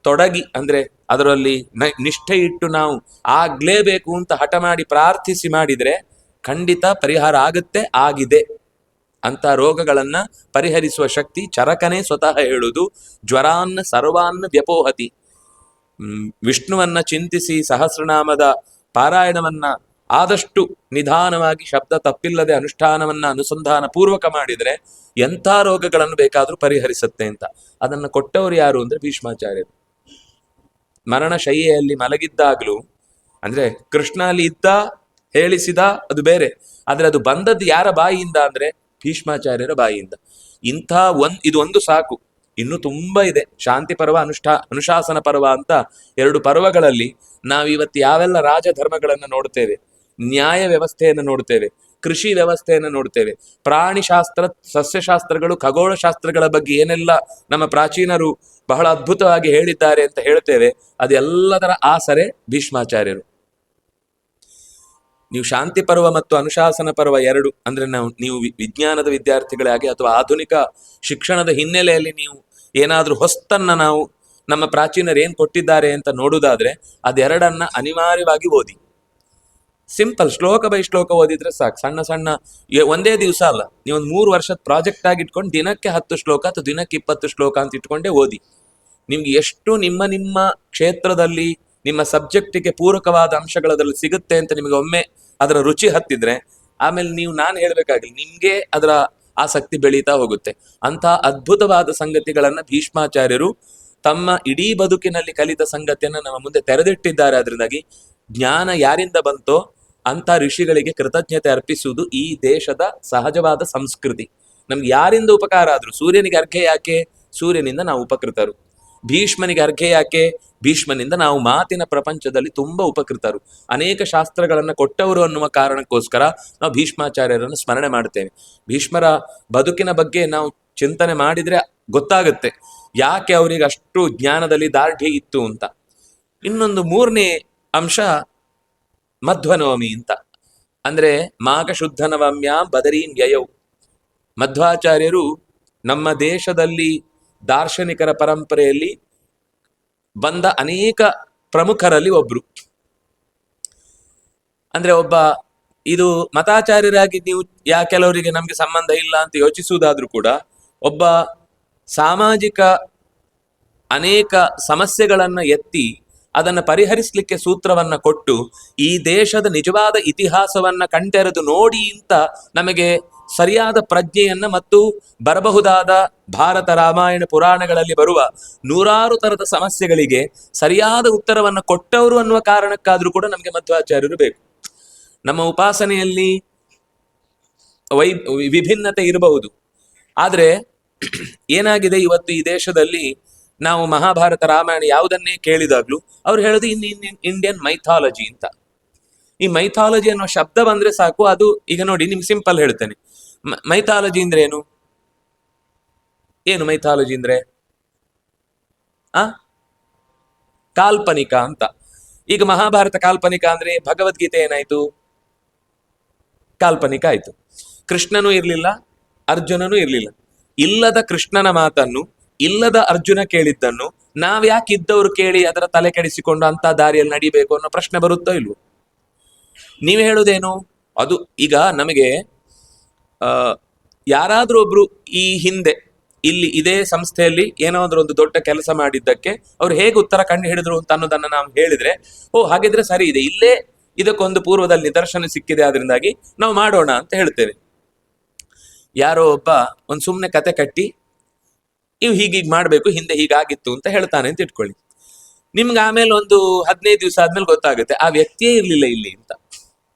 ತೊಡಗಿ, ಅಂದ್ರೆ ಅದರಲ್ಲಿ ನಿಷ್ಠೆ ಇಟ್ಟು ನಾವು ಆಗ್ಲೇಬೇಕು ಅಂತ ಹಠ ಮಾಡಿ ಪ್ರಾರ್ಥಿಸಿ ಮಾಡಿದ್ರೆ ಖಂಡಿತ ಪರಿಹಾರ ಆಗುತ್ತೆ, ಆಗಿದೆ. ಅಂತ ರೋಗಗಳನ್ನ ಪರಿಹರಿಸುವ ಶಕ್ತಿ ಚರಕನೇ ಸ್ವತಃ ಹೇಳುವುದು, ಜ್ವರಾನ್ನ ಸರ್ವಾನ್ನ ವ್ಯಪೋಹತಿ. ವಿಷ್ಣುವನ್ನ ಚಿಂತಿಸಿ ಸಹಸ್ರನಾಮದ ಪಾರಾಯಣವನ್ನ ಆದಷ್ಟು ನಿಧಾನವಾಗಿ ಶಬ್ದ ತಪ್ಪಿಲ್ಲದೆ ಅನುಷ್ಠಾನವನ್ನ ಅನುಸಂಧಾನ ಪೂರ್ವಕ ಮಾಡಿದ್ರೆ ಎಂಥ ರೋಗಗಳನ್ನು ಬೇಕಾದ್ರೂ ಪರಿಹರಿಸುತ್ತೆ ಅಂತ. ಅದನ್ನ ಕೊಟ್ಟವರು ಯಾರು ಅಂದ್ರೆ ಭೀಷ್ಮಾಚಾರ್ಯರು. ಮರಣ ಶಯ್ಯೆಯಲ್ಲಿ ಮಲಗಿದ್ದಾಗ್ಲೂ, ಅಂದ್ರೆ ಕೃಷ್ಣ ಅಲ್ಲಿ ಇದ್ದ, ಹೇಳಿಸಿದ, ಅದು ಬೇರೆ. ಆದ್ರೆ ಅದು ಬಂದದ್ದು ಯಾರ ಬಾಯಿಯಿಂದ ಅಂದ್ರೆ ಭೀಷ್ಮಾಚಾರ್ಯರ ಬಾಯಿಯಿಂದ. ಇದು ಒಂದು ಸಾಕು, ಇನ್ನು ತುಂಬಾ ಇದೆ. ಶಾಂತಿ ಪರ್ವ, ಅನುಶಾಸನ ಪರ್ವ ಅಂತ 2 ಪರ್ವಗಳಲ್ಲಿ ನಾವಿವತ್ತು ಯಾವೆಲ್ಲ ರಾಜಧರ್ಮಗಳನ್ನ ನೋಡ್ತೇವೆ, ನ್ಯಾಯ ವ್ಯವಸ್ಥೆಯನ್ನು ನೋಡ್ತೇವೆ, ಕೃಷಿ ವ್ಯವಸ್ಥೆಯನ್ನು ನೋಡ್ತೇವೆ, ಪ್ರಾಣಿಶಾಸ್ತ್ರ, ಸಸ್ಯಶಾಸ್ತ್ರಗಳು, ಖಗೋಳ ಶಾಸ್ತ್ರಗಳ ಬಗ್ಗೆ ಏನೆಲ್ಲ ನಮ್ಮ ಪ್ರಾಚೀನರು ಬಹಳ ಅದ್ಭುತವಾಗಿ ಹೇಳಿದ್ದಾರೆ ಅಂತ ಹೇಳ್ತೇವೆ, ಅದೆಲ್ಲದರ ಆಸರೆ ಭೀಷ್ಮಾಚಾರ್ಯರು. ನೀವು ಶಾಂತಿ ಪರ್ವ ಮತ್ತು ಅನುಶಾಸನ ಪರ್ವ 2 ಅಂದ್ರೆ ನೀವು ವಿಜ್ಞಾನದ ವಿದ್ಯಾರ್ಥಿಗಳಾಗಿ ಅಥವಾ ಆಧುನಿಕ ಶಿಕ್ಷಣದ ಹಿನ್ನೆಲೆಯಲ್ಲಿ ನೀವು ಏನಾದ್ರೂ ಹೊಸ್ತನ್ನ ನಾವು ನಮ್ಮ ಪ್ರಾಚೀನರು ಏನ್ ಕೊಟ್ಟಿದ್ದಾರೆ ಅಂತ ನೋಡುವುದಾದ್ರೆ ಅದೆರಡನ್ನ ಅನಿವಾರ್ಯವಾಗಿ ಓದಿ. ಸಿಂಪಲ್, ಶ್ಲೋಕ ಬೈ ಶ್ಲೋಕ ಓದಿದ್ರೆ ಸಾಕು. ಸಣ್ಣ ಸಣ್ಣ, ಒಂದೇ ದಿವಸ ಅಲ್ಲ, ನೀವೊಂದು 3 ವರ್ಷದ ಪ್ರಾಜೆಕ್ಟ್ ಆಗಿ ಇಟ್ಕೊಂಡು ದಿನಕ್ಕೆ 10 ಶ್ಲೋಕ ಅಥವಾ ದಿನಕ್ಕೆ 20 ಶ್ಲೋಕ ಅಂತ ಇಟ್ಕೊಂಡೇ ಓದಿ. ನಿಮ್ಗೆ ಎಷ್ಟು ನಿಮ್ಮ ಕ್ಷೇತ್ರದಲ್ಲಿ ನಿಮ್ಮ ಸಬ್ಜೆಕ್ಟಿಗೆ ಪೂರಕವಾದ ಅಂಶಗಳದ್ರಲ್ಲಿ ಸಿಗುತ್ತೆ ಅಂತ ನಿಮಗೆ ಒಮ್ಮೆ ಅದರ ರುಚಿ ಹತ್ತಿದ್ರೆ ಆಮೇಲೆ ನಾನು ಹೇಳ್ಬೇಕಾಗಿಲ್ಲ, ನಿಮ್ಗೆ ಅದರ ಆಸಕ್ತಿ ಬೆಳೀತಾ ಹೋಗುತ್ತೆ. ಅಂತ ಅದ್ಭುತವಾದ ಸಂಗತಿಗಳನ್ನ ಭೀಷ್ಮಾಚಾರ್ಯರು ತಮ್ಮ ಇಡೀ ಬದುಕಿನಲ್ಲಿ ಕಲಿತ ಸಂಗತಿಯನ್ನ ನಮ್ಮ ಮುಂದೆ ತೆರೆದಿಟ್ಟಿದ್ದಾರೆ. ಅದರಿಂದಾಗಿ ಜ್ಞಾನ ಯಾರಿಂದ ಬಂತೋ ಅಂತ ಋಷಿಗಳಿಗೆ ಕೃತಜ್ಞತೆ ಅರ್ಪಿಸುವುದು ಈ ದೇಶದ ಸಹಜವಾದ ಸಂಸ್ಕೃತಿ. ನಮ್ಗೆ ಯಾರಿಂದ ಉಪಕಾರ ಆದ್ರು, ಸೂರ್ಯನಿಗೆ ಅರ್ಘ್ಯ ಯಾಕೆ? ಸೂರ್ಯನಿಂದ ನಾವು ಉಪಕೃತರು. ಭೀಷ್ಮನಿಗೆ ಅರ್ಘ್ಯ ಯಾಕೆ? ಭೀಷ್ಮನಿಂದ ನಾವು ಮಾತಿನ ಪ್ರಪಂಚದಲ್ಲಿ ತುಂಬಾ ಉಪಕೃತರು. ಅನೇಕ ಶಾಸ್ತ್ರಗಳನ್ನ ಕೊಟ್ಟವರು ಅನ್ನುವ ಕಾರಣಕ್ಕೋಸ್ಕರ ನಾವು ಭೀಷ್ಮಾಚಾರ್ಯರನ್ನು ಸ್ಮರಣೆ ಮಾಡ್ತೇವೆ. ಭೀಷ್ಮರ ಬದುಕಿನ ಬಗ್ಗೆ ನಾವು ಚಿಂತನೆ ಮಾಡಿದ್ರೆ ಗೊತ್ತಾಗುತ್ತೆ ಯಾಕೆ ಅವರಿಗೆ ಅಷ್ಟು ಜ್ಞಾನದಲ್ಲಿ ದಾರ್ಢ್ಯ ಇತ್ತು ಅಂತ. ಇನ್ನೊಂದು 3ನೇ ಅಂಶ ಮಧ್ವನವಮಿ ಅಂತ, ಅಂದ್ರೆ ಮಾಘ ಶುದ್ಧ ನವಮ್ಯಾಂ ಬದರೀಂ ಯಯೌ. ಮಧ್ವಾಚಾರ್ಯರು ನಮ್ಮ ದೇಶದಲ್ಲಿ ದಾರ್ಶನಿಕರ ಪರಂಪರೆಯಲ್ಲಿ ಬಂದ ಅನೇಕ ಪ್ರಮುಖರಲ್ಲಿ ಒಬ್ರು. ಅಂದ್ರೆ ಇದು ಮತಾಚಾರ್ಯರಾಗಿ ನೀವು ಕೆಲವರಿಗೆ ನಮ್ಗೆ ಸಂಬಂಧ ಇಲ್ಲ ಅಂತ ಯೋಚಿಸುವುದಾದ್ರೂ ಕೂಡ, ಒಬ್ಬ ಸಾಮಾಜಿಕ ಅನೇಕ ಸಮಸ್ಯೆಗಳನ್ನ ಎತ್ತಿ ಅದನ್ನು ಪರಿಹರಿಸಲಿಕ್ಕೆ ಸೂತ್ರವನ್ನ ಕೊಟ್ಟು ಈ ದೇಶದ ನಿಜವಾದ ಇತಿಹಾಸವನ್ನ ಕಣ್ತೆರೆದು ನೋಡಿ ಅಂತ ನಮಗೆ ಸರಿಯಾದ ಪ್ರಜ್ಞೆಯನ್ನ ಮತ್ತು ಬರಬಹುದಾದ ಭಾರತ ರಾಮಾಯಣ ಪುರಾಣಗಳಲ್ಲಿ ಬರುವ ನೂರಾರು ತರದ ಸಮಸ್ಯೆಗಳಿಗೆ ಸರಿಯಾದ ಉತ್ತರವನ್ನು ಕೊಟ್ಟವರು ಅನ್ನುವ ಕಾರಣಕ್ಕಾದ್ರೂ ಕೂಡ ನಮಗೆ ಮಧ್ವಾಚಾರ್ಯರು ಬೇಕು. ನಮ್ಮ ಉಪಾಸನೆಯಲ್ಲಿ ವಿಭಿನ್ನತೆ ಇರಬಹುದು, ಆದರೆ ಏನಾಗಿದೆ ಇವತ್ತು ಈ ದೇಶದಲ್ಲಿ ನಾವು ಮಹಾಭಾರತ ರಾಮಾಯಣ ಯಾವುದನ್ನೇ ಕೇಳಿದಾಗ್ಲೂ ಅವ್ರು ಹೇಳೋದು ಇಂಡಿಯನ್ ಮೈಥಾಲಜಿ ಅಂತ. ಈ ಮೈಥಾಲಜಿ ಅನ್ನೋ ಶಬ್ದ ಬಂದ್ರೆ ಸಾಕು, ಅದು ಈಗ ನೋಡಿ ನಿಮ್ಗೆ ಸಿಂಪಲ್ ಹೇಳ್ತೇನೆ. ಮೈಥಾಲಜಿ ಅಂದ್ರೆ ಏನು? ಏನು ಮೈಥಾಲಜಿ ಅಂದ್ರೆ ಕಾಲ್ಪನಿಕ ಅಂತ. ಈಗ ಮಹಾಭಾರತ ಕಾಲ್ಪನಿಕ ಅಂದ್ರೆ ಭಗವದ್ಗೀತೆ ಏನಾಯ್ತು? ಕಾಲ್ಪನಿಕ ಆಯ್ತು. ಕೃಷ್ಣನೂ ಇರ್ಲಿಲ್ಲ, ಅರ್ಜುನನೂ ಇರ್ಲಿಲ್ಲ. ಇಲ್ಲದ ಕೃಷ್ಣನ ಮಾತನ್ನು ಇಲ್ಲದ ಅರ್ಜುನ ಕೇಳಿದ್ದನ್ನು ನಾವ್ಯಾಕೆ ಇದ್ದವರು ಕೇಳಿ ಅದರ ತಲೆ ಕೆಡಿಸಿಕೊಂಡು ಅಂತ ದಾರಿಯಲ್ಲಿ ನಡಿಬೇಕು ಅನ್ನೋ ಪ್ರಶ್ನೆ ಬರುತ್ತೋ ಇಲ್ವೋ? ನೀವು ಹೇಳುವುದೇನು? ಅದು ಈಗ ನಮಗೆ ಯಾರಾದ್ರೂ ಒಬ್ರು ಈ ಹಿಂದೆ ಇಲ್ಲಿ ಇದೇ ಸಂಸ್ಥೆಯಲ್ಲಿ ಏನಾದ್ರೂ ಒಂದು ದೊಡ್ಡ ಕೆಲಸ ಮಾಡಿದ್ದಕ್ಕೆ ಅವ್ರು ಹೇಗೆ ಉತ್ತರ ಕಂಡು ಹಿಡಿದ್ರು ಅಂತ ಅನ್ನೋದನ್ನ ನಾವು ಹೇಳಿದ್ರೆ, ಓ ಹಾಗಿದ್ರೆ ಸರಿ ಇದೆ, ಇಲ್ಲೇ ಇದಕ್ಕೊಂದು ಪೂರ್ವದಲ್ಲಿ ನಿದರ್ಶನ ಸಿಕ್ಕಿದೆ, ಅದರಿಂದಾಗಿ ನಾವು ಮಾಡೋಣ ಅಂತ ಹೇಳ್ತೇವೆ. ಯಾರೋ ಒಬ್ಬ ಒಂದು ಸುಮ್ಮನೆ ಕತೆ ಕಟ್ಟಿ ಇವು ಹೀಗೀಗ್ ಮಾಡ್ಬೇಕು, ಹಿಂದೆ ಹೀಗಾಗಿತ್ತು ಅಂತ ಹೇಳ್ತಾನೆ ಅಂತ ಇಟ್ಕೊಳ್ಳಿ. ನಿಮ್ಗೆ ಆಮೇಲೆ ಒಂದು 15 ದಿವಸ ಆದ್ಮೇಲೆ ಗೊತ್ತಾಗುತ್ತೆ ಆ ವ್ಯಕ್ತಿಯೇ ಇರ್ಲಿಲ್ಲ ಇಲ್ಲಿ ಅಂತ.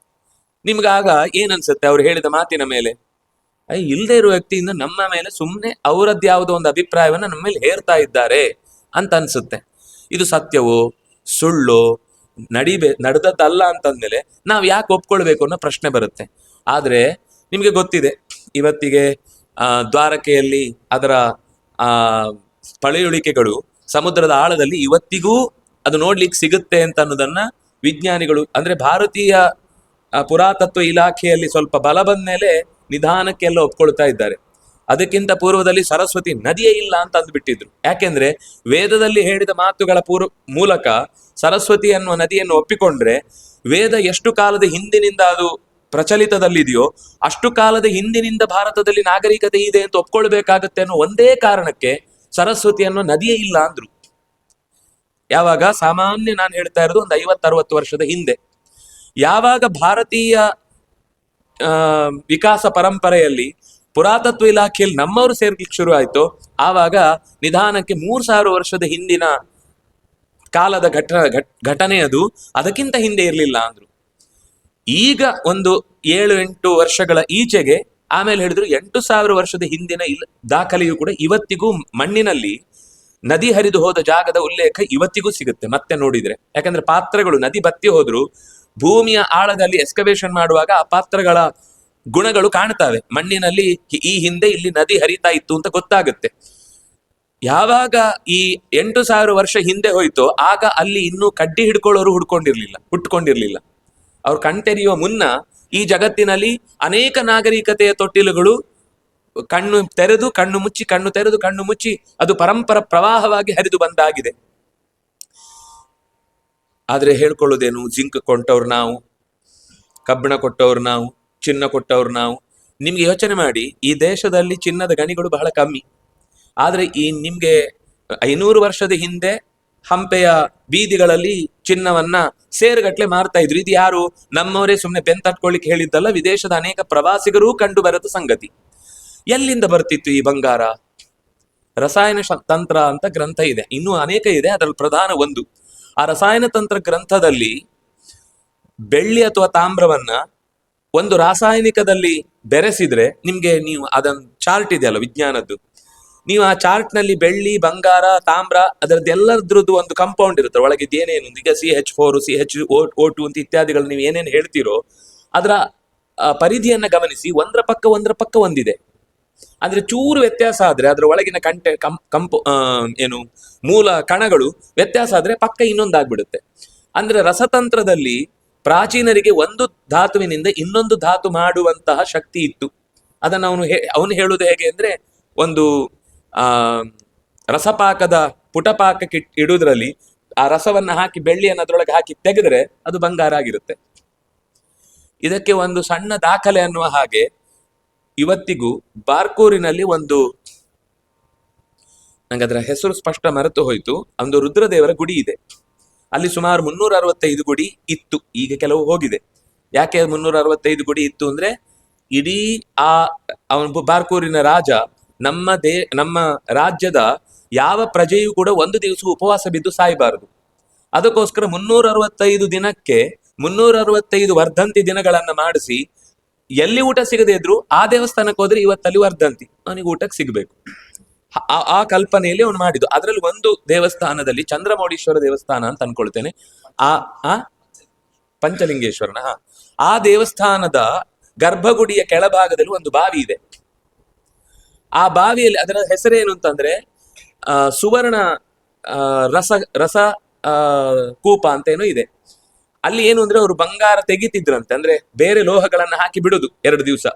ನಿಮ್ಗಾಗ ಏನ್ ಅನ್ಸುತ್ತೆ? ಅವ್ರು ಹೇಳಿದ ಮಾತಿನ ಮೇಲೆ ಇಲ್ಲದೆ ಇರುವ ವ್ಯಕ್ತಿಯಿಂದ ನಮ್ಮ ಮೇಲೆ ಸುಮ್ಮನೆ ಅವರದ್ದು ಯಾವುದೋ ಒಂದು ಅಭಿಪ್ರಾಯವನ್ನ ನಮ್ಮ ಮೇಲೆ ಹೇರ್ತಾ ಇದ್ದಾರೆ ಅಂತ ಅನ್ಸುತ್ತೆ. ಇದು ಸತ್ಯವೋ ಸುಳ್ಳೋ ನಡೆದದ್ದಲ್ಲ ಅಂತಂದ್ಮೇಲೆ ನಾವು ಯಾಕೆ ಒಪ್ಕೊಳ್ಬೇಕು ಅನ್ನೋ ಪ್ರಶ್ನೆ ಬರುತ್ತೆ. ಆದ್ರೆ ನಿಮ್ಗೆ ಗೊತ್ತಿದೆ, ಇವತ್ತಿಗೆ ದ್ವಾರಕೆಯಲ್ಲಿ ಅದರ ಪಳೆಯುಳಿಕೆಗಳು ಸಮುದ್ರದ ಆಳದಲ್ಲಿ ಇವತ್ತಿಗೂ ಅದು ನೋಡ್ಲಿಕ್ಕೆ ಸಿಗುತ್ತೆ ಅಂತ ಅನ್ನೋದನ್ನ ವಿಜ್ಞಾನಿಗಳು, ಅಂದ್ರೆ ಭಾರತೀಯ ಪುರಾತತ್ವ ಇಲಾಖೆಯಲ್ಲಿ ಸ್ವಲ್ಪ ಬಲ ಬಂದ ಮೇಲೆ ನಿಧಾನಕ್ಕೆಲ್ಲ ಒಪ್ಕೊಳ್ತಾ ಇದ್ದಾರೆ. ಅದಕ್ಕಿಂತ ಪೂರ್ವದಲ್ಲಿ ಸರಸ್ವತಿ ನದಿಯೇ ಇಲ್ಲ ಅಂತ ಅಂದ್ಬಿಟ್ಟಿದ್ರು. ಯಾಕೆಂದ್ರೆ ವೇದದಲ್ಲಿ ಹೇಳಿದ ಮಾತುಗಳ ಮೂಲಕ ಸರಸ್ವತಿ ಅನ್ನುವ ನದಿಯನ್ನು ಒಪ್ಪಿಕೊಂಡ್ರೆ ವೇದ ಎಷ್ಟು ಕಾಲದ ಹಿಂದಿನಿಂದ ಅದು ಪ್ರಚಲಿತದಲ್ಲಿದೆಯೋ ಅಷ್ಟು ಕಾಲದ ಹಿಂದಿನಿಂದ ಭಾರತದಲ್ಲಿ ನಾಗರಿಕತೆ ಇದೆ ಅಂತ ಒಪ್ಕೊಳ್ಬೇಕಾಗತ್ತೆ ಅನ್ನೋ ಒಂದೇ ಕಾರಣಕ್ಕೆ ಸರಸ್ವತಿ ಅನ್ನೋ ನದಿಯೇ ಇಲ್ಲ ಅಂದ್ರು. ಯಾವಾಗ? ಸಾಮಾನ್ಯ ನಾನು ಹೇಳ್ತಾ ಇರೋದು ಒಂದು 50-60 ವರ್ಷದ ಹಿಂದೆ. ಯಾವಾಗ ಭಾರತೀಯ ವಿಕಾಸ ಪರಂಪರೆಯಲ್ಲಿ ಪುರಾತತ್ವ ಇಲಾಖೆಯಲ್ಲಿ ನಮ್ಮವರು ಸೇರ್ಲಿಕ್ಕೆ ಶುರು ಆಯ್ತು, ಆವಾಗ ನಿಧಾನಕ್ಕೆ 3000 ವರ್ಷದ ಹಿಂದಿನ ಕಾಲದ ಘಟನೆ ಅದು, ಅದಕ್ಕಿಂತ ಹಿಂದೆ ಇರಲಿಲ್ಲ ಅಂದ್ರು. ಈಗ ಒಂದು 7-8 ವರ್ಷಗಳ ಈಚೆಗೆ ಆಮೇಲೆ ಹೇಳಿದ್ರು 8000 ವರ್ಷದ ಹಿಂದಿನ ದಾಖಲೆಯು ಕೂಡ ಇವತ್ತಿಗೂ ಮಣ್ಣಿನಲ್ಲಿ ನದಿ ಹರಿದು ಹೋದ ಜಾಗದ ಉಲ್ಲೇಖ ಇವತ್ತಿಗೂ ಸಿಗುತ್ತೆ ಮತ್ತೆ ನೋಡಿದ್ರೆ. ಯಾಕಂದ್ರೆ ಪಾತ್ರಗಳು ನದಿ ಬತ್ತಿ ಹೋದ್ರು ಭೂಮಿಯ ಆಳದಲ್ಲಿ ಎಕ್ಸ್ಕವೇಷನ್ ಮಾಡುವಾಗ ಆ ಪಾತ್ರಗಳ ಗುಣಗಳು ಕಾಣ್ತವೆ. ಮಣ್ಣಿನಲ್ಲಿ ಈ ಹಿಂದೆ ಇಲ್ಲಿ ನದಿ ಹರಿತಾ ಇತ್ತು ಅಂತ ಗೊತ್ತಾಗುತ್ತೆ. ಯಾವಾಗ ಈ 8000 ವರ್ಷ ಹಿಂದೆ ಹೋಯ್ತೋ ಆಗ ಅಲ್ಲಿ ಇನ್ನೂ ಕಡ್ಡಿ ಹಿಡ್ಕೊಳ್ಳೋರು ಹುಟ್ಕೊಂಡಿರ್ಲಿಲ್ಲ. ಅವ್ರು ಕಣ್ತೆರೆಯುವ ಮುನ್ನ ಈ ಜಗತ್ತಿನಲ್ಲಿ ಅನೇಕ ನಾಗರಿಕತೆಯ ತೊಟ್ಟಿಲುಗಳು ಕಣ್ಣು ತೆರೆದು ಕಣ್ಣು ಮುಚ್ಚಿ, ಕಣ್ಣು ತೆರೆದು ಕಣ್ಣು ಮುಚ್ಚಿ ಅದು ಪರಂಪರ ಪ್ರವಾಹವಾಗಿ ಹರಿದು ಬಂದಾಗಿದೆ. ಆದ್ರೆ ಹೇಳ್ಕೊಳ್ಳೋದೇನು? ಜಿಂಕ್ ಕೊಂಟವ್ರು ನಾವು, ಕಬ್ಬಿಣ ಕೊಟ್ಟವ್ರು ನಾವು, ಚಿನ್ನ ಕೊಟ್ಟವ್ರು ನಾವು. ನಿಮ್ಗೆ ಯೋಚನೆ ಮಾಡಿ, ಈ ದೇಶದಲ್ಲಿ ಚಿನ್ನದ ಗಣಿಗಳು ಬಹಳ ಕಮ್ಮಿ. ಆದ್ರೆ ಈ ನಿಮ್ಗೆ 500 ವರ್ಷದ ಹಿಂದೆ ಹಂಪೆಯ ಬೀದಿಗಳಲ್ಲಿ ಚಿನ್ನವನ್ನ ಸೇರುಗಟ್ಲೆ ಮಾರ್ತಾ ಇದ್ರು. ಇದು ಯಾರು? ನಮ್ಮವರೇ ಸುಮ್ಮನೆ ಬೆಂತಟ್ಕೊಳ್ಳಿಕ್ಕೆ ಹೇಳಿದ್ದಲ್ಲ, ವಿದೇಶದ ಅನೇಕ ಪ್ರವಾಸಿಗರೂ ಕಂಡು ಬರದ ಸಂಗತಿ. ಎಲ್ಲಿಂದ ಬರ್ತಿತ್ತು ಈ ಬಂಗಾರ? ರಸಾಯನ ತಂತ್ರ ಅಂತ ಗ್ರಂಥ ಇದೆ, ಇನ್ನೂ ಅನೇಕ ಇದೆ, ಅದರಲ್ಲಿ ಪ್ರಧಾನ ಒಂದು. ಆ ರಸಾಯನ ತಂತ್ರ ಗ್ರಂಥದಲ್ಲಿ ಬೆಳ್ಳಿ ಅಥವಾ ತಾಮ್ರವನ್ನ ಒಂದು ರಾಸಾಯನಿಕದಲ್ಲಿ ಬೆರೆಸಿದ್ರೆ ನಿಮ್ಗೆ, ನೀವು ಅದೊಂದು ಚಾರ್ಟ್ ಇದೆಯಲ್ಲ ವಿಜ್ಞಾನದ್ದು, ನೀವು ಆ ಚಾರ್ಟ್ ನಲ್ಲಿ ಬೆಳ್ಳಿ, ಬಂಗಾರ, ತಾಮ್ರ ಅದರದ್ದೆಲ್ಲದ್ರದ್ದು ಒಂದು ಕಂಪೌಂಡ್ ಇರುತ್ತೆ ಒಳಗಿದ್ದು ಏನೇನು. ಈಗ CH4 CHO2 ಅಂತ ಇತ್ಯಾದಿಗಳು ನೀವು ಏನೇನು ಹೇಳ್ತೀರೋ ಅದರ ಪರಿಧಿಯನ್ನ ಗಮನಿಸಿ. ಒಂದರ ಪಕ್ಕ ಒಂದಿದೆ. ಅಂದ್ರೆ ಚೂರು ವ್ಯತ್ಯಾಸ ಆದ್ರೆ ಅದರ ಒಳಗಿನ ಏನು ಮೂಲ ಕಣಗಳು ವ್ಯತ್ಯಾಸ ಆದ್ರೆ ಪಕ್ಕ ಇನ್ನೊಂದಾಗ್ಬಿಡುತ್ತೆ. ಅಂದ್ರೆ ರಸತಂತ್ರದಲ್ಲಿ ಪ್ರಾಚೀನರಿಗೆ ಒಂದು ಧಾತುವಿನಿಂದ ಇನ್ನೊಂದು ಧಾತು ಮಾಡುವಂತಹ ಶಕ್ತಿ ಇತ್ತು. ಅದನ್ನು ಅವನು ಹೇಳುವುದು ಹೇಗೆ ಅಂದ್ರೆ, ಒಂದು ರಸಪಾಕದ ಪುಟಪಾಕಕ್ಕೆ ಇಡುವುದರಲ್ಲಿ ಆ ರಸವನ್ನ ಹಾಕಿ ಬೆಳ್ಳಿಯನ್ನು ಅದರೊಳಗೆ ಹಾಕಿ ತೆಗೆದ್ರೆ ಅದು ಬಂಗಾರ ಆಗಿರುತ್ತೆ. ಇದಕ್ಕೆ ಒಂದು ಸಣ್ಣ ದಾಖಲೆ ಅನ್ನುವ ಹಾಗೆ ಇವತ್ತಿಗೂ ಬಾರ್ಕೂರಿನಲ್ಲಿ ಒಂದು, ನಂಗೆ ಅದರ ಹೆಸರು ಸ್ಪಷ್ಟ ಮರೆತು ಹೋಯ್ತು, ಒಂದು ರುದ್ರದೇವರ ಗುಡಿ ಇದೆ. ಅಲ್ಲಿ ಸುಮಾರು 365 ಗುಡಿ ಇತ್ತು, ಈಗ ಕೆಲವು ಹೋಗಿದೆ. ಯಾಕೆ 365 ಗುಡಿ ಇತ್ತು ಅಂದ್ರೆ, ಇಡೀ ಆ ಅವನು ಬಾರ್ಕೂರಿನ ರಾಜ ನಮ್ಮ ರಾಜ್ಯದ ಯಾವ ಪ್ರಜೆಯೂ ಕೂಡ ಒಂದು ದಿವಸ ಉಪವಾಸ ಬಿದ್ದು ಸಾಯಬಾರದು. ಅದಕ್ಕೋಸ್ಕರ 365 ದಿನಕ್ಕೆ 365 ವರ್ಧಂತಿ ದಿನಗಳನ್ನ ಮಾಡಿಸಿ, ಎಲ್ಲಿ ಊಟ ಸಿಗದೆ ಇದ್ರು ಆ ದೇವಸ್ಥಾನಕ್ಕೆ ಹೋದ್ರೆ ಇವತ್ತಲ್ಲಿ ವರ್ಧಂತಿ ಅವನಿಗೆ ಊಟಕ್ಕೆ ಸಿಗ್ಬೇಕು. ಆ ಕಲ್ಪನೆಯಲ್ಲಿ ಅವನು ಮಾಡಿದ್ದು. ಅದರಲ್ಲಿ ಒಂದು ದೇವಸ್ಥಾನದಲ್ಲಿ ಚಂದ್ರಮೌಳೀಶ್ವರ ದೇವಸ್ಥಾನ ಅಂತ ಅನ್ಕೊಳ್ತೇನೆ, ಆ ಆ ಪಂಚಲಿಂಗೇಶ್ವರನ ಆ ದೇವಸ್ಥಾನದ ಗರ್ಭಗುಡಿಯ ಕೆಳಭಾಗದಲ್ಲಿ ಒಂದು ಬಾವಿ ಇದೆ. ಆ ಬಾವಿಯಲ್ಲಿ ಅದರ ಹೆಸರೇನು ಅಂತಂದ್ರೆ ಸುವರ್ಣ ರಸ ರಸ ಕೂಪ ಅಂತ ಏನೋ ಇದೆ. ಅಲ್ಲಿ ಏನು ಅಂದ್ರೆ ಅವರು ಬಂಗಾರ ತೆಗಿತಿದ್ರಂತೆ, ಅಂದ್ರೆ ಬೇರೆ ಲೋಹಗಳನ್ನ ಹಾಕಿ ಬಿಡುದು 2 ದಿವಸ.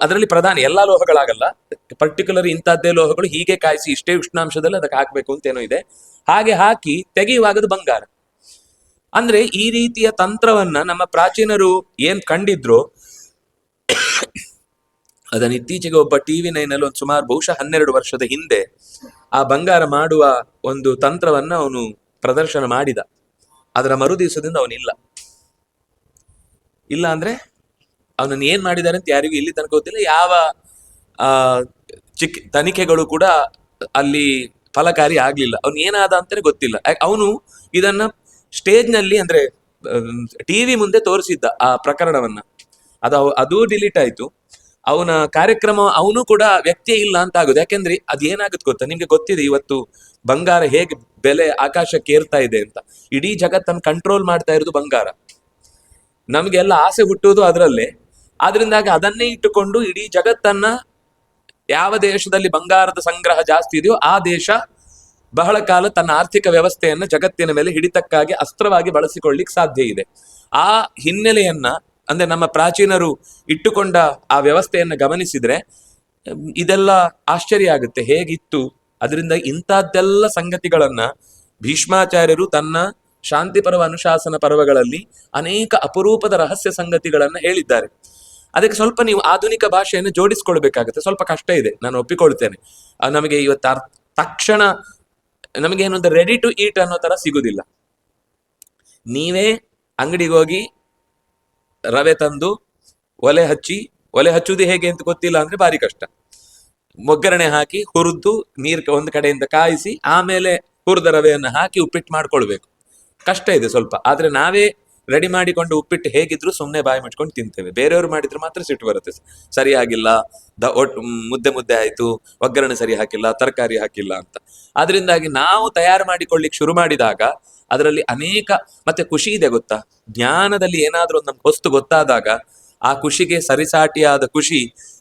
ಅದರಲ್ಲಿ ಪ್ರಧಾನ ಎಲ್ಲಾ ಲೋಹಗಳಾಗಲ್ಲ, ಪರ್ಟಿಕ್ಯುಲರ್ ಇಂಥದ್ದೇ ಲೋಹಗಳು ಹೀಗೆ ಕಾಯಿಸಿ ಇಷ್ಟೇ ಉಷ್ಣಾಂಶದಲ್ಲಿ ಅದಕ್ಕೆ ಹಾಕ್ಬೇಕು ಅಂತ ಏನೋ ಇದೆ. ಹಾಗೆ ಹಾಕಿ ತೆಗೆಯುವಾಗದು ಬಂಗಾರ. ಅಂದ್ರೆ ಈ ರೀತಿಯ ತಂತ್ರವನ್ನ ನಮ್ಮ ಪ್ರಾಚೀನರು ಏನ್ ಕಂಡಿದ್ರು ಅದನ್ನ ಇತ್ತೀಚೆಗೆ ಒಬ್ಬ TV9 ನಲ್ಲಿ ಒಂದು ಸುಮಾರು ಬಹುಶಃ 12 ವರ್ಷದ ಹಿಂದೆ ಆ ಬಂಗಾರ ಮಾಡುವ ಒಂದು ತಂತ್ರವನ್ನ ಅವನು ಪ್ರದರ್ಶನ ಮಾಡಿದ. ಅದರ ಮರು ದಿವಸದಿಂದ ಅವನಿಲ್ಲ. ಇಲ್ಲ ಅಂದ್ರೆ ಅವನನ್ನು ಏನ್ ಮಾಡಿದ್ದಾರೆ ಅಂತ ಯಾರಿಗೂ ಇಲ್ಲಿ ತನಕ ಗೊತ್ತಿಲ್ಲ. ಯಾವ ತನಿಖೆಗಳು ಕೂಡ ಅಲ್ಲಿ ಫಲಕಾರಿ ಆಗ್ಲಿಲ್ಲ. ಅವನು ಏನಾದ ಅಂತಾನೆ ಗೊತ್ತಿಲ್ಲ. ಅವನು ಇದನ್ನ ಸ್ಟೇಜ್ ನಲ್ಲಿ ಅಂದ್ರೆ TV ಮುಂದೆ ತೋರಿಸಿದ್ದ ಆ ಪ್ರಕರಣವನ್ನ. ಅದು ಡಿಲೀಟ್ ಆಯ್ತು. ಅವನ ಕಾರ್ಯಕ್ರಮ ಅವನು ಕೂಡ ವ್ಯಕ್ತಿಯೇ ಇಲ್ಲ ಅಂತ ಆಗುದು. ಯಾಕೆಂದ್ರೆ ಅದೇನಾಗುತ್ತೆ ಗೊತ್ತಾ, ನಿಮ್ಗೆ ಗೊತ್ತಿದೆ ಇವತ್ತು ಬಂಗಾರ ಹೇಗೆ ಬೆಲೆ ಆಕಾಶಕ್ಕೆ ಏರ್ತಾ ಇದೆ ಅಂತ. ಇಡೀ ಜಗತ್ತನ್ನು ಕಂಟ್ರೋಲ್ ಮಾಡ್ತಾ ಇರೋದು ಬಂಗಾರ. ನಮ್ಗೆಲ್ಲ ಆಸೆ ಹುಟ್ಟುವುದು ಅದರಲ್ಲೇ. ಆದ್ರಿಂದಾಗಿ ಅದನ್ನೇ ಇಟ್ಟುಕೊಂಡು ಇಡೀ ಜಗತ್ತನ್ನ, ಯಾವ ದೇಶದಲ್ಲಿ ಬಂಗಾರದ ಸಂಗ್ರಹ ಜಾಸ್ತಿ ಇದೆಯೋ ಆ ದೇಶ ಬಹಳ ಕಾಲ ತನ್ನ ಆರ್ಥಿಕ ವ್ಯವಸ್ಥೆಯನ್ನ ಜಗತ್ತಿನ ಮೇಲೆ ಹಿಡಿತಕ್ಕಾಗಿ ಅಸ್ತ್ರವಾಗಿ ಬಳಸಿಕೊಳ್ಳಿಕ್ ಸಾಧ್ಯ ಇದೆ. ಆ ಹಿನ್ನೆಲೆಯನ್ನ ಅಂದ್ರೆ ನಮ್ಮ ಪ್ರಾಚೀನರು ಇಟ್ಟುಕೊಂಡ ಆ ವ್ಯವಸ್ಥೆಯನ್ನ ಗಮನಿಸಿದ್ರೆ ಇದೆಲ್ಲ ಆಶ್ಚರ್ಯ ಆಗುತ್ತೆ ಹೇಗಿತ್ತು. ಅದರಿಂದ ಇಂಥದ್ದೆಲ್ಲ ಸಂಗತಿಗಳನ್ನ ಭೀಷ್ಮಾಚಾರ್ಯರು ತನ್ನ ಶಾಂತಿ ಪರ್ವ ಅನುಶಾಸನ ಪರ್ವಗಳಲ್ಲಿ ಅನೇಕ ಅಪರೂಪದ ರಹಸ್ಯ ಸಂಗತಿಗಳನ್ನ ಹೇಳಿದ್ದಾರೆ. ಅದಕ್ಕೆ ಸ್ವಲ್ಪ ನೀವು ಆಧುನಿಕ ಭಾಷೆಯನ್ನು ಜೋಡಿಸ್ಕೊಳ್ಬೇಕಾಗುತ್ತೆ. ಸ್ವಲ್ಪ ಕಷ್ಟ ಇದೆ, ನಾನು ಒಪ್ಪಿಕೊಳ್ತೇನೆ. ನಮಗೆ ಇವತ್ತು ತಕ್ಷಣ ನಮಗೇನು ಅಂದ್ರೆ ರೆಡಿ ಟು ಈಟ್ ಅನ್ನೋ ತರ ಸಿಗುದಿಲ್ಲ. ನೀವೇ ಅಂಗಡಿಗೆ ಹೋಗಿ ರವೆ ತಂದು ಒಲೆ ಹಚ್ಚುವುದು ಹೇಗೆ ಅಂತ ಗೊತ್ತಿಲ್ಲ ಅಂದ್ರೆ ಭಾರಿ ಕಷ್ಟ. ಒಗ್ಗರಣೆ ಹಾಕಿ ಹುರಿದು ನೀರ್ ಒಂದು ಕಡೆಯಿಂದ ಕಾಯಿಸಿ ಆಮೇಲೆ ಹುರಿದ ರವೆಯನ್ನು ಹಾಕಿ ಉಪ್ಪಿಟ್ಟು ಮಾಡ್ಕೊಳ್ಬೇಕು. ಕಷ್ಟ ಇದೆ ಸ್ವಲ್ಪ. ಆದ್ರೆ ನಾವೇ ರೆಡಿ ಮಾಡಿಕೊಂಡು ಉಪ್ಪಿಟ್ಟು ಹೇಗಿದ್ರು ಸುಮ್ಮನೆ ಬಾಯಿ ಮುಚ್ಕೊಂಡು ತಿಂತೇವೆ. ಬೇರೆಯವರು ಮಾಡಿದ್ರೆ ಮಾತ್ರ ಸಿಟ್ಟು ಬರುತ್ತೆ. ಸರಿಯಾಗಿಲ್ಲ, ಮುದ್ದೆ ಆಯ್ತು, ಒಗ್ಗರಣೆ ಸರಿ ಹಾಕಿಲ್ಲ, ತರಕಾರಿ ಹಾಕಿಲ್ಲ ಅಂತ. ಆದ್ರಿಂದಾಗಿ ನಾವು ತಯಾರು ಮಾಡಿಕೊಳ್ಳಿಕ್ ಶುರು ಮಾಡಿದಾಗ ಅದರಲ್ಲಿ ಅನೇಕ ಮತ್ತೆ ಖುಷಿ ಇದೆ ಗೊತ್ತಾ. ಜ್ಞಾನದಲ್ಲಿ ಏನಾದ್ರೂ ಒಂದು ವಸ್ತು ಗೊತ್ತಾದಾಗ ಆ ಖುಷಿಗೆ ಸರಿಸಾಟಿಯಾದ ಖುಷಿ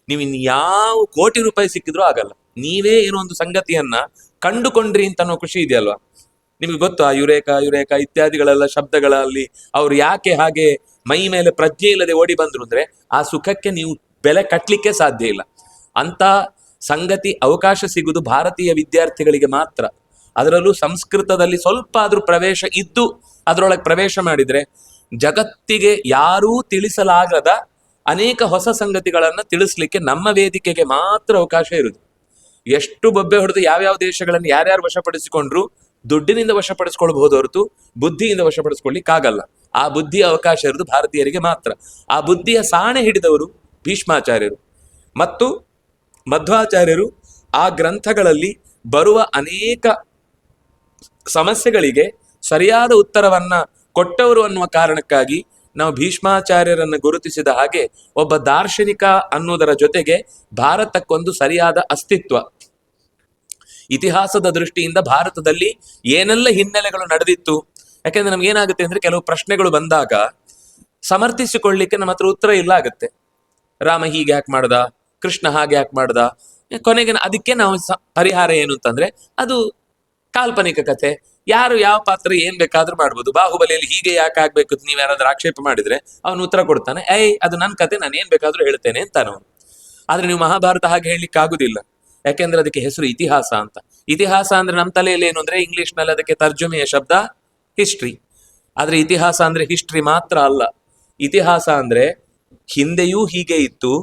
ನೀವು ಯಾವ ಕೋಟಿ ರೂಪಾಯಿ ಸಿಕ್ಕಿದ್ರೂ ಆಗಲ್ಲ. ನೀವೇ ಏನೋ ಒಂದು ಸಂಗತಿಯನ್ನ ಕಂಡುಕೊಂಡ್ರಿ ಅಂತ ಅನ್ನೋ ಖುಷಿ ಇದೆಯಲ್ವಾ. ನಿಮ್ಗೆ ಗೊತ್ತು ಆ ಯುರೇಕ ಇತ್ಯಾದಿಗಳೆಲ್ಲ ಶಬ್ದಗಳಲ್ಲಿ ಅವ್ರು ಯಾಕೆ ಹಾಗೆ ಮೈ ಮೇಲೆ ಪ್ರಜ್ಞೆ ಇಲ್ಲದೆ ಓಡಿ ಬಂದ್ರು ಅಂದ್ರೆ ಆ ಸುಖಕ್ಕೆ ನೀವು ಬೆಲೆ ಕಟ್ಲಿಕ್ಕೆ ಸಾಧ್ಯ ಇಲ್ಲ. ಅಂತ ಸಂಗತಿ ಅವಕಾಶ ಸಿಗುವುದು ಭಾರತೀಯ ವಿದ್ಯಾರ್ಥಿಗಳಿಗೆ ಮಾತ್ರ. ಅದರಲ್ಲೂ ಸಂಸ್ಕೃತದಲ್ಲಿ ಸ್ವಲ್ಪ ಆದ್ರೂ ಪ್ರವೇಶ ಇದ್ದು ಅದರೊಳಗೆ ಪ್ರವೇಶ ಮಾಡಿದ್ರೆ ಜಗತ್ತಿಗೆ ಯಾರೂ ತಿಳಿಸಲಾಗದ ಅನೇಕ ಹೊಸ ಸಂಗತಿಗಳನ್ನ ತಿಳಿಸ್ಲಿಕ್ಕೆ ನಮ್ಮ ವೇದಿಕೆಗೆ ಮಾತ್ರ ಅವಕಾಶ ಇರುವುದು. ಎಷ್ಟು ಬೊಬ್ಬೆ ಹೊಡೆದು ಯಾವ್ಯಾವ ದೇಶಗಳನ್ನು ಯಾರ್ಯಾರು ವಶಪಡಿಸಿಕೊಂಡ್ರು ದುಡ್ಡಿನಿಂದ ವಶಪಡಿಸ್ಕೊಳ್ಬಹುದು ಹೊರತು ಬುದ್ಧಿಯಿಂದ ವಶಪಡಿಸ್ಕೊಳ್ಳಿಕ್ಕಾಗಲ್ಲ. ಆ ಬುದ್ಧಿಯ ಅವಕಾಶ ಇರುವುದು ಭಾರತೀಯರಿಗೆ ಮಾತ್ರ. ಆ ಬುದ್ಧಿಯ ಸಾಣೆ ಹಿಡಿದವರು ಭೀಷ್ಮಾಚಾರ್ಯರು ಮತ್ತು ಮಧ್ವಾಚಾರ್ಯರು. ಆ ಗ್ರಂಥಗಳಲ್ಲಿ ಬರುವ ಅನೇಕ ಸಮಸ್ಯೆಗಳಿಗೆ ಸರಿಯಾದ ಉತ್ತರವನ್ನ ಕೊಟ್ಟವರು ಅನ್ನುವ ಕಾರಣಕ್ಕಾಗಿ ನಾವು ಭೀಷ್ಮಾಚಾರ್ಯರನ್ನ ಗುರುತಿಸಿದ ಹಾಗೆ ಒಬ್ಬ ದಾರ್ಶನಿಕ ಅನ್ನುವುದರ ಜೊತೆಗೆ ಭಾರತಕ್ಕೊಂದು ಸರಿಯಾದ ಅಸ್ತಿತ್ವ. ಇತಿಹಾಸದ ದೃಷ್ಟಿಯಿಂದ ಭಾರತದಲ್ಲಿ ಏನೆಲ್ಲ ಹಿನ್ನೆಲೆಗಳು ನಡೆದಿತ್ತು. ಯಾಕೆಂದ್ರೆ ನಮ್ಗೆ ಏನಾಗುತ್ತೆ ಅಂದ್ರೆ ಕೆಲವು ಪ್ರಶ್ನೆಗಳು ಬಂದಾಗ ಸಮರ್ಥಿಸಿಕೊಳ್ಳಿಕ್ಕೆ ನಮ್ಮ ಹತ್ರ ಉತ್ತರ ಇಲ್ಲ ಆಗುತ್ತೆ. ರಾಮ ಹೀಗೆ ಯಾಕೆ ಮಾಡ್ದ, ಕೃಷ್ಣ ಹಾಗೆ ಯಾಕೆ ಮಾಡ್ದ, ಕೊನೆಗೆ ಅದಕ್ಕೆ ನಾವು ಪರಿಹಾರ ಏನು ಅಂತಂದ್ರೆ ಅದು ಕಾಲ್ಪನಿಕ ಕಥೆ. ಯಾರು ಯಾವ ಪಾತ್ರ ಏನ್ ಬೇಕಾದ್ರೂ ಮಾಡ್ಬೋದು. ಬಾಹುಬಲಿಯಲ್ಲಿ ಹೀಗೆ ಯಾಕೆ ಆಗ್ಬೇಕು ನೀವ್ ಯಾರಾದ್ರೂ ಆಕ್ಷೇಪ ಮಾಡಿದ್ರೆ ಅವನು ಉತ್ತರ ಕೊಡ್ತಾನೆ, ಅದು ನನ್ ಕತೆ, ನಾನು ಏನ್ ಬೇಕಾದ್ರೂ ಹೇಳ್ತೇನೆ ಅಂತಾನವನು. ಆದ್ರೆ ನೀವು ಮಹಾಭಾರತ ಹಾಗೆ ಹೇಳಲಿಕ್ಕೆ ಆಗುದಿಲ್ಲ. ಯಾಕೆಂದ್ರೆ ಅದಕ್ಕೆ ಹೆಸರು ಇತಿಹಾಸ ಅಂತ. ಇತಿಹಾಸ ಅಂದ್ರೆ ನಮ್ಮ ತಲೆಯಲ್ಲಿ ಏನು ಅಂದ್ರೆ ಇಂಗ್ಲಿಷ್ ನಲ್ಲಿ ಅದಕ್ಕೆ ತರ್ಜುಮೆಯ ಶಬ್ದ ಹಿಸ್ಟ್ರಿ. ಆದ್ರೆ ಇತಿಹಾಸ ಅಂದ್ರೆ ಹಿಸ್ಟ್ರಿ ಮಾತ್ರ ಅಲ್ಲ. ಇತಿಹಾಸ ಅಂದ್ರೆ ಹಿಂದೆಯೂ ಹೀಗೆ ಇತ್ತು,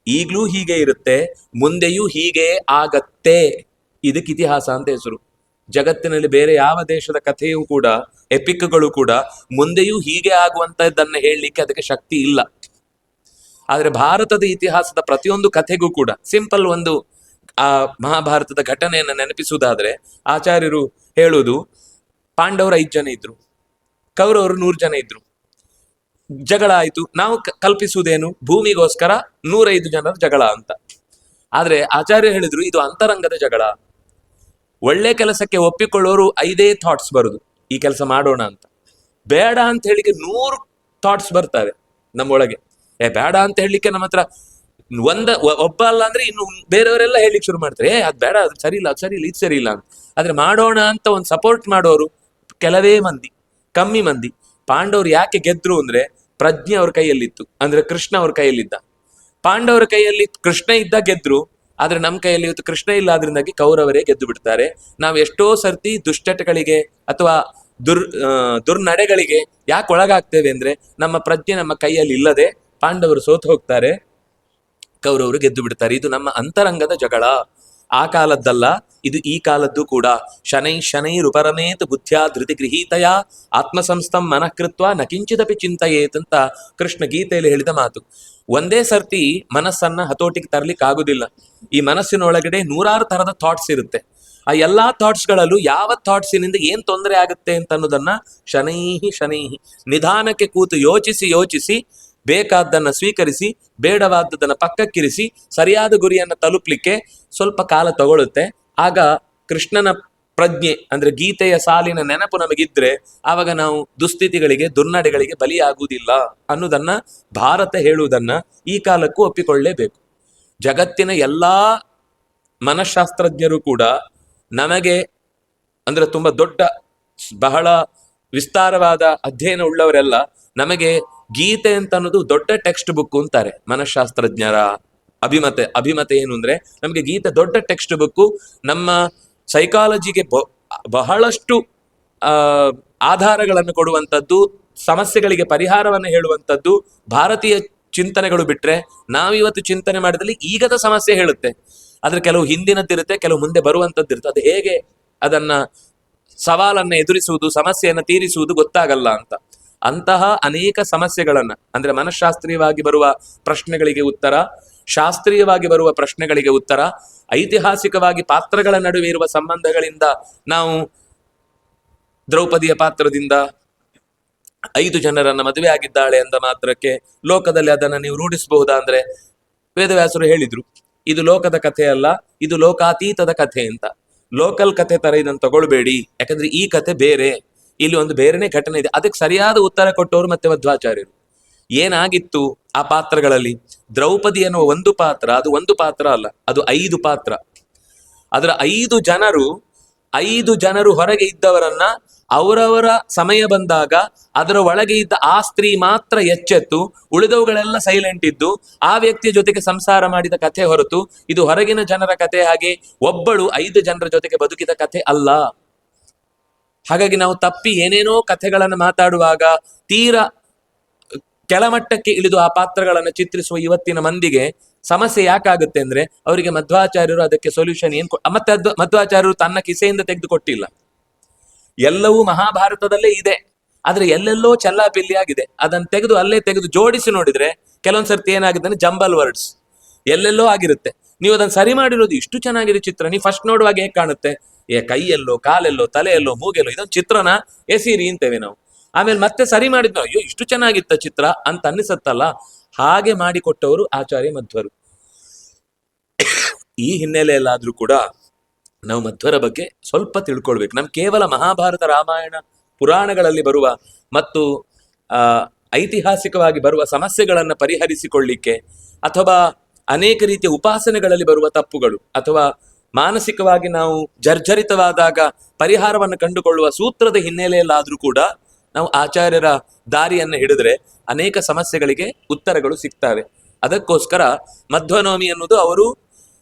ಈಗ್ಲೂ ಹೀಗೆ ಇರುತ್ತೆ, ಮುಂದೆಯೂ ಹೀಗೆ ಆಗತ್ತೆ. ಇದಕ್ಕೆ ಇತಿಹಾಸ ಅಂತ ಹೆಸರು. ಜಗತ್ತಿನಲ್ಲಿ ಬೇರೆ ಯಾವ ದೇಶದ ಕಥೆಯೂ ಕೂಡ, ಎಪಿಕ್ಗಳು ಕೂಡ ಮುಂದೆಯೂ ಹೀಗೆ ಆಗುವಂತದ್ದನ್ನ ಹೇಳಲಿಕ್ಕೆ ಅದಕ್ಕೆ ಶಕ್ತಿ ಇಲ್ಲ. ಆದರೆ ಭಾರತದ ಇತಿಹಾಸದ ಪ್ರತಿಯೊಂದು ಕಥೆಗೂ ಕೂಡ ಸಿಂಪಲ್ ಒಂದು ಆ ಮಹಾಭಾರತದ ಘಟನೆಯನ್ನು ನೆನಪಿಸುವುದಾದ್ರೆ ಆಚಾರ್ಯರು ಹೇಳುವುದು, ಪಾಂಡವರು 5 ಜನ ಇದ್ರು, ಕೌರವರು 100 ಜನ ಇದ್ರು, ಜಗಳ ಆಯ್ತು. ನಾವು ಕಲ್ಪಿಸುವುದೇನು, ಭೂಮಿಗೋಸ್ಕರ 105 ಜನರ ಜಗಳ ಅಂತ. ಆದ್ರೆ ಆಚಾರ್ಯ ಹೇಳಿದ್ರು ಇದು ಅಂತರಂಗದ ಜಗಳ. ಒಳ್ಳೆ ಕೆಲಸಕ್ಕೆ ಒಪ್ಪಿಕೊಳ್ಳೋರು 5 ಥಾಟ್ಸ್ ಬರುದು, ಈ ಕೆಲಸ ಮಾಡೋಣ ಅಂತ. ಬೇಡ ಅಂತ ಹೇಳಿಕ್ಕೆ 100 ಥಾಟ್ಸ್ ಬರ್ತವೆ ನಮ್ಮೊಳಗೆ. ಬೇಡ ಅಂತ ಹೇಳಲಿಕ್ಕೆ ನಮ್ಮ ಹತ್ರ ಒಬ್ಬ ಅಲ್ಲ ಅಂದ್ರೆ ಇನ್ನು ಬೇರೆಯವರೆಲ್ಲ ಹೇಳಿಕ್ ಶುರು ಮಾಡ್ತಾರೆ, ಅದ್ ಬೇಡ, ಅದು ಸರಿ ಇಲ್ಲ, ಅದು ಸರಿ ಇಲ್ಲ, ಇದು ಸರಿ ಇಲ್ಲ ಅಂತ. ಆದ್ರೆ ಮಾಡೋಣ ಅಂತ ಒಂದು ಸಪೋರ್ಟ್ ಮಾಡೋರು ಕೆಲವೇ ಮಂದಿ, ಕಮ್ಮಿ ಮಂದಿ. ಪಾಂಡವರು ಯಾಕೆ ಗೆದ್ರು ಅಂದ್ರೆ ಪ್ರಜ್ಞೆ ಅವ್ರ ಕೈಯಲ್ಲಿತ್ತು, ಅಂದ್ರೆ ಕೃಷ್ಣ ಅವ್ರ ಕೈಯಲ್ಲಿದ್ದ. ಪಾಂಡವರ ಕೈಯಲ್ಲಿ ಕೃಷ್ಣ ಇದ್ದ ಗೆದ್ರು, ಆದ್ರೆ ನಮ್ಮ ಕೈಯಲ್ಲಿ ಇವತ್ತು ಕೃಷ್ಣ ಇಲ್ಲ, ಆದ್ರಿಂದಾಗಿ ಕೌರವರೇ ಗೆದ್ದು ಬಿಡ್ತಾರೆ. ನಾವು ಎಷ್ಟೋ ಸರ್ತಿ ದುಶ್ಚಟಗಳಿಗೆ ಅಥವಾ ದುರ್ನಡೆಗಳಿಗೆ ಯಾಕೆ ಒಳಗಾಗ್ತೇವೆ ಅಂದ್ರೆ ನಮ್ಮ ಪ್ರಜ್ಞೆ ನಮ್ಮ ಕೈಯಲ್ಲಿ ಇಲ್ಲದೆ ಪಾಂಡವರು ಸೋತು ಹೋಗ್ತಾರೆ, ಕೌರವರು ಗೆದ್ದು ಬಿಡ್ತಾರೆ. ಇದು ನಮ್ಮ ಅಂತರಂಗದ ಜಗಳ. ಆ ಕಾಲದ್ದಲ್ಲ, ಇದು ಈ ಕಾಲದ್ದು ಕೂಡ. ಶನೈರುಪರಮೇತ್ ಬುದ್ಧ್ಯಾ ಧೃತಿ ಗೃಹೀತಯ ಆತ್ಮಸಂಸ್ಥಂ ಮನಃಕೃತ್ವ ನಕಿಂಚಿದಪಿ ಚಿಂತೆಯೇತ್ ಅಂತ ಕೃಷ್ಣ ಗೀತೆಯಲ್ಲಿ ಹೇಳಿದ ಮಾತು. ಒಂದೇ ಸರ್ತಿ ಮನಸ್ಸನ್ನ ಹತೋಟಿಗೆ ತರ್ಲಿಕ್ಕೆ ಆಗುದಿಲ್ಲ. ಈ ಮನಸ್ಸಿನ ಒಳಗಡೆ 100 ತರದ ಥಾಟ್ಸ್ ಇರುತ್ತೆ. ಆ ಎಲ್ಲಾ ಥಾಟ್ಸ್ಗಳಲ್ಲೂ ಯಾವ ಥಾಟ್ಸಿನಿಂದ ಏನ್ ತೊಂದರೆ ಆಗುತ್ತೆ ಅಂತ ಅನ್ನೋದನ್ನ ಶನೈಹಿ ನಿಧಾನಕ್ಕೆ ಕೂತು ಯೋಚಿಸಿ ಬೇಕಾದ್ದನ್ನ ಸ್ವೀಕರಿಸಿ ಬೇಡವಾದದನ್ನ ಪಕ್ಕಕ್ಕಿರಿಸಿ ಸರಿಯಾದ ಗುರಿಯನ್ನು ತಲುಪಲಿಕ್ಕೆ ಸ್ವಲ್ಪ ಕಾಲ ತಗೊಳುತ್ತೆ. ಆಗ ಕೃಷ್ಣನ ಪ್ರಜ್ಞೆ ಅಂದ್ರೆ ಗೀತೆಯ ಸಾಲಿನ ನೆನಪು ನಮಗಿದ್ರೆ ಆವಾಗ ನಾವು ದುಸ್ಥಿತಿಗಳಿಗೆ ದುರ್ನಡೆಗಳಿಗೆ ಬಲಿಯಾಗುವುದಿಲ್ಲ ಅನ್ನೋದನ್ನ ಭಾರತ ಹೇಳುವುದನ್ನ ಈ ಕಾಲಕ್ಕೂ ಒಪ್ಪಿಕೊಳ್ಳೇಬೇಕು. ಜಗತ್ತಿನ ಎಲ್ಲಾ ಮನಃಶಾಸ್ತ್ರಜ್ಞರು ಕೂಡ ನಮಗೆ ಅಂದ್ರೆ ತುಂಬಾ ದೊಡ್ಡ ಬಹಳ ವಿಸ್ತಾರವಾದ ಅಧ್ಯಯನ ಉಳ್ಳವರೆಲ್ಲ ನಮಗೆ ಗೀತೆ ಅಂತ ಅನ್ನೋದು ದೊಡ್ಡ ಟೆಕ್ಸ್ಟ್ ಬುಕ್ ಅಂತಾರೆ. ಮನಃಶಾಸ್ತ್ರಜ್ಞರ ಅಭಿಮತ ಏನು ಅಂದ್ರೆ ನಮಗೆ ಗೀತೆ ದೊಡ್ಡ ಟೆಕ್ಸ್ಟ್ ಬುಕ್, ನಮ್ಮ ಸೈಕಾಲಜಿಗೆ ಬಹಳಷ್ಟು ಆಧಾರಗಳನ್ನು ಕೊಡುವಂಥದ್ದು, ಸಮಸ್ಯೆಗಳಿಗೆ ಪರಿಹಾರವನ್ನು ಹೇಳುವಂಥದ್ದು ಭಾರತೀಯ ಚಿಂತನೆಗಳು ಬಿಟ್ರೆ ನಾವಿವತ್ತು ಚಿಂತನೆ ಮಾಡಿದಲ್ಲಿ ಈಗದ ಸಮಸ್ಯೆ ಹೇಳುತ್ತೆ. ಆದ್ರೆ ಕೆಲವು ಹಿಂದಿನದ್ದಿರುತ್ತೆ, ಕೆಲವು ಮುಂದೆ ಬರುವಂತದ್ದಿರುತ್ತೆ. ಅದು ಹೇಗೆ ಅದನ್ನ ಸವಾಲನ್ನ ಎದುರಿಸುವುದು, ಸಮಸ್ಯೆಯನ್ನು ತೀರಿಸುವುದು ಗೊತ್ತಾಗಲ್ಲ ಅಂತ. ಅಂತಹ ಅನೇಕ ಸಮಸ್ಯೆಗಳನ್ನ ಅಂದ್ರೆ ಮನಃಶಾಸ್ತ್ರೀಯವಾಗಿ ಬರುವ ಪ್ರಶ್ನೆಗಳಿಗೆ ಉತ್ತರ, ಶಾಸ್ತ್ರೀಯವಾಗಿ ಬರುವ ಪ್ರಶ್ನೆಗಳಿಗೆ ಉತ್ತರ, ಐತಿಹಾಸಿಕವಾಗಿ ಪಾತ್ರಗಳ ನಡುವೆ ಇರುವ ಸಂಬಂಧಗಳಿಂದ ನಾವು ದ್ರೌಪದಿಯ ಪಾತ್ರದಿಂದ 5 ಜನರನ್ನ ಮದುವೆ ಆಗಿದ್ದಾಳೆ ಅಂದ ಮಾತ್ರಕ್ಕೆ ಲೋಕದಲ್ಲಿ ಅದನ್ನ ನೀವು ರೂಢಿಸಬಹುದಾ ಅಂದ್ರೆ ವೇದವ್ಯಾಸರು ಹೇಳಿದ್ರು ಇದು ಲೋಕದ ಕಥೆ ಅಲ್ಲ, ಇದು ಲೋಕಾತೀತದ ಕಥೆ ಅಂತ. ಲೋಕಲ್ ಕಥೆ ತರ ಇದನ್ನು ತಗೊಳ್ಬೇಡಿ, ಯಾಕಂದ್ರೆ ಈ ಕಥೆ ಬೇರೆ, ಇಲ್ಲಿ ಒಂದು ಬೇರೆನೆ ಘಟನೆ ಇದೆ. ಅದಕ್ಕೆ ಸರಿಯಾದ ಉತ್ತರ ಕೊಟ್ಟವರು ಮತ್ತೆ ಮಧ್ವಾಚಾರ್ಯರು. ಏನಾಗಿತ್ತು ಆ ಪಾತ್ರಗಳಲ್ಲಿ? ದ್ರೌಪದಿ ಅನ್ನುವ ಒಂದು ಪಾತ್ರ, ಅದು ಒಂದು ಪಾತ್ರ ಅಲ್ಲ, ಅದು 5 ಪಾತ್ರ. ಅದರ 5 ಜನರು ಹೊರಗೆ ಇದ್ದವರನ್ನ ಅವರವರ ಸಮಯ ಬಂದಾಗ ಅದರ ಒಳಗೆ ಇದ್ದ ಆ ಸ್ತ್ರೀ ಮಾತ್ರ ಎಚ್ಚೆತ್ತು, ಉಳಿದವುಗಳೆಲ್ಲ ಸೈಲೆಂಟ್ ಇದ್ದು ಆ ವ್ಯಕ್ತಿಯ ಜೊತೆಗೆ ಸಂಸಾರ ಮಾಡಿದ ಕಥೆ ಹೊರತು ಇದು ಹೊರಗಿನ ಜನರ ಕಥೆ ಹಾಗೆ ಒಬ್ಬಳು 5 ಜನರ ಜೊತೆಗೆ ಬದುಕಿದ ಕಥೆ ಅಲ್ಲ. ಹಾಗಾಗಿ ನಾವು ತಪ್ಪಿ ಏನೇನೋ ಕಥೆಗಳನ್ನು ಮಾತಾಡುವಾಗ ತೀರಾ ಕೆಳಮಟ್ಟಕ್ಕೆ ಇಳಿದು ಆ ಪಾತ್ರಗಳನ್ನು ಚಿತ್ರಿಸುವ ಇವತ್ತಿನ ಮಂದಿಗೆ ಸಮಸ್ಯೆ ಯಾಕಾಗುತ್ತೆ ಅಂದ್ರೆ ಅವರಿಗೆ ಮಧ್ವಾಚಾರ್ಯರು ಅದಕ್ಕೆ ಸೊಲ್ಯೂಷನ್ ಮತ್ತೆ ಮಧ್ವಾಚಾರ್ಯರು ತನ್ನ ಕಿಸೆಯಿಂದ ತೆಗೆದುಕೊಟ್ಟಿಲ್ಲ. ಎಲ್ಲವೂ ಮಹಾಭಾರತದಲ್ಲೇ ಇದೆ, ಆದ್ರೆ ಎಲ್ಲೆಲ್ಲೋ ಚೆಲ್ಲಾಪಿಲ್ಲಿ ಆಗಿದೆ. ಅದನ್ನು ತೆಗೆದು ಜೋಡಿಸಿ ನೋಡಿದ್ರೆ ಕೆಲವೊಂದ್ಸರ್ತಿ ಏನಾಗುತ್ತೆ ಅಂದ್ರೆ ಜಂಬಲ್ ವರ್ಡ್ಸ್ ಎಲ್ಲೆಲ್ಲೋ ಆಗಿರುತ್ತೆ. ನೀವು ಅದನ್ನು ಸರಿ ಮಾಡಿರೋದು ಇಷ್ಟು ಚೆನ್ನಾಗಿದೆ ಚಿತ್ರ, ನೀವು ಫಸ್ಟ್ ನೋಡುವಾಗ ಹೇಗೆ ಕಾಣುತ್ತೆ, ಕೈಯೆಲ್ಲೋ ಕಾಲೆಲ್ಲೋ ತಲೆಯಲ್ಲೋ ಮೂಗೆಲ್ಲೋ, ಇದೊಂದು ಚಿತ್ರನ ಎಸಿರಿ ಅಂತೇವೆ ನಾವು. ಆಮೇಲೆ ಮತ್ತೆ ಸರಿ ಮಾಡಿದ್ವಿ, ಅಯ್ಯೋ ಇಷ್ಟು ಚೆನ್ನಾಗಿತ್ತ ಚಿತ್ರ ಅಂತ ಅನ್ನಿಸತ್ತಲ್ಲ. ಹಾಗೆ ಮಾಡಿಕೊಟ್ಟವರು ಆಚಾರ್ಯ ಮಧ್ವರು. ಈ ಹಿನ್ನೆಲೆಯಲ್ಲಾದ್ರೂ ಕೂಡ ನಾವು ಮಧ್ವರ ಬಗ್ಗೆ ಸ್ವಲ್ಪ ತಿಳ್ಕೊಳ್ಬೇಕು. ನಮ್ ಕೇವಲ ಮಹಾಭಾರತ, ರಾಮಾಯಣ, ಪುರಾಣಗಳಲ್ಲಿ ಬರುವ ಮತ್ತು ಐತಿಹಾಸಿಕವಾಗಿ ಬರುವ ಸಮಸ್ಯೆಗಳನ್ನು ಪರಿಹರಿಸಿಕೊಳ್ಳಿಕ್ಕೆ ಅಥವಾ ಅನೇಕ ರೀತಿಯ ಉಪಾಸನೆಗಳಲ್ಲಿ ಬರುವ ತಪ್ಪುಗಳು ಅಥವಾ ಮಾನಸಿಕವಾಗಿ ನಾವು ಜರ್ಜರಿತವಾದಾಗ ಪರಿಹಾರವನ್ನು ಕಂಡುಕೊಳ್ಳುವ ಸೂತ್ರದ ಹಿನ್ನೆಲೆಯಲ್ಲಾದ್ರೂ ಕೂಡ ನಾವು ಆಚಾರ್ಯರ ದಾರಿಯನ್ನು ಹಿಡಿದ್ರೆ ಅನೇಕ ಸಮಸ್ಯೆಗಳಿಗೆ ಉತ್ತರಗಳು ಸಿಗ್ತವೆ. ಅದಕ್ಕೋಸ್ಕರ ಮಧ್ವನವಮಿ ಅನ್ನೋದು ಅವರು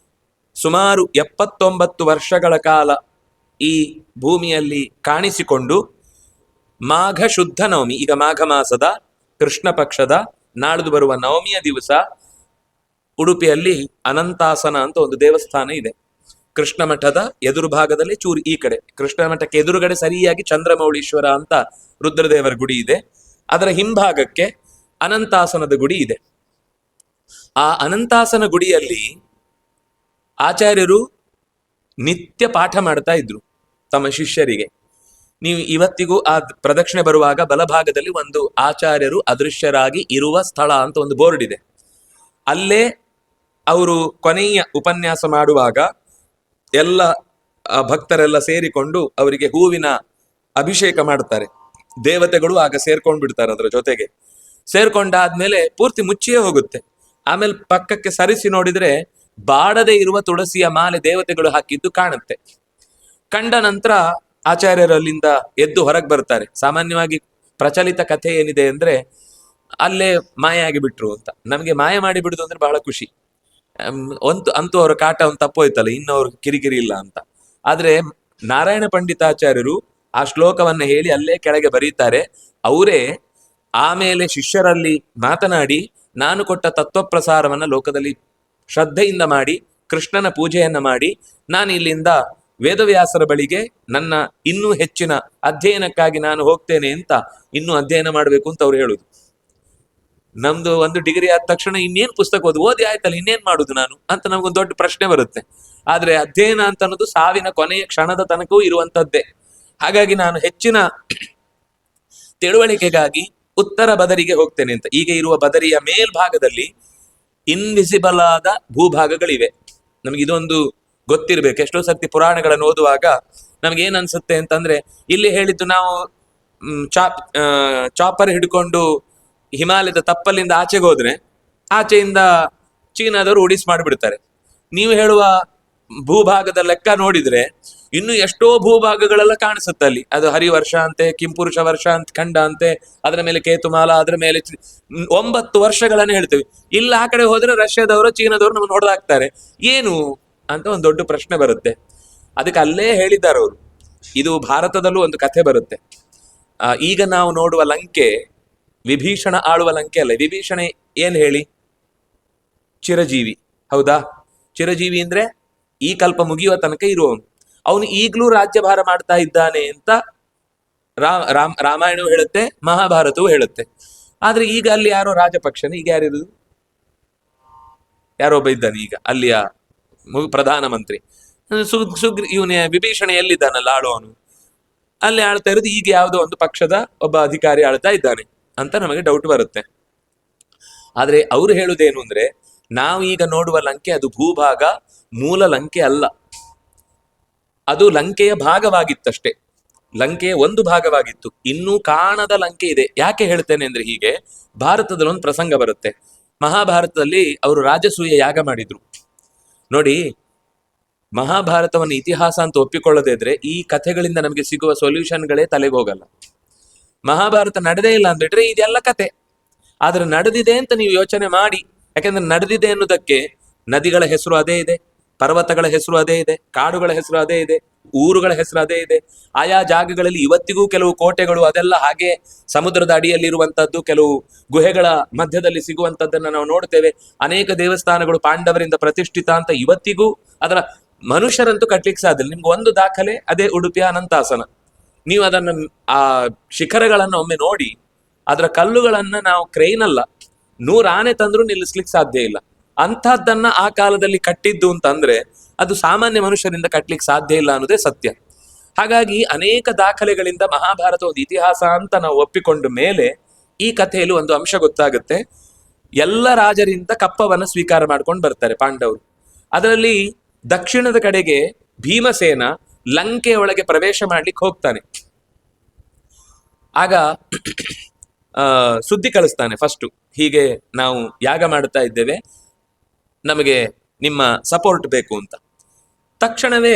ಸುಮಾರು 79 ವರ್ಷಗಳ ಕಾಲ ಈ ಭೂಮಿಯಲ್ಲಿ ಕಾಣಿಸಿಕೊಂಡು ಮಾಘ ಶುದ್ಧ ನವಮಿ, ಈಗ ಮಾಘ ಮಾಸದ ಕೃಷ್ಣ ಪಕ್ಷದ ನಾಳ್ದು ಬರುವ ನವಮಿಯ ದಿವಸ ಉಡುಪಿಯಲ್ಲಿ ಅನಂತಾಸನ ಅಂತ ಒಂದು ದೇವಸ್ಥಾನ ಇದೆ. ಕೃಷ್ಣ ಮಠದ ಎದುರು ಭಾಗದಲ್ಲಿ ಚೂರು ಈ ಕಡೆ, ಕೃಷ್ಣ ಮಠಕ್ಕೆ ಎದುರುಗಡೆ ಸರಿಯಾಗಿ ಚಂದ್ರಮೌಳೀಶ್ವರ ಅಂತ ರುದ್ರದೇವರ ಗುಡಿ ಇದೆ. ಅದರ ಹಿಂಭಾಗಕ್ಕೆ ಅನಂತಾಸನದ ಗುಡಿ ಇದೆ. ಆ ಅನಂತಾಸನ ಗುಡಿಯಲ್ಲಿ ಆಚಾರ್ಯರು ನಿತ್ಯ ಪಾಠ ಮಾಡ್ತಾ ಇದ್ರು ತಮ್ಮ ಶಿಷ್ಯರಿಗೆ. ನೀವು ಇವತ್ತಿಗೂ ಆ ಪ್ರದಕ್ಷಿಣೆ ಬರುವಾಗ ಬಲಭಾಗದಲ್ಲಿ ಒಂದು ಆಚಾರ್ಯರು ಅದೃಶ್ಯರಾಗಿ ಇರುವ ಸ್ಥಳ ಅಂತ ಒಂದು ಬೋರ್ಡ್ ಇದೆ. ಅಲ್ಲೇ ಅವರು ಕೊನೆಯ ಉಪನ್ಯಾಸ ಮಾಡುವಾಗ ಎಲ್ಲ ಭಕ್ತರೆಲ್ಲ ಸೇರಿಕೊಂಡು ಅವರಿಗೆ ಹೂವಿನ ಅಭಿಷೇಕ ಮಾಡ್ತಾರೆ. ದೇವತೆಗಳು ಆಗ ಸೇರ್ಕೊಂಡು ಬಿಡ್ತಾರೆ. ಅದರ ಜೊತೆಗೆ ಸೇರ್ಕೊಂಡಾದ್ಮೇಲೆ ಪೂರ್ತಿ ಮುಚ್ಚಿಯೇ ಹೋಗುತ್ತೆ. ಆಮೇಲೆ ಪಕ್ಕಕ್ಕೆ ಸರಿಸಿ ನೋಡಿದ್ರೆ ಬಾಡದೆ ಇರುವ ತುಳಸಿಯ ಮಾಲೆ ದೇವತೆಗಳು ಹಾಕಿದ್ದು ಕಾಣುತ್ತೆ. ಕಂಡ ನಂತರ ಆಚಾರ್ಯರು ಅಲ್ಲಿಂದ ಎದ್ದು ಹೊರಗೆ ಬರ್ತಾರೆ. ಸಾಮಾನ್ಯವಾಗಿ ಪ್ರಚಲಿತ ಕಥೆ ಏನಿದೆ ಅಂದ್ರೆ ಅಲ್ಲೇ ಮಾಯ ಆಗಿಬಿಟ್ರು ಅಂತ. ನಮಗೆ ಮಾಯ ಮಾಡಿ ಬಿಡುದು ಅಂದ್ರೆ ಬಹಳ ಖುಷಿ. ಅಂತೂ ಅವರ ಕಾಟ ಒಂದು ತಪ್ಪೋಯ್ತಲ್ಲ, ಇನ್ನು ಅವ್ರ ಕಿರಿಕಿರಿ ಇಲ್ಲ ಅಂತ. ಆದ್ರೆ ನಾರಾಯಣ ಪಂಡಿತಾಚಾರ್ಯರು ಆ ಶ್ಲೋಕವನ್ನ ಹೇಳಿ ಅಲ್ಲೇ ಕೆಳಗೆ ಬರೀತಾರೆ. ಅವರೇ ಆಮೇಲೆ ಶಿಷ್ಯರಲ್ಲಿ ಮಾತನಾಡಿ ನಾನು ಕೊಟ್ಟ ತತ್ವಪ್ರಸಾರವನ್ನ ಲೋಕದಲ್ಲಿ ಶ್ರದ್ಧೆಯಿಂದ ಮಾಡಿ ಕೃಷ್ಣನ ಪೂಜೆಯನ್ನ ಮಾಡಿ ನಾನು ಇಲ್ಲಿಂದ ವೇದವ್ಯಾಸರ ಬಳಿಗೆ ನನ್ನ ಇನ್ನೂ ಹೆಚ್ಚಿನ ಅಧ್ಯಯನಕ್ಕಾಗಿ ನಾನು ಹೋಗ್ತೇನೆ ಅಂತ, ಇನ್ನೂ ಅಧ್ಯಯನ ಮಾಡಬೇಕು ಅಂತ ಅವ್ರು ಹೇಳುದು. ನಮ್ದು ಒಂದು ಡಿಗ್ರಿ ಆದ ತಕ್ಷಣ ಇನ್ನೇನ್ ಪುಸ್ತಕ ಓದಿ ಆಯ್ತಲ್ಲ, ಇನ್ನೇನ್ ಮಾಡುದು ನಾನು ಅಂತ ನಮ್ಗೊಂದು ದೊಡ್ಡ ಪ್ರಶ್ನೆ ಬರುತ್ತೆ. ಆದ್ರೆ ಅಧ್ಯಯನ ಅಂತ ಅನ್ನೋದು ಸಾವಿನ ಕೊನೆಯ ಕ್ಷಣದ ತನಕವೂ ಇರುವಂತದ್ದೇ. ಹಾಗಾಗಿ ನಾನು ಹೆಚ್ಚಿನ ತಿಳುವಳಿಕೆಗಾಗಿ ಉತ್ತರ ಬದರಿಗೆ ಹೋಗ್ತೇನೆ ಅಂತ. ಈಗ ಇರುವ ಬದರಿಯ ಮೇಲ್ಭಾಗದಲ್ಲಿ ಇನ್ವಿಸಿಬಲ್ ಆದ ಭೂಭಾಗಗಳಿವೆ. ನಮ್ಗೆ ಇದೊಂದು ಗೊತ್ತಿರ್ಬೇಕು. ಎಷ್ಟೋ ಸರ್ತಿ ಪುರಾಣಗಳನ್ನು ಓದುವಾಗ ನಮ್ಗೆ ಏನ್ ಅನ್ಸುತ್ತೆ ಅಂತಂದ್ರೆ, ಇಲ್ಲಿ ಹೇಳಿದ್ದು ನಾವು ಚಾಪರ್ ಹಿಡ್ಕೊಂಡು ಹಿಮಾಲಯದ ತಪ್ಪಲಿಂದ ಆಚೆಗೆ ಹೋದ್ರೆ ಆಚೆಯಿಂದ ಚೀನಾದವರು ಉಡಿಸ್ ಮಾಡಿಬಿಡ್ತಾರೆ. ನೀವು ಹೇಳುವ ಭೂಭಾಗದ ಲೆಕ್ಕ ನೋಡಿದ್ರೆ ಇನ್ನು ಎಷ್ಟೋ ಭೂಭಾಗಗಳೆಲ್ಲ ಕಾಣಿಸುತ್ತೆ ಅಲ್ಲಿ. ಅದು ಹರಿವರ್ಷ ಅಂತೆ, ಕಿಂಪುರುಷ ವರ್ಷ ಅಂತ ಖಂಡ ಅಂತೆ, ಅದರ ಮೇಲೆ ಕೇತುಮಾಲ, ಅದರ ಮೇಲೆ 9 ವರ್ಷಗಳನ್ನ ಹೇಳ್ತೇವೆ. ಇಲ್ಲ ಆ ಕಡೆ ಹೋದ್ರೆ ರಷ್ಯಾದವರು ಚೀನಾದವರು ನಮ್ಮನ್ನು ಹೊಡೆದಾಕ್ತಾರೆ. ಏನು ಅಂತ ಒಂದು ದೊಡ್ಡ ಪ್ರಶ್ನೆ ಬರುತ್ತೆ. ಅದಕ್ಕೆ ಅಲ್ಲೇ ಹೇಳಿದ್ದಾರೆ ಅವರು. ಇದು ಭಾರತದಲ್ಲೂ ಒಂದು ಕಥೆ ಬರುತ್ತೆ. ಈಗ ನಾವು ನೋಡುವ ಲಂಕೆ ವಿಭೀಷಣ ಆಳುವ ಲಂಕೆ ಅಲ್ಲ. ವಿಭೀಷಣ ಏನ್ ಹೇಳಿ, ಚಿರಜೀವಿ. ಹೌದಾ? ಚಿರಜೀವಿ ಅಂದ್ರೆ ಈ ಕಲ್ಪ ಮುಗಿಯುವ ತನಕ ಇರುವವನು. ಅವನು ಈಗಲೂ ರಾಜ್ಯಭಾರ ಮಾಡ್ತಾ ಇದ್ದಾನೆ ಅಂತ ರಾಮಾಯಣವು ಹೇಳುತ್ತೆ, ಮಹಾಭಾರತವು ಹೇಳುತ್ತೆ. ಆದ್ರೆ ಈಗ ಅಲ್ಲಿ ಯಾರೋ ರಾಜಪಕ್ಷನ, ಈಗ ಯಾರಿರುವುದು? ಯಾರೊಬ್ಬ ಇದ್ದಾನೆ ಈಗ ಅಲ್ಲಿಯ ಪ್ರಧಾನಮಂತ್ರಿ. ಇವನೇ ವಿಭೀಷಣ ಎಲ್ಲಿದ್ದಾನಲ್ಲ ಆಳುವವನು, ಅಲ್ಲಿ ಆಳ್ತಾ ಇರೋದು ಈಗ ಯಾವುದೋ ಒಂದು ಪಕ್ಷದ ಒಬ್ಬ ಅಧಿಕಾರಿ ಆಳ್ತಾ ಇದ್ದಾನೆ ಅಂತ ನಮಗೆ ಡೌಟ್ ಬರುತ್ತೆ. ಆದ್ರೆ ಅವ್ರು ಹೇಳುವುದೇನು ಅಂದ್ರೆ, ನಾವು ಈಗ ನೋಡುವ ಲಂಕೆ ಅದು ಭೂಭಾಗ, ಮೂಲ ಲಂಕೆ ಅಲ್ಲ. ಅದು ಲಂಕೆಯ ಭಾಗವಾಗಿತ್ತಷ್ಟೇ, ಲಂಕೆಯ ಒಂದು ಭಾಗವಾಗಿತ್ತು. ಇನ್ನೂ ಕಾಣದ ಲಂಕೆ ಇದೆ. ಯಾಕೆ ಹೇಳ್ತೇನೆ ಅಂದ್ರೆ, ಹೀಗೆ ಭಾರತದಲ್ಲಿ ಒಂದು ಪ್ರಸಂಗ ಬರುತ್ತೆ. ಮಹಾಭಾರತದಲ್ಲಿ ಅವರು ರಾಜಸೂಯ ಯಾಗ ಮಾಡಿದ್ರು ನೋಡಿ. ಮಹಾಭಾರತವನ್ನು ಇತಿಹಾಸ ಅಂತ ಒಪ್ಪಿಕೊಳ್ಳದೇ ಇದ್ರೆ ಈ ಕಥೆಗಳಿಂದ ನಮಗೆ ಸಿಗುವ ಸೊಲ್ಯೂಷನ್ಗಳೇ ತಲೆಗೆ ಹೋಗಲ್ಲ. ಮಹಾಭಾರತ ನಡೆದೇ ಇಲ್ಲ ಅಂದ್ಬಿಟ್ರೆ ಇದೆಲ್ಲ ಕತೆ. ಆದ್ರೆ ನಡೆದಿದೆ ಅಂತ ನೀವು ಯೋಚನೆ ಮಾಡಿ. ಯಾಕೆಂದ್ರೆ ನಡೆದಿದೆ ಅನ್ನೋದಕ್ಕೆ ನದಿಗಳ ಹೆಸರು ಅದೇ ಇದೆ, ಪರ್ವತಗಳ ಹೆಸರು ಅದೇ ಇದೆ, ಕಾಡುಗಳ ಹೆಸರು ಅದೇ ಇದೆ, ಊರುಗಳ ಹೆಸರು ಅದೇ ಇದೆ. ಆಯಾ ಜಾಗಗಳಲ್ಲಿ ಇವತ್ತಿಗೂ ಕೆಲವು ಕೋಟೆಗಳು ಅದೆಲ್ಲ ಹಾಗೆ ಸಮುದ್ರದ ಅಡಿಯಲ್ಲಿರುವಂತದ್ದು, ಕೆಲವು ಗುಹೆಗಳ ಮಧ್ಯದಲ್ಲಿ ಸಿಗುವಂತದ್ದನ್ನ ನಾವು ನೋಡ್ತೇವೆ. ಅನೇಕ ದೇವಸ್ಥಾನಗಳು ಪಾಂಡವರಿಂದ ಪ್ರತಿಷ್ಠಿತ ಅಂತ ಇವತ್ತಿಗೂ. ಅದರ ಮನುಷ್ಯರಂತೂ ಕಟ್ಲಿಕ್ಕೆ ಸಾಧ್ಯ. ನಿಮ್ಗೆ ಒಂದು ದಾಖಲೆ ಅದೇ ಉಡುಪಿಯ ಅನಂತಾಸನ. ನೀವು ಅದನ್ನ ಆ ಶಿಖರಗಳನ್ನ ಒಮ್ಮೆ ನೋಡಿ, ಅದರ ಕಲ್ಲುಗಳನ್ನ ನಾವು ಕ್ರೈನ್ ಅಲ್ಲ 100 ಆನೆ ತಂದ್ರೂ ನಿಲ್ಲಿಸ್ಲಿಕ್ಕೆ ಸಾಧ್ಯ ಇಲ್ಲ. ಅಂಥದ್ದನ್ನ ಆ ಕಾಲದಲ್ಲಿ ಕಟ್ಟಿದ್ದು ಅಂತಂದ್ರೆ ಅದು ಸಾಮಾನ್ಯ ಮನುಷ್ಯರಿಂದ ಕಟ್ಲಿಕ್ಕೆ ಸಾಧ್ಯ ಇಲ್ಲ ಅನ್ನೋದೇ ಸತ್ಯ. ಹಾಗಾಗಿ ಅನೇಕ ದಾಖಲೆಗಳಿಂದ ಮಹಾಭಾರತ ಒಂದು ಇತಿಹಾಸ ಅಂತ ನಾವು ಒಪ್ಪಿಕೊಂಡ ಮೇಲೆ ಈ ಕಥೆಯಲ್ಲಿ ಒಂದು ಅಂಶ ಗೊತ್ತಾಗುತ್ತೆ. ಎಲ್ಲ ರಾಜರಿಂದ ಕಪ್ಪವನ್ನ ಸ್ವೀಕಾರ ಮಾಡ್ಕೊಂಡು ಬರ್ತಾರೆ ಪಾಂಡವರು. ಅದರಲ್ಲಿ ದಕ್ಷಿಣದ ಕಡೆಗೆ ಭೀಮಸೇನ ಲಂಕೆಯ ಒಳಗೆ ಪ್ರವೇಶ ಮಾಡ್ಲಿಕ್ಕೆ ಹೋಗ್ತಾನೆ. ಆಗ ಸುದ್ದಿ ಕಳಿಸ್ತಾನೆ ಫಸ್ಟು, ಹೀಗೆ ನಾವು ಯಾಗ ಮಾಡ್ತಾ ಇದ್ದೇವೆ, ನಮಗೆ ನಿಮ್ಮ ಸಪೋರ್ಟ್ ಬೇಕು ಅಂತ. ತಕ್ಷಣವೇ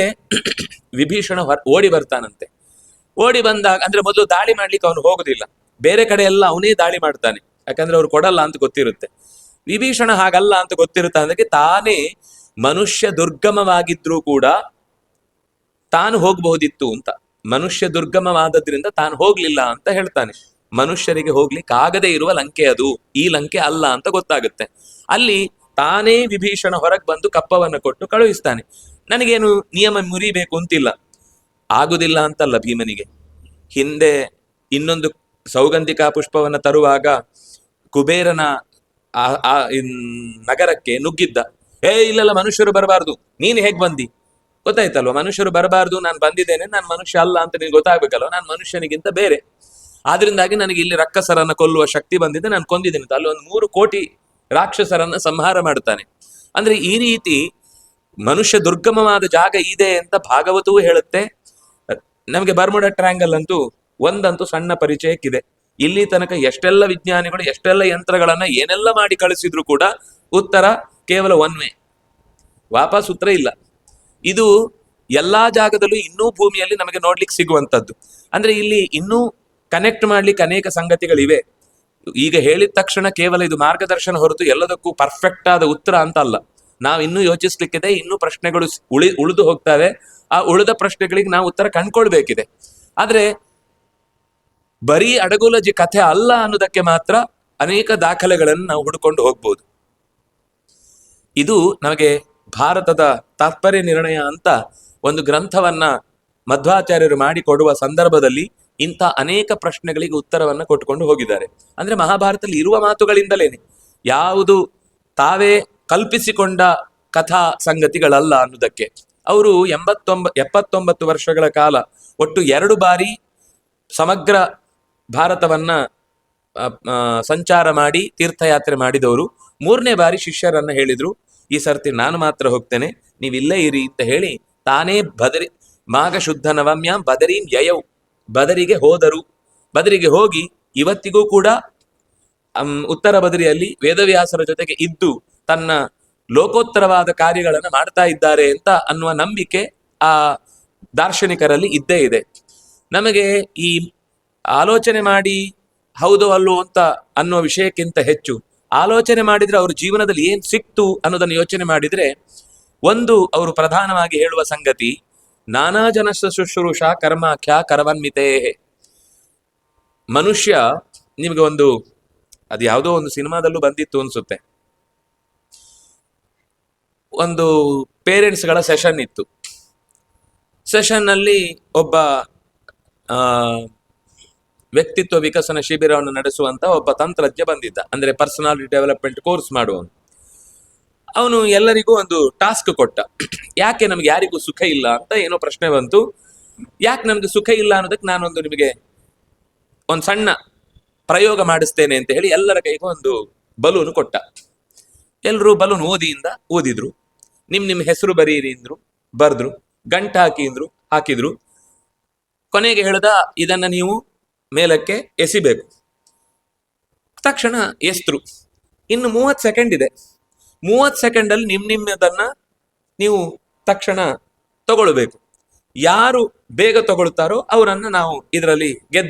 ವಿಭೀಷಣ ಓಡಿ ಬರ್ತಾನಂತೆ. ಓಡಿ ಬಂದಾಗ ಅಂದ್ರೆ ಮೊದಲು ದಾಳಿ ಮಾಡ್ಲಿಕ್ಕೆ ಅವನು ಹೋಗುದಿಲ್ಲ, ಬೇರೆ ಕಡೆ ಎಲ್ಲ ಅವನೇ ದಾಳಿ ಮಾಡ್ತಾನೆ. ಯಾಕಂದ್ರೆ ಅವ್ರು ಕೊಡಲ್ಲ ಅಂತ ಗೊತ್ತಿರುತ್ತೆ. ವಿಭೀಷಣ ಹಾಗಲ್ಲ ಅಂತ ಗೊತ್ತಿರುತ್ತೆ. ಅದಕ್ಕೆ ತಾನೇ ಮನುಷ್ಯ ದುರ್ಗಮವಾಗಿದ್ರೂ ಕೂಡ ತಾನು ಹೋಗಬಹುದಿತ್ತು ಅಂತ. ಮನುಷ್ಯ ದುರ್ಗಮವಾದದ್ರಿಂದ ತಾನು ಹೋಗ್ಲಿಲ್ಲ ಅಂತ ಹೇಳ್ತಾನೆ. ಮನುಷ್ಯರಿಗೆ ಹೋಗ್ಲಿಕ್ಕೆ ಆಗದೆ ಇರುವ ಲಂಕೆ ಅದು, ಈ ಲಂಕೆ ಅಲ್ಲ ಅಂತ ಗೊತ್ತಾಗುತ್ತೆ. ಅಲ್ಲಿ ತಾನೇ ವಿಭೀಷಣ ಹೊರಗೆ ಬಂದು ಕಪ್ಪವನ್ನು ಕೊಟ್ಟು ಕಳುಹಿಸ್ತಾನೆ. ನನಗೇನು ನಿಯಮ ಮುರಿಬೇಕು ಅಂತಿಲ್ಲ, ಆಗುದಿಲ್ಲ ಅಂತಲ್ಲ ಭೀಮನಿಗೆ. ಹಿಂದೆ ಇನ್ನೊಂದು ಸೌಗಂಧಿಕಾ ಪುಷ್ಪವನ್ನು ತರುವಾಗ ಕುಬೇರನ ನಗರಕ್ಕೆ ನುಗ್ಗಿದ್ದ. ಇಲ್ಲೆಲ್ಲ ಮನುಷ್ಯರು ಬರಬಾರ್ದು, ನೀನು ಹೇಗ್ ಬಂದಿ? ಗೊತ್ತಾಯ್ತಲ್ವ, ಮನುಷ್ಯರು ಬರಬಾರ್ದು, ನಾನು ಬಂದಿದ್ದೇನೆ, ನಾನು ಮನುಷ್ಯ ಅಲ್ಲ ಅಂತ ನಿನ್ಗೆ ಗೊತ್ತಾಗ್ಬೇಕಲ್ವ, ನಾನು ಮನುಷ್ಯನಿಗಿಂತ ಬೇರೆ, ಆದ್ರಿಂದಾಗಿ ನನಗೆ ಇಲ್ಲಿ ರಕ್ಕಸರನ್ನ ಕೊಲ್ಲುವ ಶಕ್ತಿ ಬಂದಿದೆ, ನಾನು ಕೊಂದಿದ್ದೇನೆ ಅಂತ ಅಲ್ಲಿ ಒಂದು 3 ಕೋಟಿ ರಾಕ್ಷಸರನ್ನ ಸಂಹಾರ ಮಾಡ್ತಾನೆ. ಅಂದ್ರೆ ಈ ರೀತಿ ಮನುಷ್ಯ ದುರ್ಗಮವಾದ ಜಾಗ ಇದೆ ಅಂತ ಭಾಗವತವೂ ಹೇಳುತ್ತೆ. ನಮಗೆ ಬರ್ಮುಡಾ ಟ್ರ್ಯಾಂಗಲ್ ಅಂತೂ ಒಂದಂತೂ ಸಣ್ಣ ಪರಿಚಯಕ್ಕಿದೆ. ಇಲ್ಲಿ ತನಕ ಎಷ್ಟೆಲ್ಲ ವಿಜ್ಞಾನಿಗಳು ಎಷ್ಟೆಲ್ಲ ಯಂತ್ರಗಳನ್ನ ಏನೆಲ್ಲ ಮಾಡಿ ಕಳಿಸಿದ್ರು ಕೂಡ ಉತ್ತರ ಕೇವಲ ಒನ್ ವೇ, ವಾಪಸ್ ಉತ್ತರ ಇಲ್ಲ. ಇದು ಎಲ್ಲಾ ಜಾಗದಲ್ಲೂ ಇನ್ನೂ ಭೂಮಿಯಲ್ಲಿ ನಮಗೆ ನೋಡ್ಲಿಕ್ಕೆ ಸಿಗುವಂತದ್ದು. ಅಂದ್ರೆ ಇಲ್ಲಿ ಇನ್ನೂ ಕನೆಕ್ಟ್ ಮಾಡ್ಲಿಕ್ಕೆ ಅನೇಕ ಸಂಗತಿಗಳಿವೆ. ಈಗ ಹೇಳಿದ ತಕ್ಷಣ ಕೇವಲ ಇದು ಮಾರ್ಗದರ್ಶನ ಹೊರತು ಎಲ್ಲದಕ್ಕೂ ಪರ್ಫೆಕ್ಟ್ ಆದ ಉತ್ತರ ಅಂತ ಅಲ್ಲ. ನಾವು ಇನ್ನೂ ಯೋಚಿಸ್ಲಿಕ್ಕಿದೆ, ಇನ್ನೂ ಪ್ರಶ್ನೆಗಳು ಉಳಿದು ಹೋಗ್ತವೆ. ಆ ಉಳಿದ ಪ್ರಶ್ನೆಗಳಿಗೆ ನಾವು ಉತ್ತರ ಕಂಡ್ಕೊಳ್ಬೇಕಿದೆ. ಆದ್ರೆ ಬರೀ ಅಡಗುಲಜಿ ಕಥೆ ಅಲ್ಲ ಅನ್ನೋದಕ್ಕೆ ಮಾತ್ರ ಅನೇಕ ದಾಖಲೆಗಳನ್ನು ನಾವು ಹುಡುಕೊಂಡು ಹೋಗ್ಬೋದು. ಇದು ನಮಗೆ ಭಾರತದ ತಾತ್ಪರ್ಯ ನಿರ್ಣಯ ಅಂತ ಒಂದು ಗ್ರಂಥವನ್ನ ಮಧ್ವಾಚಾರ್ಯರು ಮಾಡಿಕೊಡುವ ಸಂದರ್ಭದಲ್ಲಿ ಇಂಥ ಅನೇಕ ಪ್ರಶ್ನೆಗಳಿಗೆ ಉತ್ತರವನ್ನ ಕೊಟ್ಟುಕೊಂಡು ಹೋಗಿದ್ದಾರೆ. ಅಂದ್ರೆ ಮಹಾಭಾರತದಲ್ಲಿ ಇರುವ ಮಾತುಗಳಿಂದಲೇನೆ, ಯಾವುದು ತಾವೇ ಕಲ್ಪಿಸಿಕೊಂಡ ಕಥಾ ಸಂಗತಿಗಳಲ್ಲ ಅನ್ನೋದಕ್ಕೆ. ಅವರು 79 ವರ್ಷಗಳ ಕಾಲ ಒಟ್ಟು 2 ಬಾರಿ ಸಮಗ್ರ ಭಾರತವನ್ನ ಸಂಚಾರ ಮಾಡಿ ತೀರ್ಥಯಾತ್ರೆ ಮಾಡಿದವರು. 3ನೇ ಬಾರಿ ಶಿಷ್ಯರನ್ನ ಹೇಳಿದ್ರು, ಈ ಸರ್ತಿ ನಾನು ಮಾತ್ರ ಹೋಗ್ತೇನೆ, ನೀವಿಲ್ಲೇ ಇರಿ ಅಂತ ಹೇಳಿ ತಾನೇ ಮಾಘ ಶುದ್ಧ ನವಮ್ಯಾಂ ಬದರೀಂ ಯಯೌ, ಬದರಿಗೆ ಹೋದರು. ಬದರಿಗೆ ಹೋಗಿ ಇವತ್ತಿಗೂ ಕೂಡ ಉತ್ತರ ಬದರಿಯಲ್ಲಿ ವೇದವ್ಯಾಸರ ಜೊತೆಗೆ ಇದ್ದು ತನ್ನ ಲೋಕೋತ್ತರವಾದ ಕಾರ್ಯಗಳನ್ನು ಮಾಡ್ತಾ ಇದ್ದಾರೆ ಅಂತ ಅನ್ನುವ ನಂಬಿಕೆ ಆ ದಾರ್ಶನಿಕರಲ್ಲಿ ಇದ್ದೇ ಇದೆ. ನಮಗೆ ಈ ಆಲೋಚನೆ ಮಾಡಿ ಹೌದು ಅಲ್ಲೋ ಅಂತ ಅನ್ನುವ ವಿಷಯಕ್ಕಿಂತ ಹೆಚ್ಚು ಆಲೋಚನೆ ಮಾಡಿದ್ರೆ ಅವ್ರ ಜೀವನದಲ್ಲಿ ಏನ್ ಸಿಕ್ತು ಅನ್ನೋದನ್ನು ಯೋಚನೆ ಮಾಡಿದ್ರೆ, ಒಂದು ಅವರು ಪ್ರಧಾನವಾಗಿ ಹೇಳುವ ಸಂಗತಿ ನಾನಾ ಜನ ಶುಶ್ರೂಷ ಕರ್ಮಾಖ್ಯ ಕರವನ್ಮಿತೇ. ಮನುಷ್ಯ, ನಿಮಗೆ ಒಂದು ಅದು ಯಾವುದೋ ಒಂದು ಸಿನಿಮಾದಲ್ಲೂ ಬಂದಿತ್ತು ಅನ್ಸುತ್ತೆ, ಒಂದು ಪೇರೆಂಟ್ಸ್ಗಳ ಸೆಷನ್ ಇತ್ತು. ಸೆಷನ್ ನಲ್ಲಿ ಒಬ್ಬ ವ್ಯಕ್ತಿತ್ವ ವಿಕಸನ ಶಿಬಿರವನ್ನು ನಡೆಸುವಂತ ಒಬ್ಬ ತಂತ್ರಜ್ಞ ಬಂದಿದ್ದ. ಅಂದ್ರೆ ಪರ್ಸನಾಲಿಟಿ ಡೆವಲಪ್ಮೆಂಟ್ ಕೋರ್ಸ್ ಮಾಡುವವನು. ಅವನು ಎಲ್ಲರಿಗೂ ಒಂದು ಟಾಸ್ಕ್ ಕೊಟ್ಟ. ಯಾಕೆ ನಮ್ಗೆ ಯಾರಿಗೂ ಸುಖ ಇಲ್ಲ ಅಂತ ಏನೋ ಪ್ರಶ್ನೆ ಬಂತು. ಯಾಕೆ ನಮ್ಗೆ ಸುಖ ಇಲ್ಲ ಅನ್ನೋದಕ್ಕೆ ನಾನೊಂದು ನಿಮಗೆ ಒಂದು ಸಣ್ಣ ಪ್ರಯೋಗ ಮಾಡಿಸ್ತೇನೆ ಅಂತ ಹೇಳಿ ಎಲ್ಲರ ಕೈಗೂ ಒಂದು ಬಲೂನ್ ಕೊಟ್ಟ. ಎಲ್ಲರೂ ಬಲೂನ್ ಓದಿದ್ರು. ನಿಮ್ಮ ಹೆಸರು ಬರೀರಿ ಅಂದ್ರು, ಬರ್ದ್ರು. ಗಂಟು ಹಾಕಿದ್ರು. ಕೊನೆಗೆ ಹೇಳ್ದ, ಇದನ್ನ ನೀವು ಮೇಲಕ್ಕೆ ಎಸಿಬೇಕು. ತಕ್ಷಣ ಎಸ್ತರು. ಇನ್ನು 30 ಸೆಕೆಂಡ್ ಇದೆ. 30 ಸೆಕೆಂಡಲ್ಲಿ ನಿಮ್ಮದನ್ನ ನೀವು ತಕ್ಷಣ ತಗೊಳ್ಬೇಕು. ಯಾರು ಬೇಗ ತಗೊಳ್ತಾರೋ ಅವರನ್ನ ನಾವು ಇದರಲ್ಲಿ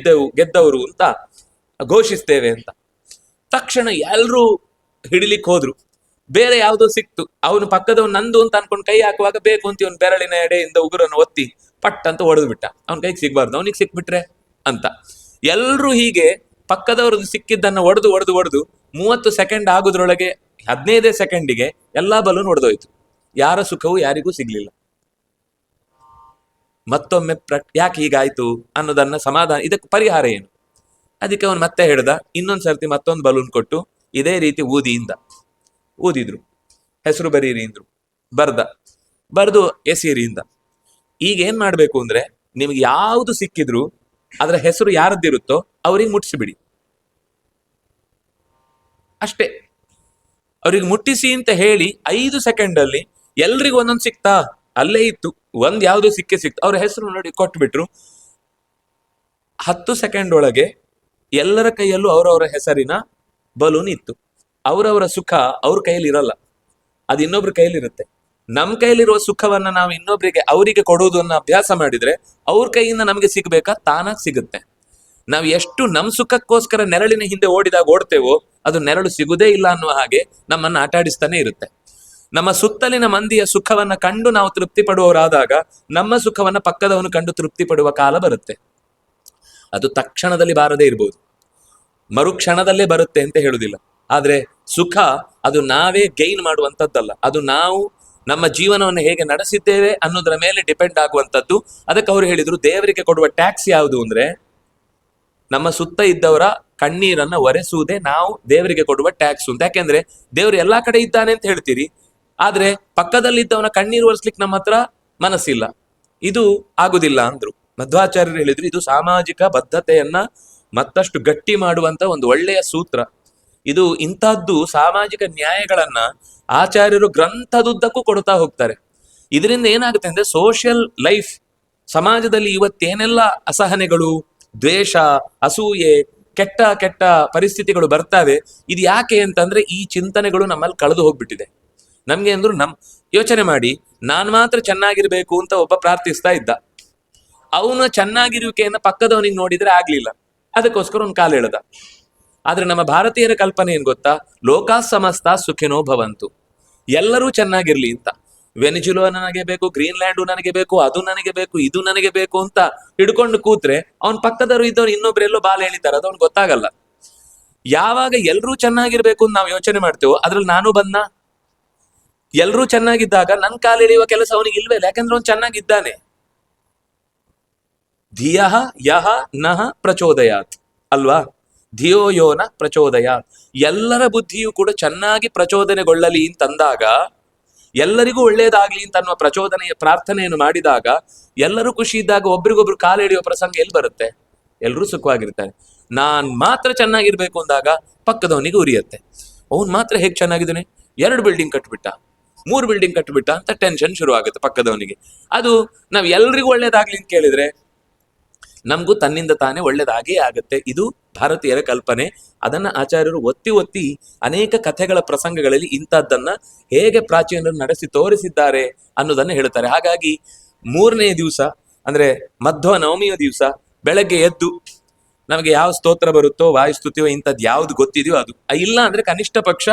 ಗೆದ್ದವರು ಅಂತ ಘೋಷಿಸ್ತೇವೆ ಅಂತ. ತಕ್ಷಣ ಎಲ್ಲರೂ ಹಿಡಿಲಿಕ್ಕೆ ಹೋದ್ರು. ಬೇರೆ ಯಾವುದೋ ಸಿಕ್ತು. ಅವನು ಪಕ್ಕದವ್ ನಂದು ಅಂತ ಅನ್ಕೊಂಡು ಕೈ ಹಾಕುವಾಗ ಬೇಕು ಅಂತ ಇವನು ಬೆರಳಿನ ಎಡೆಯಿಂದ ಉಗುರನ್ನು ಒತ್ತಿ ಪಟ್ ಅಂತ ಹೊಡೆದು ಬಿಟ್ಟ. ಅವನ ಕೈಗೆ ಸಿಗ್ಬಾರ್ದು, ಅವನಿಗೆ ಸಿಕ್ಬಿಟ್ರೆ ಅಂತ. ಎಲ್ರೂ ಹೀಗೆ ಪಕ್ಕದವ್ರದ್ದು ಸಿಕ್ಕಿದ್ದನ್ನ ಒಡೆದು 30 ಸೆಕೆಂಡ್ ಆಗೋದ್ರೊಳಗೆ 15 ಸೆಕೆಂಡಿಗೆ ಎಲ್ಲಾ ಬಲೂನ್ ಹೊಡೆದೋಯ್ತು. ಯಾರ ಸುಖವೂ ಯಾರಿಗೂ ಸಿಗ್ಲಿಲ್ಲ. ಮತ್ತೊಮ್ಮೆ ಯಾಕೆ ಹೀಗಾಯ್ತು ಅನ್ನೋದನ್ನ ಸಮಾಧಾನ, ಇದಕ್ಕೆ ಪರಿಹಾರ ಏನು? ಅದಕ್ಕೆ ಅವನು ಮತ್ತೆ ಹೇಳ್ದ, ಇನ್ನೊಂದ್ಸರ್ತಿ ಮತ್ತೊಂದು ಬಲೂನ್ ಕೊಟ್ಟು ಇದೇ ರೀತಿ ಊದಿದ್ರು. ಹೆಸರು ಬರೀರಿ ಅಂದ್ರು, ಬರ್ದು ಎಸೀರಿಯಿಂದ. ಈಗ ಏನ್ ಮಾಡ್ಬೇಕು ಅಂದ್ರೆ, ನಿಮ್ಗೆ ಯಾವುದು ಸಿಕ್ಕಿದ್ರು ಅದರ ಹೆಸರು ಯಾರದ್ದಿರುತ್ತೋ ಅವ್ರಿಗೆ ಮುಟ್ಟಿಸಿಬಿಡಿ ಅಷ್ಟೇ. ಅವ್ರಿಗೆ ಮುಟ್ಟಿಸಿ ಅಂತ ಹೇಳಿ 5 ಸೆಕೆಂಡ್ ಅಲ್ಲಿ ಎಲ್ರಿಗೂ ಒಂದೊಂದು ಸಿಕ್ತಾ? ಅಲ್ಲೇ ಇತ್ತು, ಒಂದ್ ಯಾವ್ದು ಸಿಕ್ತು. ಅವ್ರ ಹೆಸರು ನೋಡಿ ಕೊಟ್ಬಿಟ್ರು. 10 ಸೆಕೆಂಡ್ ಒಳಗೆ ಎಲ್ಲರ ಕೈಯಲ್ಲೂ ಅವರವರ ಹೆಸರಿನ ಬಲೂನ್ ಇತ್ತು. ಅವರವರ ಸುಖ ಅವ್ರ ಕೈಯಲ್ಲಿ ಇರಲ್ಲ, ಅದು ಇನ್ನೊಬ್ರ ಕೈಯಲ್ಲಿರುತ್ತೆ. ನಮ್ಮ ಕೈಯಲ್ಲಿರುವ ಸುಖವನ್ನ ನಾವು ಅವರಿಗೆ ಕೊಡುವುದನ್ನ ಅಭ್ಯಾಸ ಮಾಡಿದ್ರೆ ಅವ್ರ ಕೈಯಿಂದ ನಮಗೆ ಸಿಗ್ಬೇಕಾ? ತಾನಾಗಿ ಸಿಗುತ್ತೆ. ನಾವು ಎಷ್ಟು ನಮ್ಮ ಸುಖಕ್ಕೋಸ್ಕರ ನೆರಳಿನ ಹಿಂದೆ ಓಡ್ತೇವೋ ಅದು ನೆರಳು ಸಿಗುದೇ ಇಲ್ಲ ಅನ್ನುವ ಹಾಗೆ ನಮ್ಮನ್ನ ಆಟಾಡಿಸ್ತಾನೆ ಇರುತ್ತೆ. ನಮ್ಮ ಸುತ್ತಲಿನ ಮಂದಿಯ ಸುಖವನ್ನ ಕಂಡು ನಾವು ತೃಪ್ತಿ ಪಡುವವರಾದಾಗ ನಮ್ಮ ಸುಖವನ್ನ ಪಕ್ಕದವನು ಕಂಡು ತೃಪ್ತಿ ಪಡುವ ಕಾಲ ಬರುತ್ತೆ. ಅದು ತಕ್ಷಣದಲ್ಲಿ ಬಾರದೇ ಇರ್ಬೋದು, ಮರುಕ್ಷಣದಲ್ಲೇ ಬರುತ್ತೆ ಅಂತ ಹೇಳುದಿಲ್ಲ. ಆದ್ರೆ ಸುಖ ಅದು ನಾವೇ ಗೈನ್ ಮಾಡುವಂಥದ್ದಲ್ಲ, ಅದು ನಾವು ನಮ್ಮ ಜೀವನವನ್ನು ಹೇಗೆ ನಡೆಸಿದ್ದೇವೆ ಅನ್ನೋದರ ಮೇಲೆ ಡಿಪೆಂಡ್ ಆಗುವಂಥದ್ದು. ಅದಕ್ಕೆ ಅವ್ರು ಹೇಳಿದ್ರು, ದೇವರಿಗೆ ಕೊಡುವ ಟ್ಯಾಕ್ಸ್ ಯಾವುದು ಅಂದ್ರೆ ನಮ್ಮ ಸುತ್ತ ಇದ್ದವರ ಕಣ್ಣೀರನ್ನ ಒರೆಸುವುದೇ ನಾವು ದೇವರಿಗೆ ಕೊಡುವ ಟ್ಯಾಕ್ಸ್ ಅಂತ. ಯಾಕೆಂದ್ರೆ ದೇವರು ಎಲ್ಲಾ ಕಡೆ ಇದ್ದಾನೆ ಅಂತ ಹೇಳ್ತೀರಿ, ಆದ್ರೆ ಪಕ್ಕದಲ್ಲಿದ್ದವನ ಕಣ್ಣೀರು ಒರೆಸ್ಲಿಕ್ಕೆ ನಮ್ಮ ಹತ್ರ ಮನಸ್ಸಿಲ್ಲ, ಇದು ಆಗುದಿಲ್ಲ ಅಂದ್ರು. ಮಧ್ವಾಚಾರ್ಯರು ಹೇಳಿದ್ರು ಇದು ಸಾಮಾಜಿಕ ಬದ್ಧತೆಯನ್ನ ಮತ್ತಷ್ಟು ಗಟ್ಟಿ ಮಾಡುವಂತ ಒಂದು ಒಳ್ಳೆಯ ಸೂತ್ರ ಇದು. ಇಂತಹದ್ದು ಸಾಮಾಜಿಕ ನ್ಯಾಯಗಳನ್ನ ಆಚಾರ್ಯರು ಗ್ರಂಥದುದ್ದಕ್ಕೂ ಕೊಡ್ತಾ ಹೋಗ್ತಾರೆ. ಇದರಿಂದ ಏನಾಗುತ್ತೆ ಅಂದ್ರೆ ಸೋಷಿಯಲ್ ಲೈಫ್, ಸಮಾಜದಲ್ಲಿ ಇವತ್ತೇನೆಲ್ಲ ಅಸಹನೆಗಳು, ದ್ವೇಷ, ಅಸೂಯೆ, ಕೆಟ್ಟ ಕೆಟ್ಟ ಪರಿಸ್ಥಿತಿಗಳು ಬರ್ತಾವೆ, ಇದು ಯಾಕೆ ಅಂತಂದ್ರೆ ಈ ಚಿಂತನೆಗಳು ನಮ್ಮಲ್ಲಿ ಕಳೆದು ಹೋಗ್ಬಿಟ್ಟಿದೆ. ನಮ್ಗೆ ಅಂದ್ರು ಯೋಚನೆ ಮಾಡಿ, ನಾನ್ ಮಾತ್ರ ಚೆನ್ನಾಗಿರ್ಬೇಕು ಅಂತ ಒಬ್ಬ ಪ್ರಾರ್ಥಿಸ್ತಾ ಇದ್ದ, ಅವನ ಚೆನ್ನಾಗಿರುವಿಕೆಯನ್ನ ಪಕ್ಕದವನಿಗೆ ನೋಡಿದ್ರೆ ಆಗ್ಲಿಲ್ಲ, ಅದಕ್ಕೋಸ್ಕರ ಒಂದು ಕಾಲು ಎಳೆದ. ಆದ್ರೆ ನಮ್ಮ ಭಾರತೀಯರ ಕಲ್ಪನೆ ಏನ್ ಗೊತ್ತಾ, ಲೋಕಾ ಸಮಸ್ತ ಸುಖಿನೋ ಭವಂತು, ಎಲ್ಲರೂ ಚೆನ್ನಾಗಿರ್ಲಿ ಅಂತ. ವೆನಿಜುಲಾ ನನಗೆ ಬೇಕು, ಗ್ರೀನ್ಲ್ಯಾಂಡು ನನಗೆ ಬೇಕು, ಅದು ನನಗೆ ಬೇಕು, ಇದು ನನಗೆ ಬೇಕು ಅಂತ ಹಿಡ್ಕೊಂಡು ಕೂತ್ರೆ ಅವನ್ ಪಕ್ಕದವರು ಇದ್ದವ್ರು ಇನ್ನೊಬ್ರು ಎಲ್ಲೋ ಬಾಲ್ ಹೇಳಿದ್ದಾರೆ, ಅದು ಅವ್ನು ಗೊತ್ತಾಗಲ್ಲ. ಯಾವಾಗ ಎಲ್ರೂ ಚೆನ್ನಾಗಿರ್ಬೇಕು ಅಂತ ನಾವು ಯೋಚನೆ ಮಾಡ್ತೇವೋ ಅದ್ರಲ್ಲಿ ನಾನು ಬಂದ, ಎಲ್ರೂ ಚೆನ್ನಾಗಿದ್ದಾಗ ನನ್ ಕಾಲು ಎಳೆಯುವ ಕೆಲಸ ಅವನಿಗೆ ಇಲ್ವೇ ಇಲ್ಲ, ಯಾಕಂದ್ರೆ ಅವ್ನು ಚೆನ್ನಾಗಿದ್ದಾನೆ. ಧಿಯಃ ಯಹ ನಹ ಪ್ರಚೋದಯಾತ್ ಅಲ್ವಾ, ಧಿಯೋ ಯೋನ ಪ್ರಚೋದಯಾತ್, ಎಲ್ಲರ ಬುದ್ಧಿಯು ಕೂಡ ಚೆನ್ನಾಗಿ ಪ್ರಚೋದನೆಗೊಳ್ಳಲಿ ಅಂತಂದಾಗ, ಎಲ್ಲರಿಗೂ ಒಳ್ಳೇದಾಗ್ಲಿ ಅಂತ ಅನ್ನುವ ಪ್ರಚೋದನೆಯ ಪ್ರಾರ್ಥನೆಯನ್ನು ಮಾಡಿದಾಗ, ಎಲ್ಲರೂ ಖುಷಿ ಇದ್ದಾಗ ಒಬ್ರಿಗೊಬ್ರು ಕಾಲು ಎಳೆಯುವ ಪ್ರಸಂಗ ಎಲ್ಲಿ ಬರುತ್ತೆ? ಎಲ್ಲರೂ ಸುಖವಾಗಿರ್ತಾರೆ. ನಾನ್ ಮಾತ್ರ ಚೆನ್ನಾಗಿರ್ಬೇಕು ಅಂದಾಗ ಪಕ್ಕದವನಿಗೆ ಉರಿಯತ್ತೆ, ಅವನ್ ಮಾತ್ರ ಹೇಗ್ ಚೆನ್ನಾಗಿದ್ದಾನೆ, 2 ಬಿಲ್ಡಿಂಗ್ ಕಟ್ಬಿಟ್ಟ, 3 ಬಿಲ್ಡಿಂಗ್ ಕಟ್ಬಿಟ್ಟ ಅಂತ ಟೆನ್ಷನ್ ಶುರು ಆಗುತ್ತೆ ಪಕ್ಕದವನಿಗೆ. ಅದು ನಾವ್ ಎಲ್ರಿಗೂ ಒಳ್ಳೇದಾಗ್ಲಿ ಅಂತ ಕೇಳಿದ್ರೆ ನಮಗೂ ತನ್ನಿಂದ ತಾನೇ ಒಳ್ಳೇದಾಗೇ ಆಗತ್ತೆ. ಇದು ಭಾರತೀಯರ ಕಲ್ಪನೆ. ಅದನ್ನ ಆಚಾರ್ಯರು ಒತ್ತಿ ಒತ್ತಿ ಅನೇಕ ಕಥೆಗಳ ಪ್ರಸಂಗಗಳಲ್ಲಿ ಇಂಥದ್ದನ್ನ ಹೇಗೆ ಪ್ರಾಚೀನರು ನಡೆಸಿ ತೋರಿಸಿದ್ದಾರೆ ಅನ್ನೋದನ್ನ ಹೇಳ್ತಾರೆ. ಹಾಗಾಗಿ 3ನೇ ದಿವಸ ಅಂದ್ರೆ ಮಧ್ವ ನವಮಿಯ ದಿವಸ ಬೆಳಗ್ಗೆ ಎದ್ದು ನಮಗೆ ಯಾವ ಸ್ತೋತ್ರ ಬರುತ್ತೋ, ವಾಯುಸ್ತುತಿಯೋ, ಇಂಥದ್ದು ಯಾವ್ದು ಗೊತ್ತಿದೆಯೋ ಅದು, ಇಲ್ಲ ಅಂದ್ರೆ ಕನಿಷ್ಠ ಪಕ್ಷ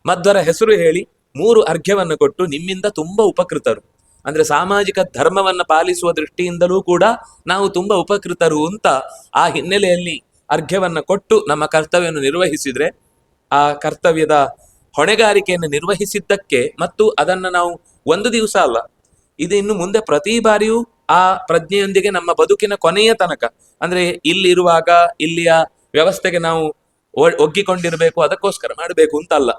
ಮಧ್ವರ ಹೆಸರು ಹೇಳಿ 3 ಅರ್ಘ್ಯವನ್ನು ಕೊಟ್ಟು, ನಿಮ್ಮಿಂದ ತುಂಬಾ ಉಪಕೃತರು, ಅಂದ್ರೆ ಸಾಮಾಜಿಕ ಧರ್ಮವನ್ನ ಪಾಲಿಸುವ ದೃಷ್ಟಿಯಿಂದಲೂ ಕೂಡ ನಾವು ತುಂಬಾ ಉಪಕೃತರು ಅಂತ ಆ ಹಿನ್ನೆಲೆಯಲ್ಲಿ ಅರ್ಘ್ಯವನ್ನ ಕೊಟ್ಟು ನಮ್ಮ ಕರ್ತವ್ಯವನ್ನು ನಿರ್ವಹಿಸಿದ್ರೆ, ಆ ಕರ್ತವ್ಯದ ಹೊಣೆಗಾರಿಕೆಯನ್ನು ನಿರ್ವಹಿಸಿದ್ದಕ್ಕೆ ಮತ್ತು ಅದನ್ನ ನಾವು ಒಂದು ದಿವಸ ಅಲ್ಲ, ಇದು ಇನ್ನು ಮುಂದೆ ಪ್ರತಿ ಬಾರಿಯೂ ಆ ಪ್ರಜ್ಞೆಯೊಂದಿಗೆ ನಮ್ಮ ಬದುಕಿನ ಕೊನೆಯ ತನಕ, ಅಂದ್ರೆ ಇಲ್ಲಿರುವಾಗ ಇಲ್ಲಿಯ ವ್ಯವಸ್ಥೆಗೆ ನಾವು ಒಗ್ಗಿಕೊಂಡಿರ್ಬೇಕು, ಅದಕ್ಕೋಸ್ಕರ ಮಾಡಬೇಕು ಅಂತ ಅಲ್ಲ,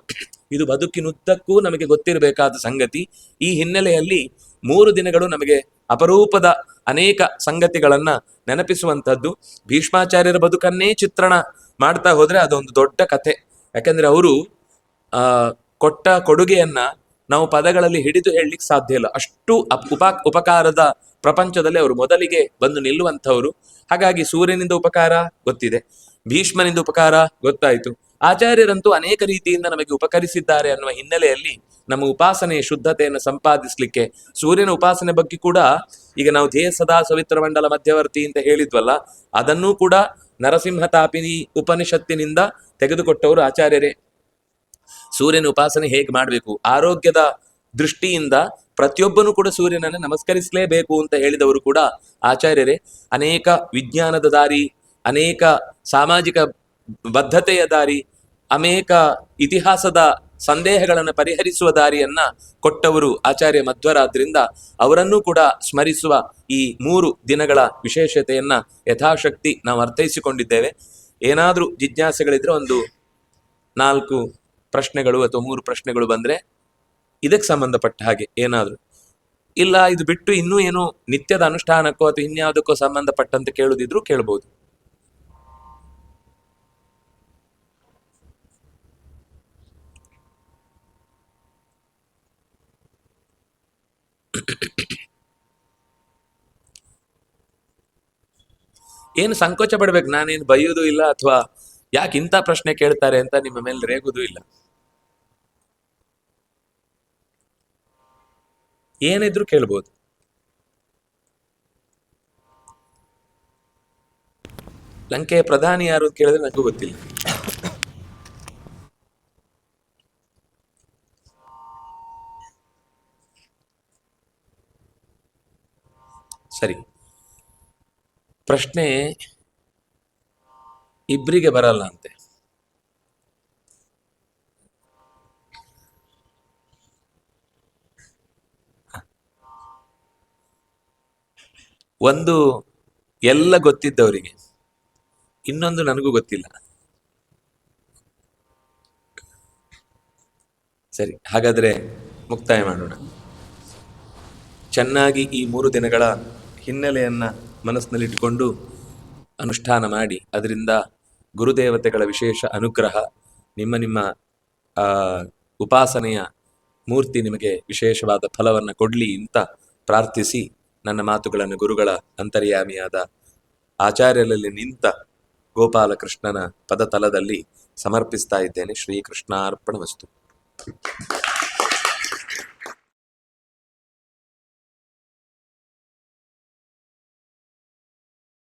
ಇದು ಬದುಕಿನುದ್ದಕ್ಕೂ ನಮಗೆ ಗೊತ್ತಿರಬೇಕಾದ ಸಂಗತಿ. ಈ ಹಿನ್ನೆಲೆಯಲ್ಲಿ 3 ದಿನಗಳು ನಮಗೆ ಅಪರೂಪದ ಅನೇಕ ಸಂಗತಿಗಳನ್ನ ನೆನಪಿಸುವಂತದ್ದು. ಭೀಷ್ಮಾಚಾರ್ಯರ ಬದುಕನ್ನೇ ಚಿತ್ರಣ ಮಾಡ್ತಾ ಹೋದ್ರೆ ಅದೊಂದು ದೊಡ್ಡ ಕಥೆ. ಯಾಕಂದ್ರೆ ಅವರು ಕೊಟ್ಟ ಕೊಡುಗೆಯನ್ನ ನಾವು ಪದಗಳಲ್ಲಿ ಹಿಡಿದು ಹೇಳಲಿಕ್ಕೆ ಸಾಧ್ಯ ಇಲ್ಲ, ಅಷ್ಟು ಉಪಕಾರದ ಪ್ರಪಂಚದಲ್ಲಿ ಅವರು ಮೊದಲಿಗೆ ಬಂದು ನಿಲ್ಲುವಂಥವ್ರು. ಹಾಗಾಗಿ ಸೂರ್ಯನಿಂದ ಉಪಕಾರ ಗೊತ್ತಿದೆ, ಭೀಷ್ಮನಿಂದ ಉಪಕಾರ ಗೊತ್ತಾಯಿತು, ಆಚಾರ್ಯರಂತೂ ಅನೇಕ ರೀತಿಯಿಂದ ನಮಗೆ ಉಪಕರಿಸಿದ್ದಾರೆ ಅನ್ನುವ ಹಿನ್ನೆಲೆಯಲ್ಲಿ ನಮ್ಮ ಉಪಾಸನೆಯ ಶುದ್ಧತೆಯನ್ನು ಸಂಪಾದಿಸ್ಲಿಕ್ಕೆ ಸೂರ್ಯನ ಉಪಾಸನೆ ಬಗ್ಗೆ ಕೂಡ ಈಗ ನಾವು ಧ್ಯೇಯ ಸದಾ ಸವಿತ್ರ ಮಂಡಲ ಮಧ್ಯವರ್ತಿ ಅಂತ ಹೇಳಿದ್ವಲ್ಲ, ಅದನ್ನೂ ಕೂಡ ನರಸಿಂಹ ತಾಪಿನಿ ಉಪನಿಷತ್ತಿನಿಂದ ತೆಗೆದುಕೊಟ್ಟವರು ಆಚಾರ್ಯರೇ. ಸೂರ್ಯನ ಉಪಾಸನೆ ಹೇಗೆ ಮಾಡಬೇಕು, ಆರೋಗ್ಯದ ದೃಷ್ಟಿಯಿಂದ ಪ್ರತಿಯೊಬ್ಬನೂ ಕೂಡ ಸೂರ್ಯನನ್ನು ನಮಸ್ಕರಿಸಲೇಬೇಕು ಅಂತ ಹೇಳಿದವರು ಕೂಡ ಆಚಾರ್ಯರೇ. ಅನೇಕ ವಿಜ್ಞಾನದ ದಾರಿ, ಅನೇಕ ಸಾಮಾಜಿಕ ಬದ್ಧತೆಯ ದಾರಿ, ಅನೇಕ ಇತಿಹಾಸದ ಸಂದೇಹಗಳನ್ನು ಪರಿಹರಿಸುವ ದಾರಿಯನ್ನ ಕೊಟ್ಟವರು ಆಚಾರ್ಯ ಮಧ್ವರಾದ್ರಿಂದ ಅವರನ್ನೂ ಕೂಡ ಸ್ಮರಿಸುವ ಈ 3 ದಿನಗಳ ವಿಶೇಷತೆಯನ್ನ ಯಥಾಶಕ್ತಿ ನಾವು ಅರ್ಥೈಸಿಕೊಂಡಿದ್ದೇವೆ. ಏನಾದ್ರೂ ಜಿಜ್ಞಾಸೆಗಳಿದ್ರೆ ಒಂದು 4 ಪ್ರಶ್ನೆಗಳು ಅಥವಾ 3 ಪ್ರಶ್ನೆಗಳು ಬಂದ್ರೆ ಇದಕ್ಕೆ ಸಂಬಂಧಪಟ್ಟ ಹಾಗೆ ಏನಾದ್ರು, ಇಲ್ಲ ಇದು ಬಿಟ್ಟು ಇನ್ನೂ ಏನು ನಿತ್ಯದ ಅನುಷ್ಠಾನಕ್ಕೋ ಅಥವಾ ಇನ್ಯಾವುದಕ್ಕೋ ಸಂಬಂಧಪಟ್ಟಂತೆ ಕೇಳುದಿದ್ರು ಕೇಳಬಹುದು. ಏನು ಸಂಕೋಚ ಪಡ್ಬೇಕು, ನಾನೇನು ಬೈಯುವುದೂ ಇಲ್ಲ ಅಥವಾ ಯಾಕೆ ಇಂಥ ಪ್ರಶ್ನೆ ಕೇಳ್ತಾರೆ ಅಂತ ನಿಮ್ಮ ಮೇಲೆ ರೇಗುವುದೂ ಇಲ್ಲ. ಏನಿದ್ರು ಕೇಳ್ಬೋದು. ಲಂಕೆಯ ಪ್ರಧಾನಿ ಯಾರು ಅಂತ ಕೇಳಿದ್ರೆ ನನಗೂ ಗೊತ್ತಿಲ್ಲ. ಸರಿ, ಪ್ರಶ್ನೆ ಇಬ್ಬರಿಗೆ ಬರಲ್ಲ ಅಂತೆ. ಒಂದು ಎಲ್ಲ ಗೊತ್ತಿದ್ದವರಿಗೆ, ಇನ್ನೊಂದು ನನಗೂ ಗೊತ್ತಿಲ್ಲ. ಸರಿ, ಹಾಗಾದರೆ ಮುಕ್ತಾಯ ಮಾಡೋಣ. ಚೆನ್ನಾಗಿ ಈ 3 ದಿನಗಳ ಹಿನ್ನೆಲೆಯನ್ನು ಮನಸ್ಸಿನಲ್ಲಿಟ್ಟುಕೊಂಡು ಅನುಷ್ಠಾನ ಮಾಡಿ, ಅದರಿಂದ ಗುರುದೇವತೆಗಳ ವಿಶೇಷ ಅನುಗ್ರಹ, ನಿಮ್ಮ ಉಪಾಸನೆಯ ಮೂರ್ತಿ ನಿಮಗೆ ವಿಶೇಷವಾದ ಫಲವನ್ನು ಕೊಡಲಿ ಅಂತ ಪ್ರಾರ್ಥಿಸಿ, ನನ್ನ ಮಾತುಗಳನ್ನು ಗುರುಗಳ ಅಂತರ್ಯಾಮಿಯಾದ ಆಚಾರ್ಯರಲ್ಲಿ ನಿಂತ ಗೋಪಾಲಕೃಷ್ಣನ ಪದತಲದಲ್ಲಿ ಸಮರ್ಪಿಸ್ತಾ ಇದ್ದೇನೆ. ಶ್ರೀಕೃಷ್ಣಾರ್ಪಣಮಸ್ತು.